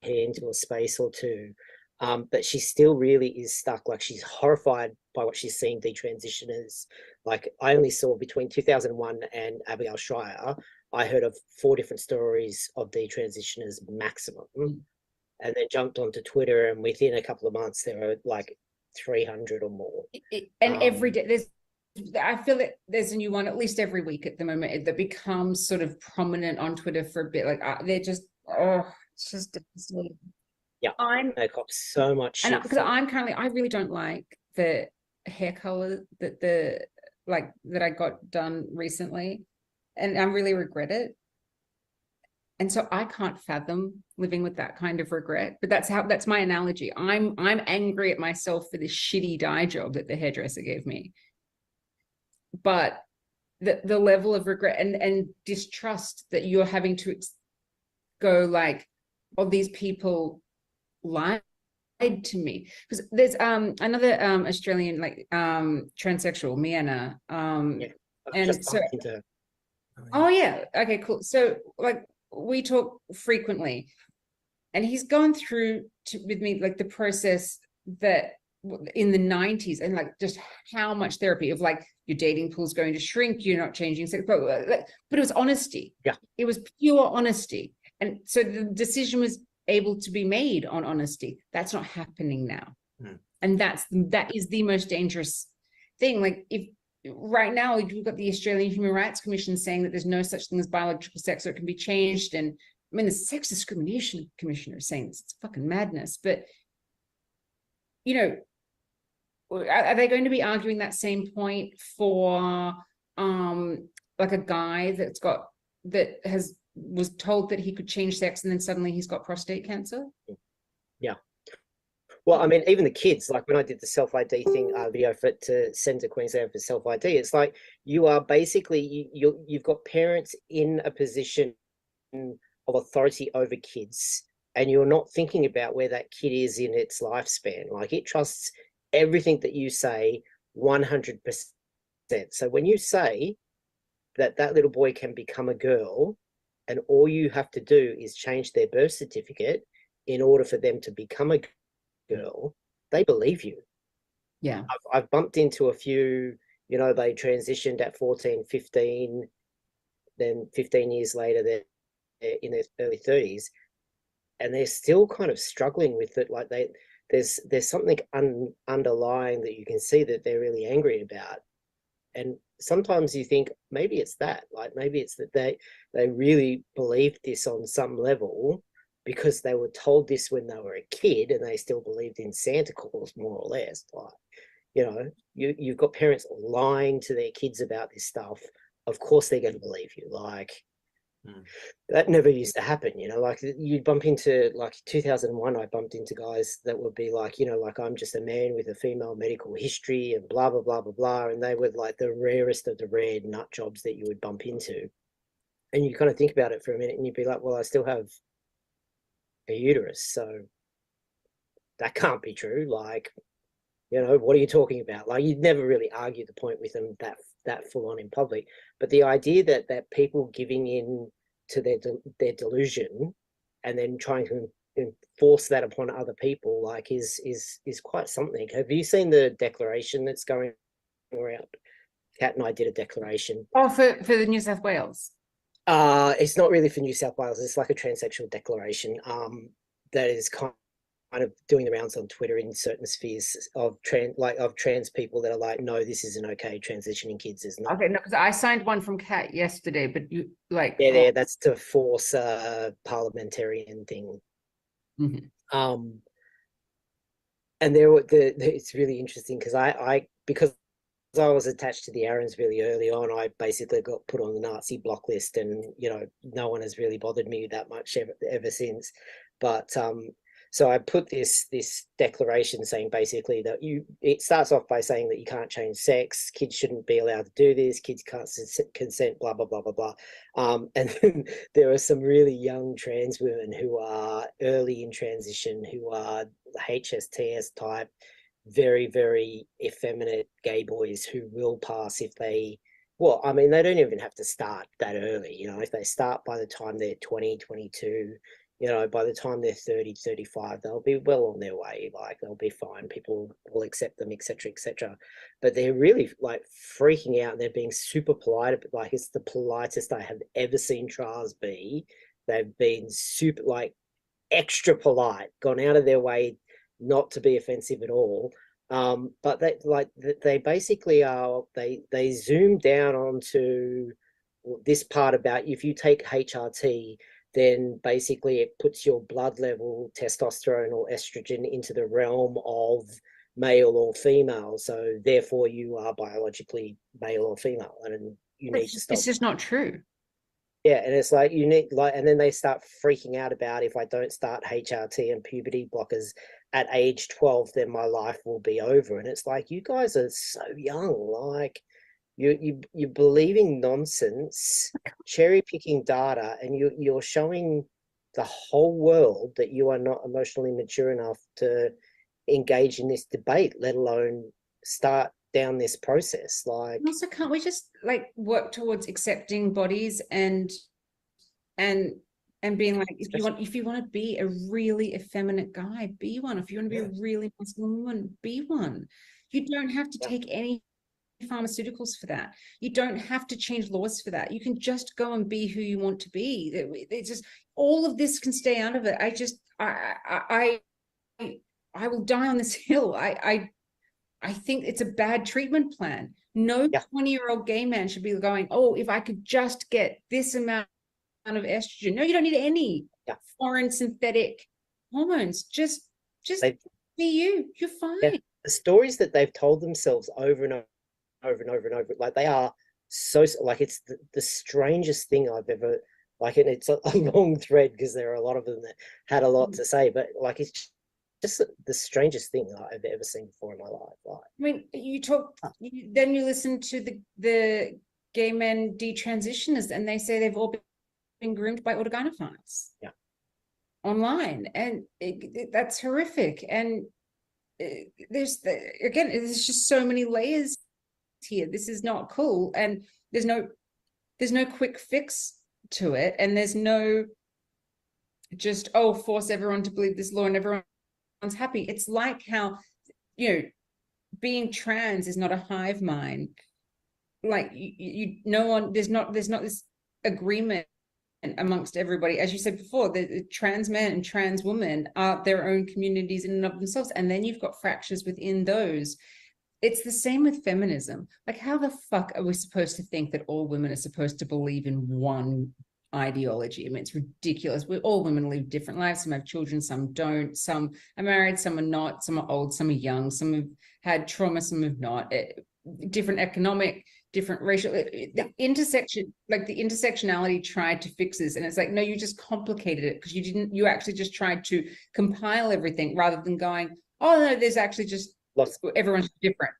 head into a space or two. But she still really is stuck. Like, she's horrified by what she's seeing detransitioners. Like, I only saw between 2001 and Abigail Schreier, I heard of 4 different stories of detransitioners maximum. And then jumped onto Twitter, and within a couple of months there were like 300 or more. And every day I feel that there's a new one at least every week at the moment that becomes sort of prominent on Twitter for a bit. Like they're just, it's just devastating. Yeah, they cop so much shit. And because I really don't like the hair color that I got done recently, and I really regret it. And so I can't fathom living with that kind of regret. But that's my analogy. I'm angry at myself for this shitty dye job that the hairdresser gave me. But the level of regret and distrust that you're having to go like, oh, these people lied to me. Because there's another Australian transsexual, Miana. And so oh yeah, okay, cool. So like we talk frequently, and he's gone through with me like the process that in the 90s, and like just how much therapy of like your dating pool's going to shrink, you're not changing sex, but it was honesty. Yeah, it was pure honesty. And so the decision was able to be made on honesty. That's not happening now. And that is the most dangerous thing. Like, if right now you've got the Australian Human Rights Commission saying that there's no such thing as biological sex, or it can be changed. And I mean, the Sex Discrimination Commissioner is saying this. It's fucking madness. But, you know, are they going to be arguing that same point for like a guy was told that he could change sex and then suddenly he's got prostate cancer? Yeah. Well, I mean, even the kids, like when I did the self-ID thing, video to send to Queensland for self-ID, it's like you are basically, you've got parents in a position of authority over kids, and you're not thinking about where that kid is in its lifespan. Like, it trusts everything that you say 100%. So when you say that little boy can become a girl, and all you have to do is change their birth certificate in order for them to become a girl, they believe you. Yeah. I've bumped into a few, you know, they transitioned at 14, 15, then 15 years later, they're in their early 30s, and they're still kind of struggling with it. Like there's something underlying that you can see that they're really angry about. And sometimes you think maybe it's that, like maybe it's that they really believed this on some level because they were told this when they were a kid, and they still believed in Santa Claus, more or less. Like, you know, you've got parents lying to their kids about this stuff. Of course they're going to believe you. Like, That never used to happen, you know, like you'd bump into, like 2001, I bumped into guys that would be like, you know, like, I'm just a man with a female medical history and blah, blah, blah, blah, blah. And they were like the rarest of the rare nut jobs that you would bump into. And you kind of think about it for a minute and you'd be like, well, I still have a uterus. So that can't be true. Like, you know, what are you talking about? Like, you'd never really argue the point with them that full on in public. But the idea that people giving in to their delusion and then trying to enforce that upon other people, like, is quite something. Have you seen the declaration that's going around? Kat and I did a declaration. Oh, for the New South Wales. It's not really for New South Wales. It's like a transsexual declaration. That is kind of doing the rounds on Twitter in certain spheres of trans people that are like, no, this isn't okay. Transitioning kids is not. Okay, no, because I signed one from Kat yesterday, but you like, yeah, that's to force a parliamentarian thing. Mm-hmm. And it's really interesting because because I was attached to the Arons really early on, I basically got put on the Nazi block list, and you know, no one has really bothered me that much ever since. But so I put this declaration saying basically that it starts off by saying that you can't change sex, kids shouldn't be allowed to do this, kids can't consent, blah blah blah blah blah. And then there are some really young trans women who are early in transition, who are HSTS type, very, very effeminate gay boys who will pass if they, well, I mean, they don't even have to start that early. You know, if they start by the time they're 20, 22, you know, by the time they're 30, 35, they'll be well on their way. Like, they'll be fine. People will accept them, etc., etc. But they're really like freaking out. They're being super polite. Like, it's the politest I have ever seen Charles be. They've been super, like, extra polite, gone out of their way not to be offensive at all. But they basically are, they zoom down onto this part about, if you take HRT, then basically it puts your blood level, testosterone or estrogen, into the realm of male or female. So therefore you are biologically male or female, and you need to stop. It's just not true. Yeah, and it's like, you need, like, and then they start freaking out about, if I don't start HRT and puberty blockers at age 12, then my life will be over. And it's like, you guys are so young. Like, you're believing nonsense, cherry picking data, and you're showing the whole world that you are not emotionally mature enough to engage in this debate, let alone start down this process. Like, also, can't we just like work towards accepting bodies and being like, if you want to be a really effeminate guy, be one. If you want to be a really masculine woman, be one. You don't have to take any pharmaceuticals for that. You don't have to change laws for that. You can just go and be who you want to be. It's just, all of this can stay out of it. I will die on this hill. I think it's a bad treatment plan. No 20-year-old gay man should be going, oh, if I could just get this amount of estrogen. No, you don't need any foreign synthetic hormones. Just be you. You're fine. Yeah. The stories that they've told themselves over and over and over and over, like, they are so, like, it's the strangest thing I've ever, like, and it's a long thread because there are a lot of them that had a lot to say, but like, it's just the strangest thing that I've ever seen before in my life. Like, I mean, then you listen to the gay men detransitioners, and they say they've all been groomed by autogynephiles online, and that's horrific. And there's just so many layers here. This is not cool, and there's no quick fix to it, and there's no just, oh, force everyone to believe this law and everyone's happy. It's like how, you know, being trans is not a hive mind. Like, no one, there's not this agreement amongst everybody. As you said before, the trans men and trans women are their own communities in and of themselves, and then you've got fractures within those. It's the same with feminism. Like, how the fuck are we supposed to think that all women are supposed to believe in one ideology? I mean, it's ridiculous. All women live different lives. Some have children, some don't. Some are married, some are not. Some are old, some are young. Some have had trauma, some have not. Different economic different racial the intersection, like the intersectionality tried to fix this, and it's like, no, you just complicated it because you actually just tried to compile everything rather than going, oh no, there's actually just everyone's different.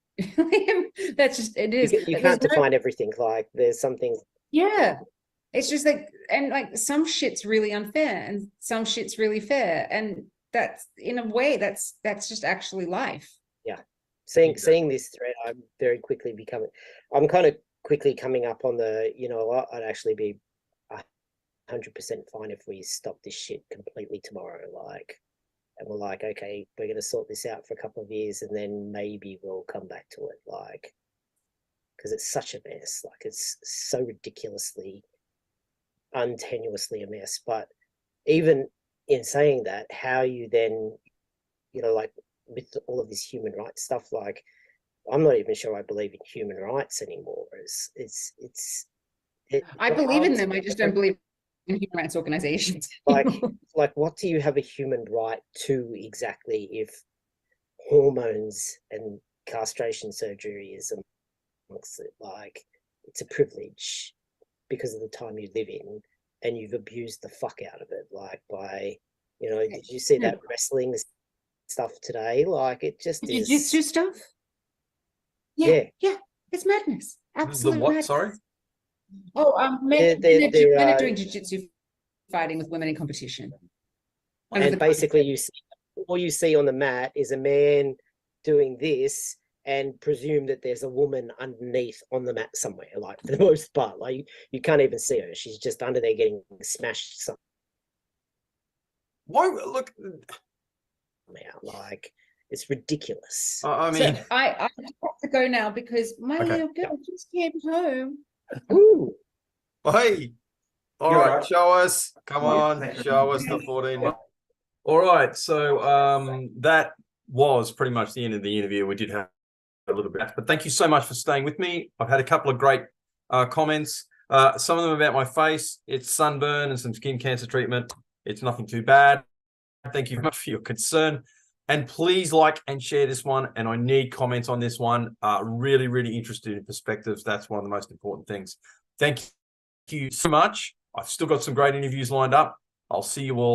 That's just it is. You can't define everything. Like there's something. Yeah, it's just like, and like some shit's really unfair and some shit's really fair, and that's in a way that's just actually life. Yeah. Seeing this thread, I'm kind of quickly coming up on the, you know what, I'd actually be 100% fine if we stop this shit completely tomorrow. Like, and we're like, okay, we're going to sort this out for a couple of years and then maybe we'll come back to it. Like, because it's such a mess. Like, it's so ridiculously, untenuously a mess. But even in saying that, how you then, you know, like with all of this human rights stuff, like, I'm not even sure I believe in human rights anymore. I believe in them. I just don't believe in human rights organizations. like what do you have a human right to exactly if hormones and castration surgery is amongst it? Like, it's a privilege because of the time you live in, and you've abused the fuck out of it. Like, by, you know, did you see that wrestling stuff today? Like, it just is jiu-jitsu stuff. Yeah, it's madness. Absolute what? madness. Sorry. Oh, men are doing jiu-jitsu fighting with women in competition. And basically, you see on the mat is a man doing this, and presume that there's a woman underneath on the mat somewhere. Like, for the most part, like you can't even see her; she's just under there getting smashed. Why? Look, like, it's ridiculous. I mean, so I have to go now because my little girl just came home. Ooh. Hey, all right, show us. Come on, show us the 14 months. All right, so that was pretty much the end of the interview. We did have a little bit, but thank you so much for staying with me. I've had a couple of great comments. Some of them about my face. It's sunburn and some skin cancer treatment. It's nothing too bad. Thank you very much for your concern. And please like and share this one. And I need comments on this one. Really, really interested in perspectives. That's one of the most important things. Thank you so much. I've still got some great interviews lined up. I'll see you all.